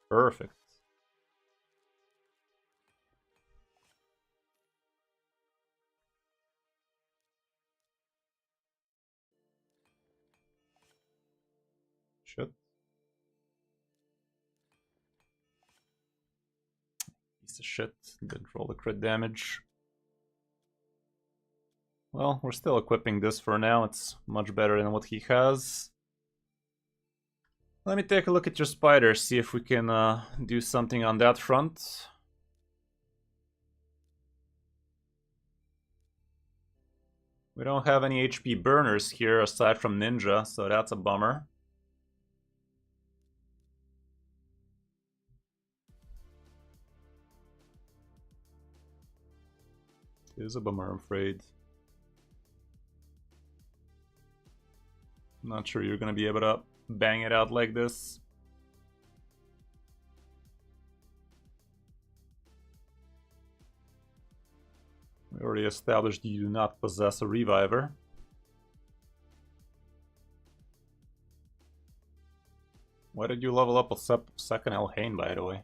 Perfect. Shit. Piece of shit. Didn't roll the crit damage. Well, we're still equipping this for now. It's much better than what he has. Let me take a look at your spider, see if we can do something on that front. We don't have any HP burners here aside from Ninja, so that's a bummer. It is a bummer, I'm afraid. Not sure you're gonna be able to bang it out like this. We already established you do not possess a reviver. Why did you level up a second Elhane, by the way?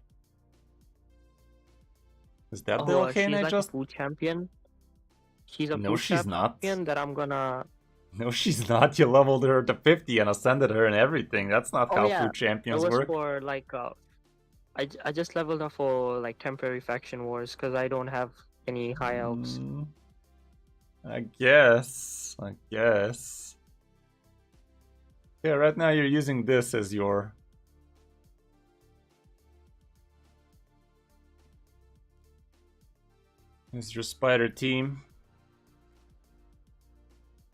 Is that the Oh, Elkane she's I like just... a food champion. She's a No, food she's not. champion that I'm gonna. No, she's not. You leveled her to 50 and ascended her and everything. That's not Oh how yeah, food it champions was work. for like I just leveled up for like temporary faction wars because I don't have any high elves. I guess. I guess. Yeah, right now you're using this as your... spider team.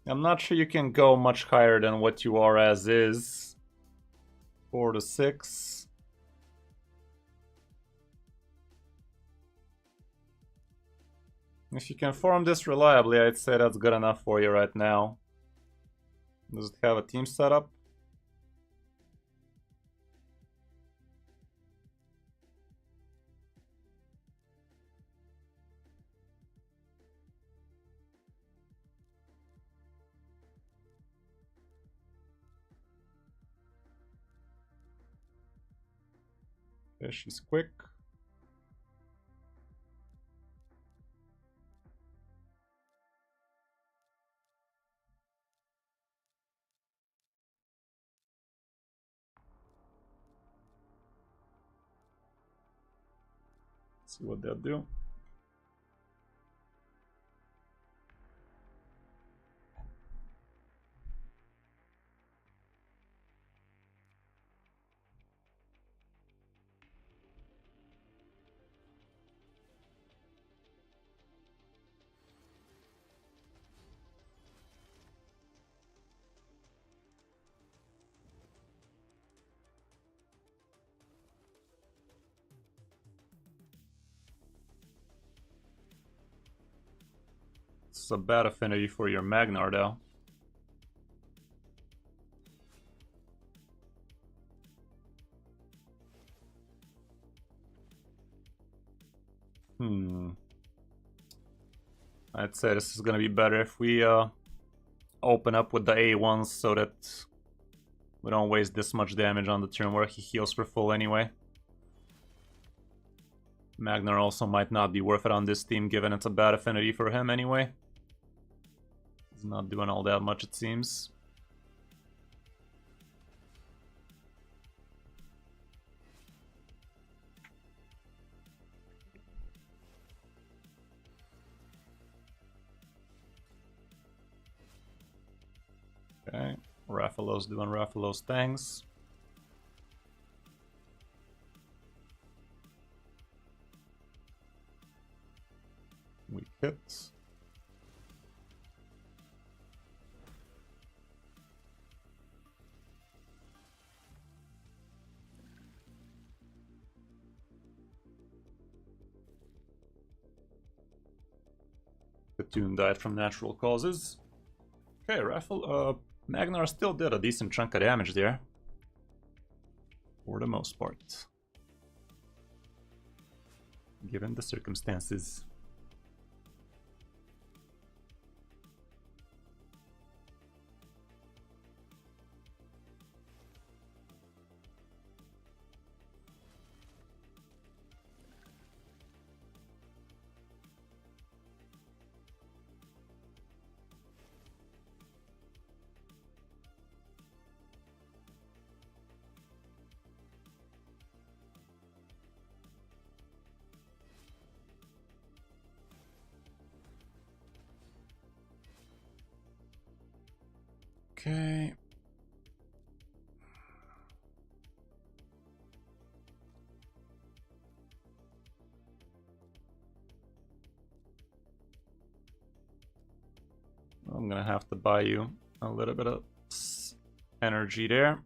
I'm not sure you can go much higher than what you are as is. 4 to 6. If you can farm this reliably, I'd say that's good enough for you right now. Does it have a team setup? Okay, she's quick. See what they'll do. It's a bad affinity for your Magnar though. I'd say this is gonna be better if we open up with the A1s so that we don't waste this much damage on the turn where he heals for full anyway. Magnar also might not be worth it on this team given it's a bad affinity for him anyway. He's not doing all that much it seems. Okay, Rathalos doing Rathalos things. Weak hits. Platoon died from natural causes. Okay, Magnar still did a decent chunk of damage there. For the most part. Given the circumstances. Okay. I'm gonna have to buy you a little bit of energy there.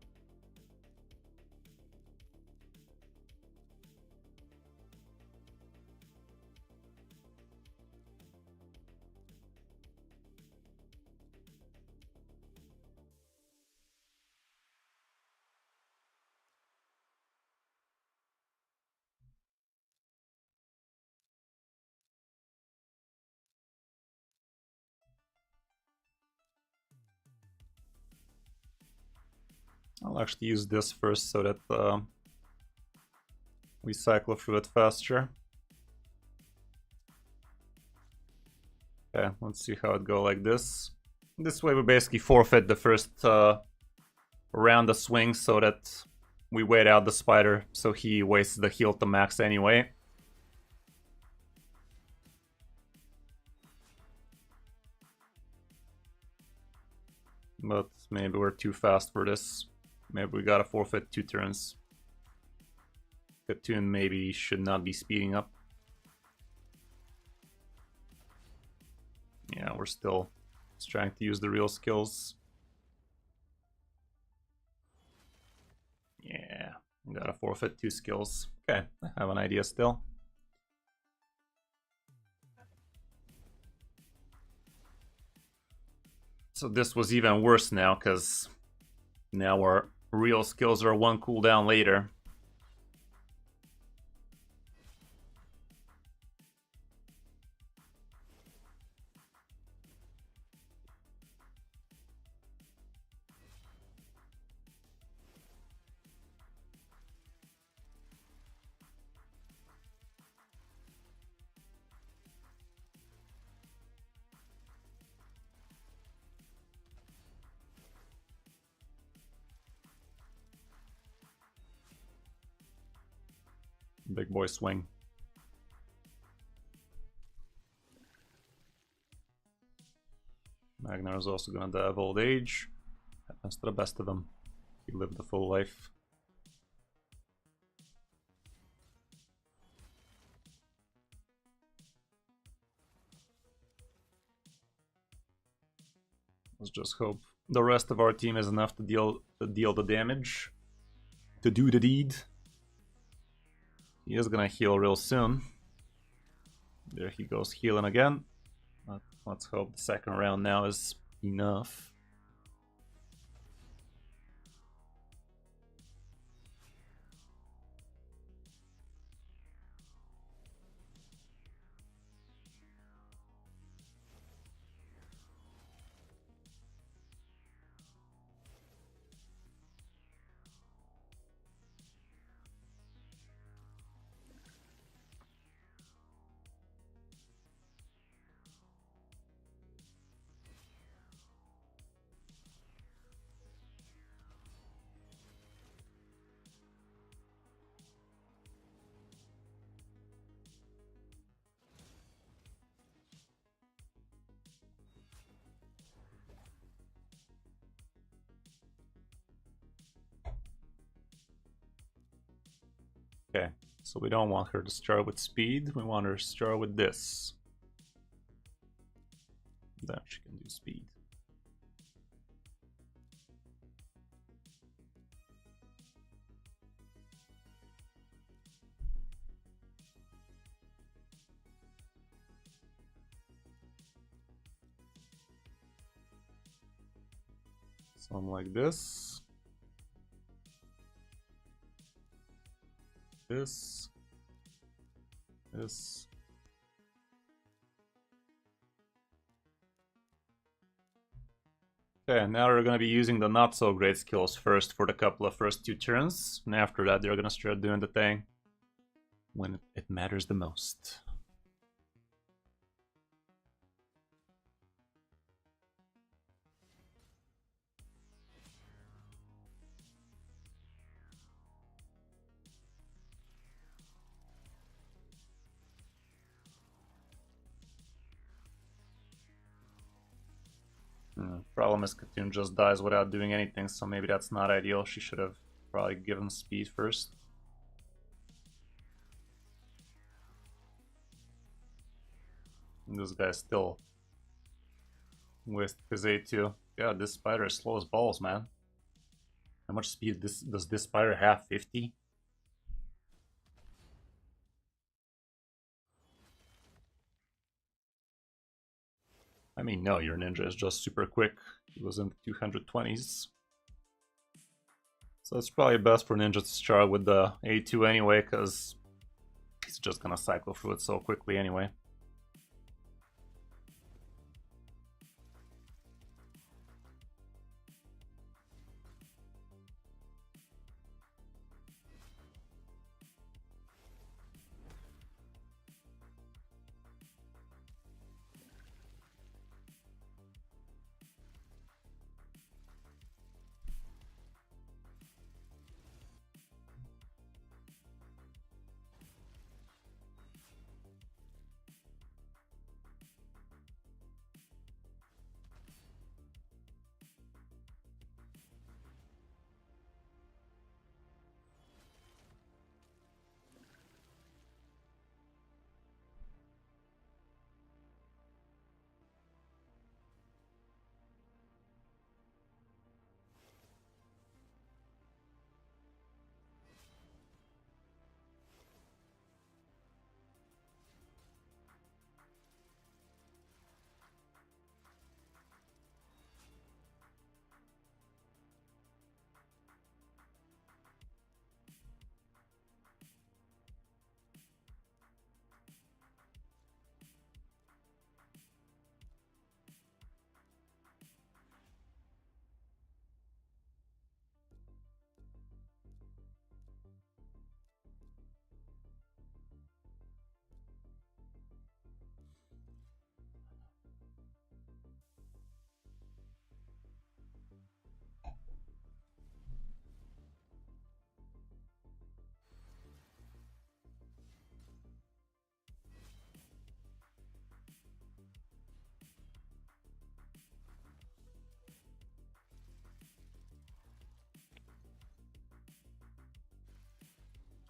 I'll actually use this first so that we cycle through it faster. Okay, let's see how it go like this. This way we basically forfeit the first round of swing so that we wait out the spider, so he wastes the heal to max anyway. But maybe we're too fast for this. Maybe we gotta forfeit 2 turns. Katoon maybe should not be speeding up. Yeah, we're still trying to use the real skills. Yeah, gotta forfeit 2 skills. Okay, I have an idea still. So this was even worse now, because now our real skills are 1 cooldown later. Big boy swing. Magnar is also gonna die of old age. Happens to the best of them. He lived a full life. Let's just hope the rest of our team is enough to deal the damage. To do the deed. He is gonna heal real soon. There he goes healing again. But let's hope the second round now is enough. Okay, so we don't want her to start with speed, we want her to start with this. Then she can do speed. Something like this. This. Okay, now they're gonna be using the not so great skills first for the couple of first 2 turns, and after that they're gonna start doing the thing when it matters the most. Problem is Katoon just dies without doing anything, so maybe that's not ideal. She should have probably given speed first. And this guy's still with his A2. Yeah, this spider is slow as balls, man. How much speed does this spider have? 50? I mean, no, your ninja is just super quick. He was in the 220s. So it's probably best for ninja to start with the A2 anyway, because he's just gonna cycle through it so quickly anyway.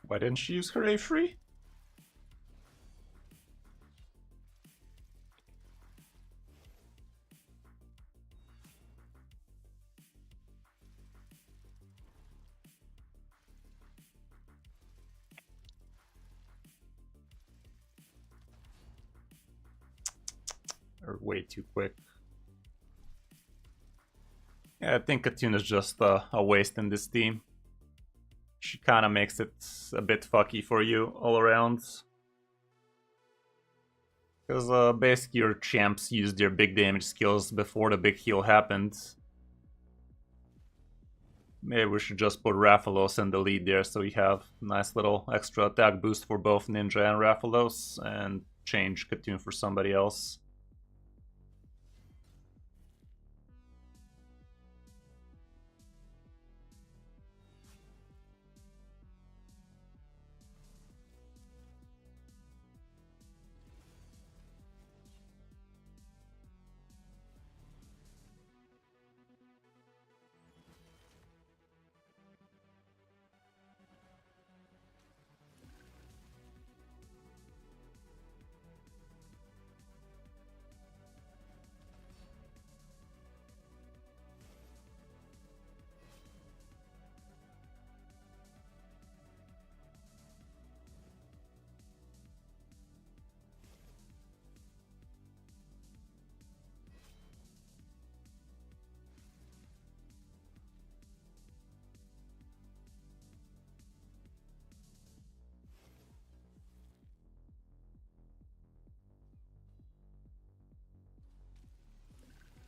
Why didn't she use her A3? Or way too quick. Yeah, I think Katun is just a waste in this team. She kind of makes it a bit fucky for you all around. Because basically your champs used their big damage skills before the big heal happened. Maybe we should just put Rathalos in the lead there so we have a nice little extra attack boost for both Ninja and Rathalos, and change Katun for somebody else.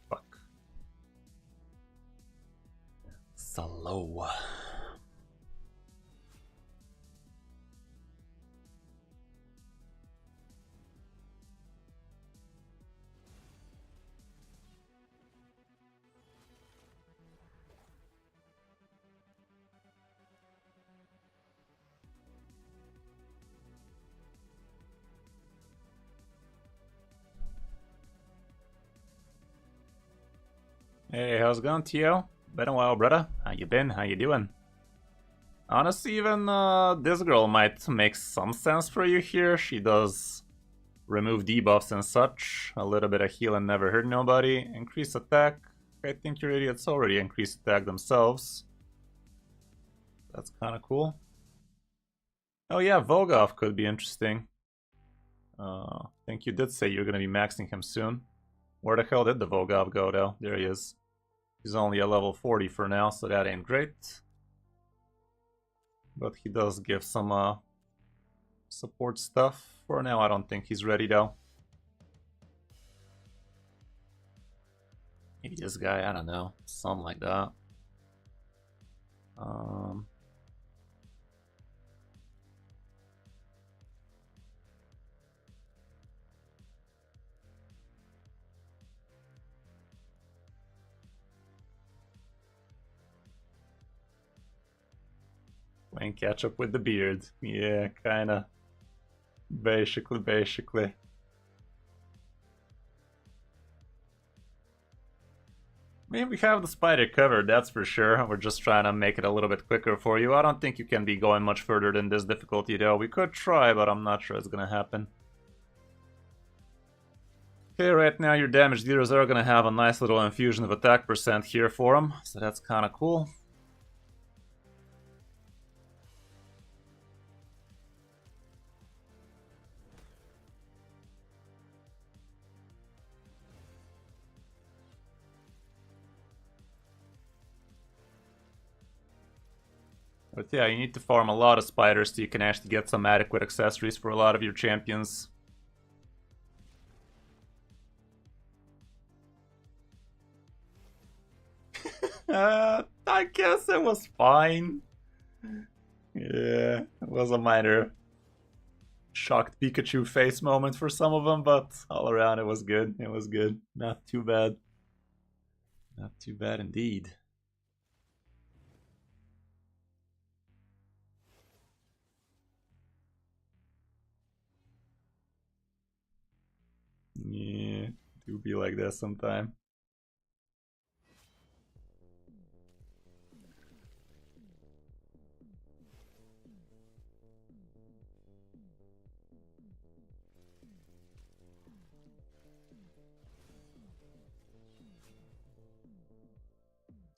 Fuck. Slow. Hey, how's it going, Tio? Been a while, brother. How you been? How you doing? Honestly, even this girl might make some sense for you here. She does remove debuffs and such. A little bit of heal and never hurt nobody. Increase attack. I think your idiots already increase attack themselves. That's kind of cool. Oh yeah, Volgov could be interesting. I think you did say you're going to be maxing him soon. Where the hell did the Volgov go, though? There he is. He's only a level 40 for now, so that ain't great. But he does give some support stuff. For now, I don't think he's ready, though. Maybe this guy, I don't know. Something like that. Playing catch up with the beard. Yeah, kinda. Basically. I mean, we have the spider covered, that's for sure. We're just trying to make it a little bit quicker for you. I don't think you can be going much further than this difficulty, though. We could try, but I'm not sure it's gonna happen. Okay, right now your damage dealers are gonna have a nice little infusion of attack percent here for them, so that's kinda cool. But yeah, you need to farm a lot of spiders so you can actually get some adequate accessories for a lot of your champions. I guess it was fine. Yeah, it was a minor shocked Pikachu face moment for some of them, but all around it was good. It was good. Not too bad. Not too bad indeed. Yeah, do be like that sometime.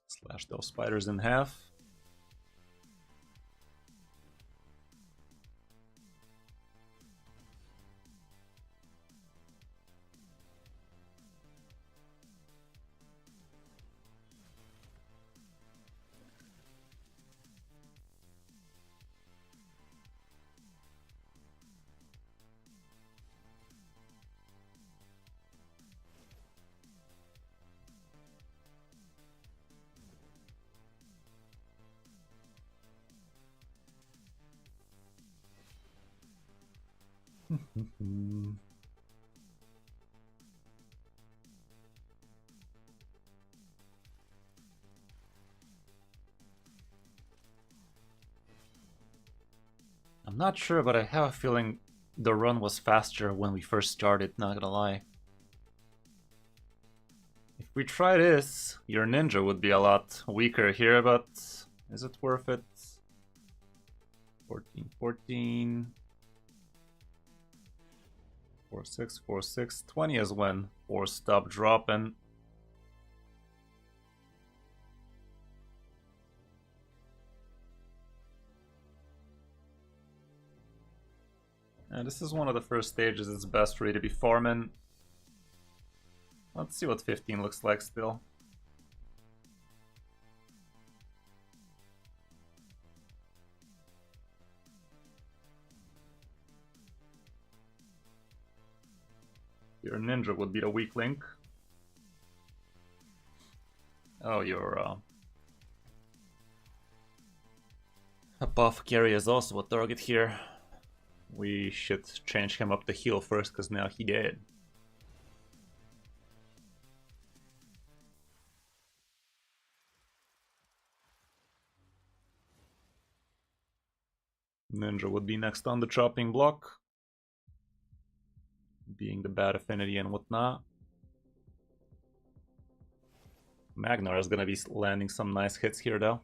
Slash those spiders in half. I'm not sure, but I have a feeling the run was faster when we first started, not gonna lie. If we try this, your ninja would be a lot weaker here, but is it worth it? 14, 14. 4, 6, 4, 6. 20 is when 4 stop dropping. And this is one of the first stages it's best for you to be farming. Let's see what 15 looks like still. Your ninja would be the weak link. Oh, your apothecary is also a target here. We should change him up to heal first, because now he dead. Ninja would be next on the chopping block, being the bad affinity and whatnot. Magnar is gonna be landing some nice hits here though.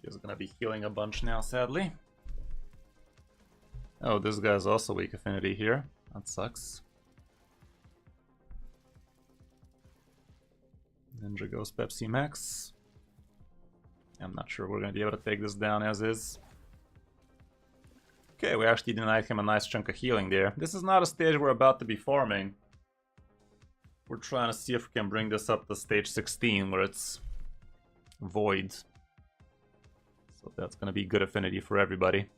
He's gonna be healing a bunch now, sadly. Oh, this guy's also weak affinity here. That sucks. Ninja goes Pepsi Max. I'm not sure we're gonna be able to take this down as is. Okay, we actually denied him a nice chunk of healing there. This is not a stage we're about to be farming. We're trying to see if we can bring this up to stage 16, where it's void. So that's gonna be good affinity for everybody.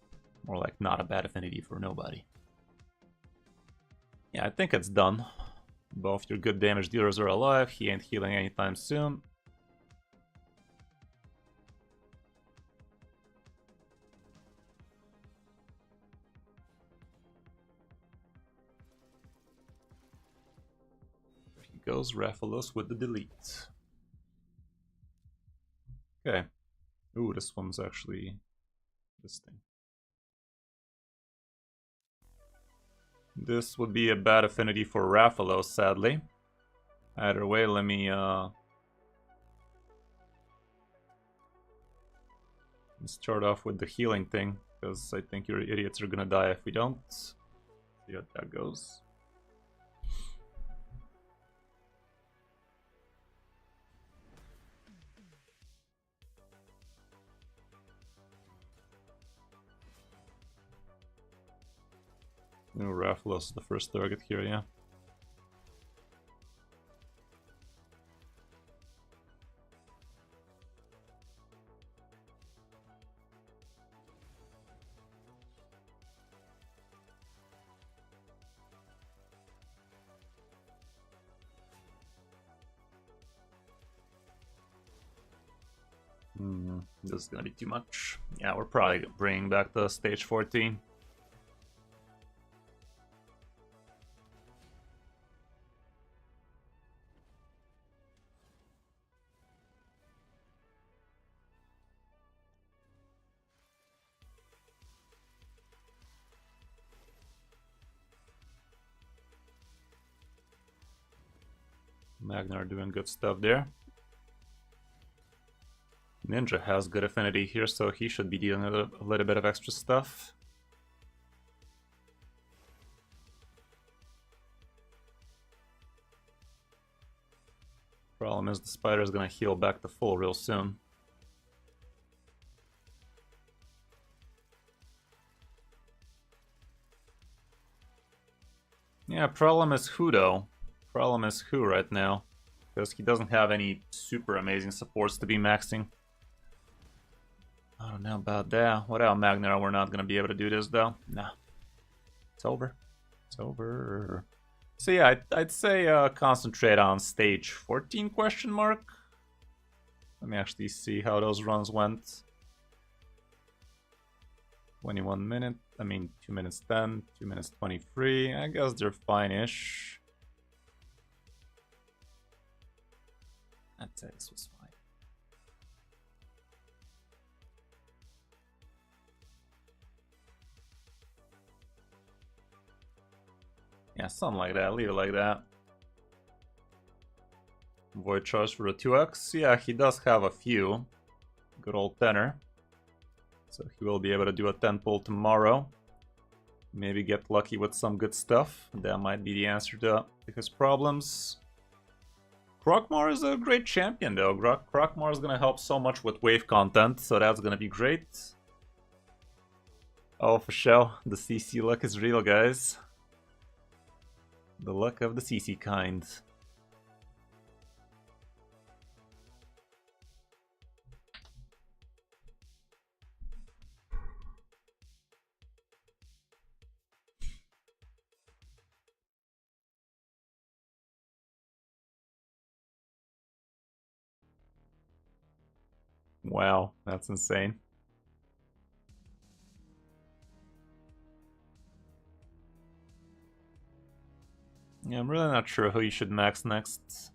More like not a bad affinity for nobody. Yeah, I think it's done. Both your good damage dealers are alive. He ain't healing anytime soon. There he goes, Raphalos with the delete. Okay. Ooh, this one's actually this thing. This would be a bad affinity for Raphalos, sadly. Either way, let me start off with the healing thing, because I think your idiots are gonna die if we don't. See how that goes. No, Raphalos is the first target here, yeah. This is gonna be too much. Yeah, we're probably bringing back the stage 14. Magnar doing good stuff there. Ninja has good affinity here, so he should be dealing with a little bit of extra stuff. Problem is the spider is gonna heal back to full real soon. Yeah, problem is who though? Problem is who right now? Because he doesn't have any super amazing supports to be maxing. I don't know about that. Without Magnar, we're not gonna be able to do this though. Nah. It's over. It's over. So yeah, I'd say concentrate on stage 14 question mark. Let me actually see how those runs went. 21 minutes, 2 minutes 10, 2 minutes 23. I guess they're fine-ish. I'd say this was fine. Yeah, something like that. Leave it like that. Void charge for a 2x. Yeah, he does have a few. Good old tenor. So he will be able to do a 10 pull tomorrow. Maybe get lucky with some good stuff. That might be the answer to his problems. Krokmar is a great champion though. Krokmar is going to help so much with wave content, so that's going to be great. Oh, for sure. The CC luck is real, guys. The luck of the CC kind. Wow, that's insane. Yeah, I'm really not sure who you should max next.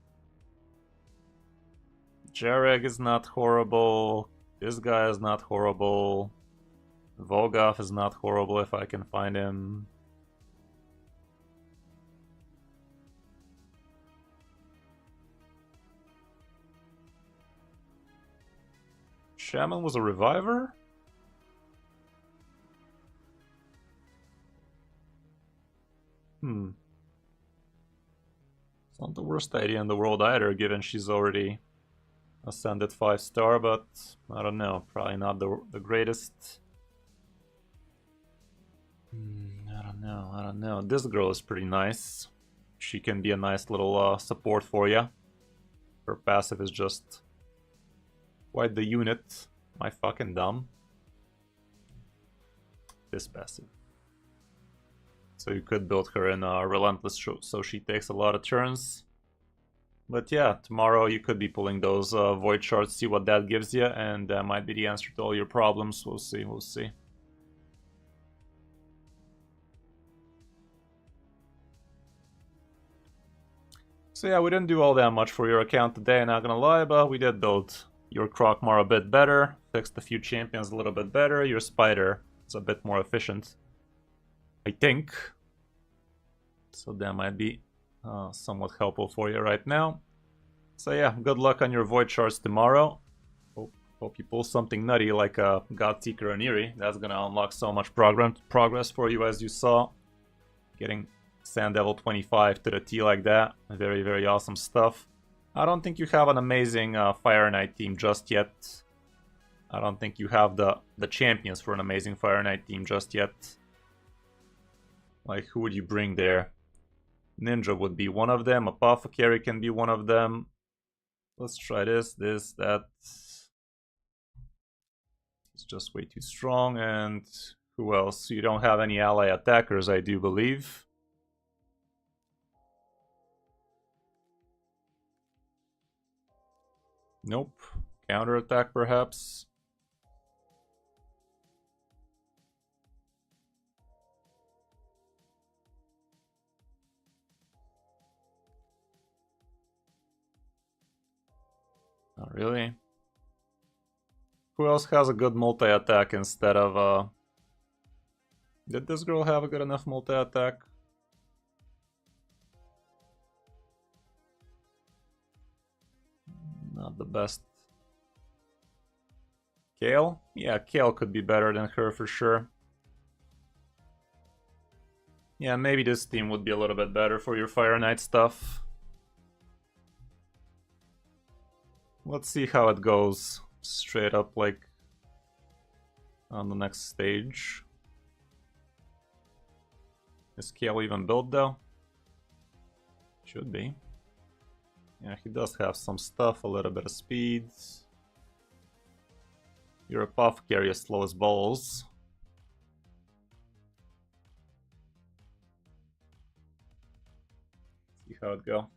Jareg is not horrible. This guy is not horrible. Volgov is not horrible if I can find him. Shaman was a reviver? It's not the worst idea in the world either, given she's already ascended 5-star, but I don't know, probably not the greatest. I don't know. This girl is pretty nice. She can be a nice little support for you. Her passive is just quite the unit. Am I fucking dumb? This passive. So you could build her in Relentless so she takes a lot of turns. But yeah, tomorrow you could be pulling those Void Shards, see what that gives you, and that might be the answer to all your problems. We'll see, we'll see. So yeah, we didn't do all that much for your account today, not gonna lie, but we did build your Krokmar a bit better, fixed a few champions a little bit better, your Spider is a bit more efficient, I think. So that might be somewhat helpful for you right now. So yeah, good luck on your Void Shards tomorrow. Hope you pull something nutty like a Godseeker or Neri. That's gonna unlock so much progress for you, as you saw. Getting Sand Devil 25 to the T like that. Very, very awesome stuff. I don't think you have an amazing Fire Knight team just yet. I don't think you have the champions for an amazing Fire Knight team just yet. Like, who would you bring there? Ninja would be one of them. Apothecary can be one of them. Let's try this, that. It's just way too strong. And who else? You don't have any ally attackers, I do believe. Nope. Counterattack, perhaps. Not really. Who else has a good multi-attack instead of, Did this girl have a good enough multi-attack? Not the best. Kale? Yeah, Kale could be better than her for sure. Yeah, maybe this team would be a little bit better for your Fire Knight stuff. Let's see how it goes. Straight up, like, on the next stage. Is Kale even built, though? Should be. Yeah, he does have some stuff, a little bit of speed. Your Apothecary is slow as balls. See how it go.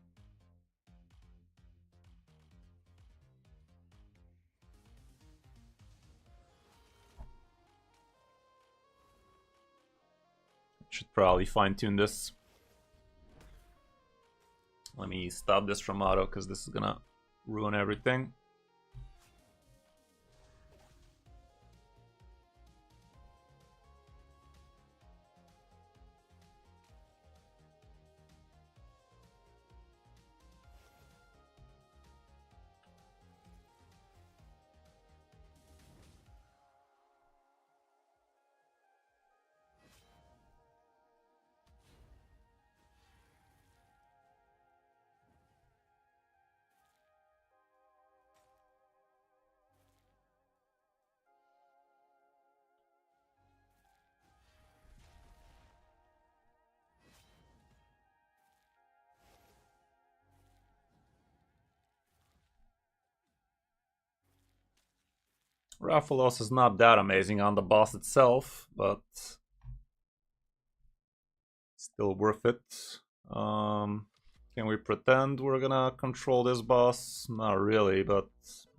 Should probably fine-tune this. Let me stop this from auto, because this is gonna ruin everything. Raphalos is not that amazing on the boss itself, but still worth it. Can we pretend we're gonna control this boss? Not really, but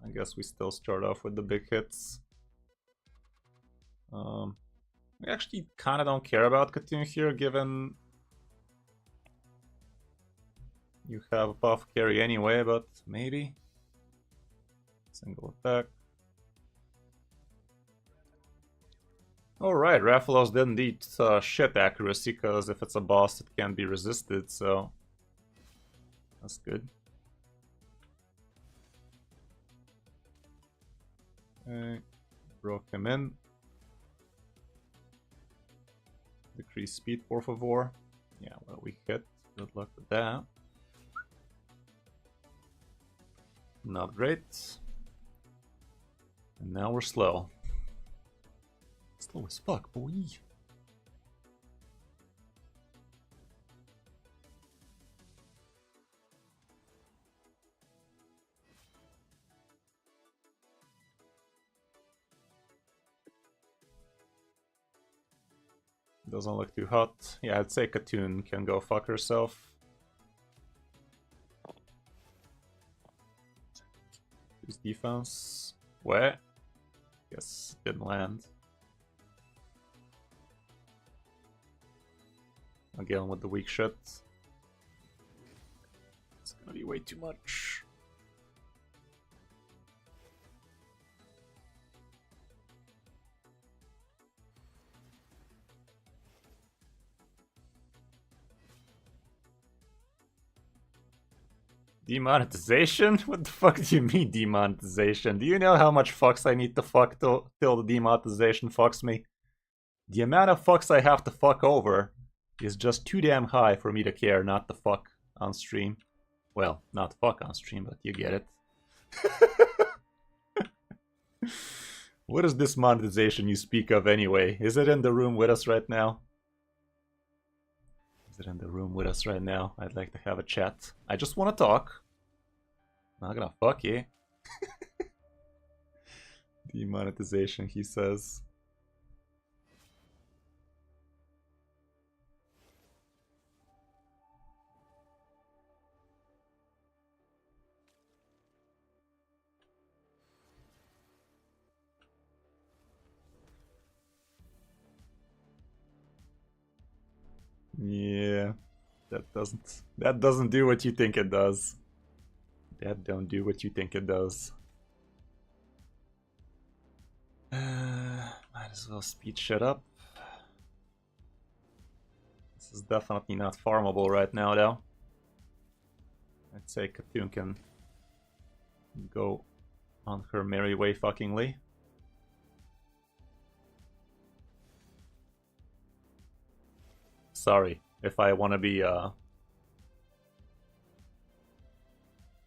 I guess we still start off with the big hits. We actually kind of don't care about Katun here, given you have Apothecary anyway, but maybe. Single attack. Alright, Raphalos didn't need shit accuracy, because if it's a boss it can't be resisted, so that's good. Okay, broke him in. Decrease speed, por favor. Yeah, well, we hit. Good luck with that. Not great. And now we're slow. Slow as fuck, boy. Doesn't look too hot. Yeah, I'd say Katun can go fuck herself. Use defense. What? Guess didn't land. Again with the weak shit. It's gonna be way too much. Demonetization? What the fuck do you mean demonetization? Do you know how much fucks I need to fuck till the demonetization fucks me? The amount of fucks I have to fuck over is just too damn high for me to care not to fuck on stream. Well, not fuck on stream, but you get it. What is this monetization you speak of anyway? Is it in the room with us right now? Is it in the room with us right now? I'd like to have a chat. I just want to talk. Not gonna fuck you. Demonetization, he says. Yeah, that doesn't do what you think it does. That don't do what you think it does. Might as well speed shit up. This is definitely not farmable right now, though. I'd say Katoon can go on her merry way fuckingly. Sorry, if I want to be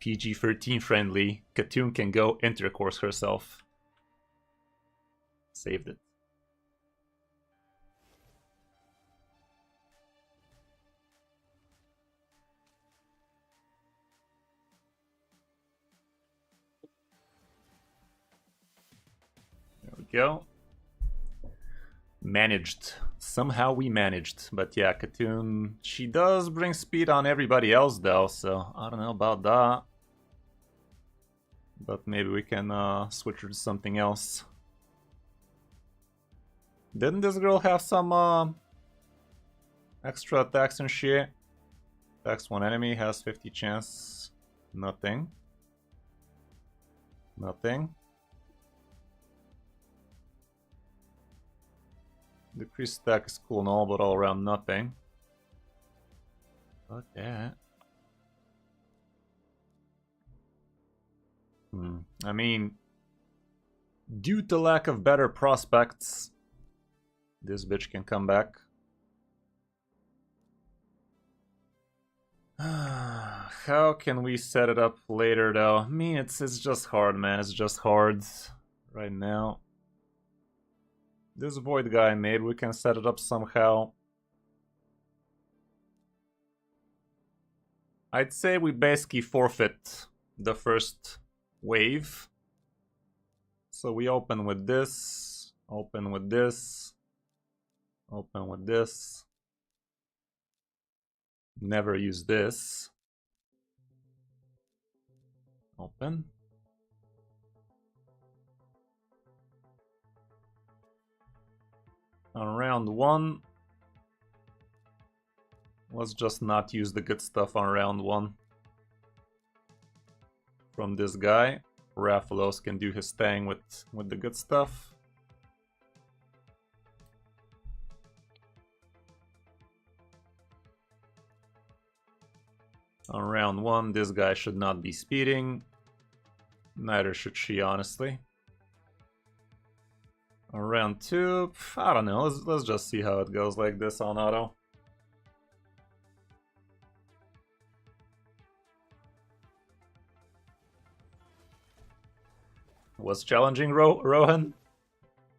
PG-13 friendly, Katoon can go intercourse herself. Saved it. There we go. Managed. Somehow we managed. But yeah, Katoon, she does bring speed on everybody else though, so I don't know about that. But maybe we can switch her to something else. Didn't this girl have some extra attacks and shit? Attacks one enemy, has 50 chance. Nothing. Nothing. Decreased stack is cool and all, but all around nothing. Fuck that. I mean, due to lack of better prospects, this bitch can come back. How can we set it up later though? I mean, it's just hard, man. It's just hard right now. This void guy, maybe we can set it up somehow. I'd say we basically forfeit the first wave. So we open with this, open with this, open with this. Never use this. Open. On round 1, let's just not use the good stuff on round 1. From this guy, Rathalos can do his thing with the good stuff. On round 1, this guy should not be speeding. Neither should she, honestly. On round 2, I don't know, let's just see how it goes like this on auto. Was challenging, Rohan?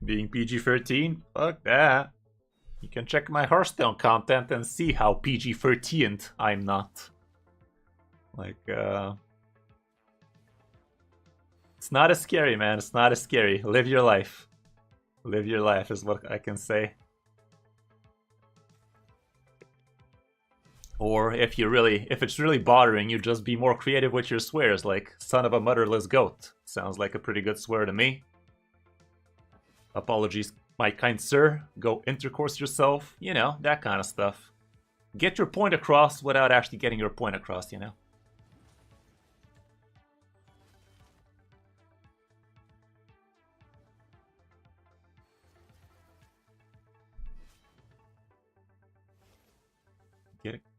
Being PG-13? Fuck that. You can check my Hearthstone content and see how PG-13'd I'm not. Like, it's not as scary, man. It's not as scary. Live your life. Live your life is what I can say. Or if it's really bothering you, just be more creative with your swears, like son of a motherless goat. Sounds like a pretty good swear to me. Apologies, my kind sir. Go intercourse yourself. You know, that kind of stuff. Get your point across without actually getting your point across, you know?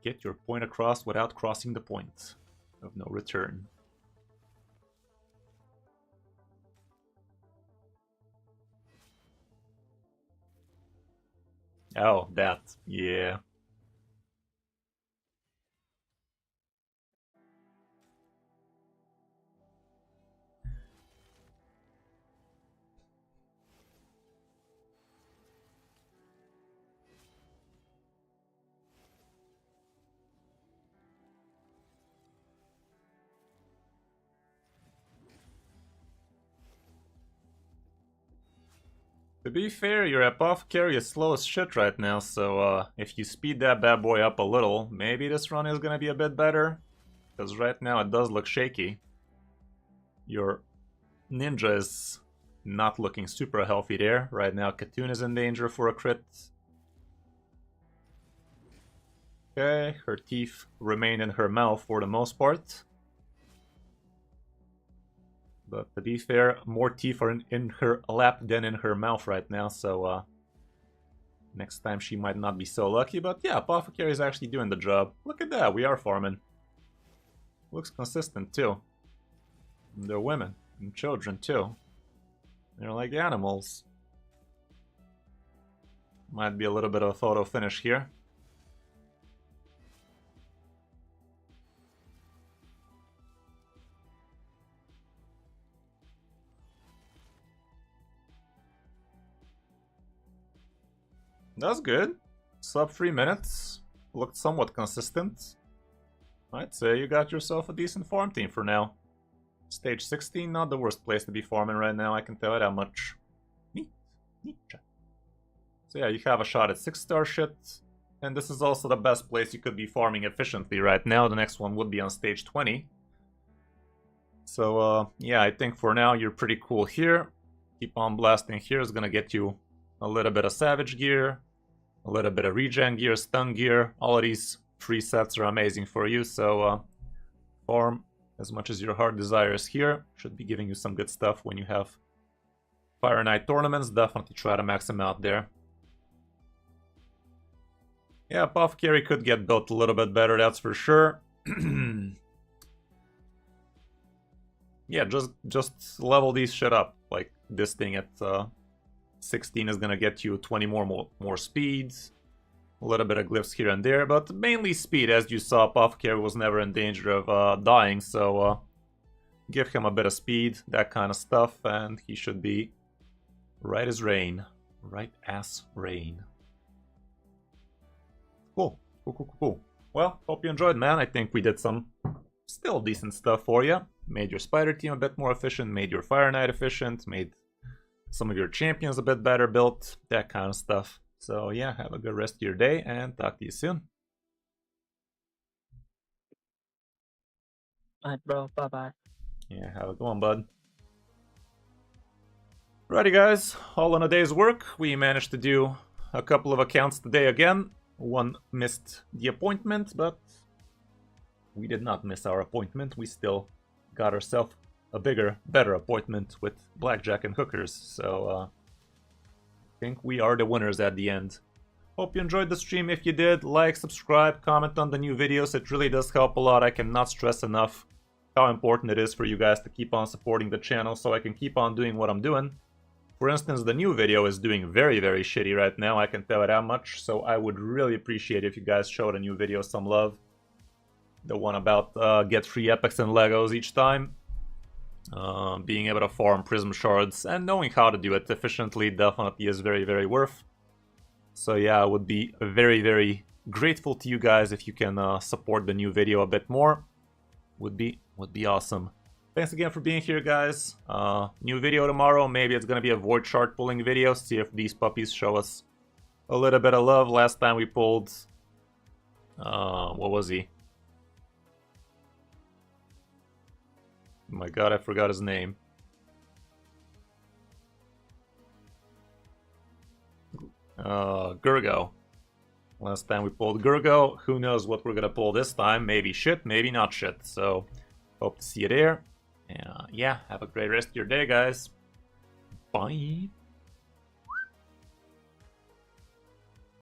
Get your point across without crossing the point of no return. Oh, that. Yeah. To be fair, your apothecary is slow as shit right now, so if you speed that bad boy up a little, maybe this run is gonna be a bit better. Because right now it does look shaky. Your ninja is not looking super healthy there. Right now Katoon is in danger for a crit. Okay, her teeth remain in her mouth for the most part. But to be fair, more teeth are in her lap than in her mouth right now, so next time she might not be so lucky. But yeah, Apothecary is actually doing the job. Look at that, we are farming. Looks consistent too. And they're women and children too. They're like animals. Might be a little bit of a photo finish here. That's good. Sub 3 minutes. Looked somewhat consistent. I'd say you got yourself a decent farm team for now. Stage 16, not the worst place to be farming right now, I can tell you that much. Neat. Neat. So yeah, you have a shot at 6-star shit. And this is also the best place you could be farming efficiently right now. The next one would be on stage 20. So yeah, I think for now you're pretty cool here. Keep on blasting here is gonna get you a little bit of savage gear, a little bit of regen gear, stun gear. All of these free sets are amazing for you, so farm as much as your heart desires here. Should be giving you some good stuff when you have Fire Knight tournaments. Definitely try to max them out there. Yeah, Apothecary could get built a little bit better, that's for sure. Yeah, just level these shit up. Like this thing at 16 is gonna get you 20 more speeds. A little bit of glyphs here and there, but mainly speed. As you saw, Apothecary was never in danger of dying, so give him a bit of speed, that kind of stuff, and he should be right as rain. Right as rain. Cool. Cool. Well, hope you enjoyed, man. I think we did some still decent stuff for you. Made your spider team a bit more efficient, made your Fire Knight efficient, made some of your champions a bit better built, that kind of stuff. So yeah, have a good rest of your day and talk to you soon. Alright, bro. Bye-bye. Yeah, have a good one, bud. Righty, guys. All in a day's work. We managed to do a couple of accounts today again. One missed the appointment, but we did not miss our appointment. We still got ourselves a bigger, better appointment with blackjack and hookers. So I think we are the winners at the end. Hope you enjoyed the stream. If you did, like, subscribe, comment on the new videos. It really does help a lot. I cannot stress enough how important it is for you guys to keep on supporting the channel so I can keep on doing what I'm doing. For instance, the new video is doing very, very shitty right now. I can tell you that much. So I would really appreciate if you guys show the new video some love. The one about get free epics and Legos each time. Being able to farm prism shards and knowing how to do it efficiently definitely is very, very worth. So yeah, I would be very, very grateful to you guys if you can support the new video a bit more. Would be awesome. Thanks again for being here, guys. New video tomorrow. Maybe it's gonna be a void shard pulling video. See if these puppies show us a little bit of love. Last time we pulled what was he? Oh my god, I forgot his name. Gurgo. Last time we pulled Gurgo. Who knows what we're gonna pull this time. Maybe shit, maybe not shit. So, hope to see you there. Yeah, have a great rest of your day, guys. Bye.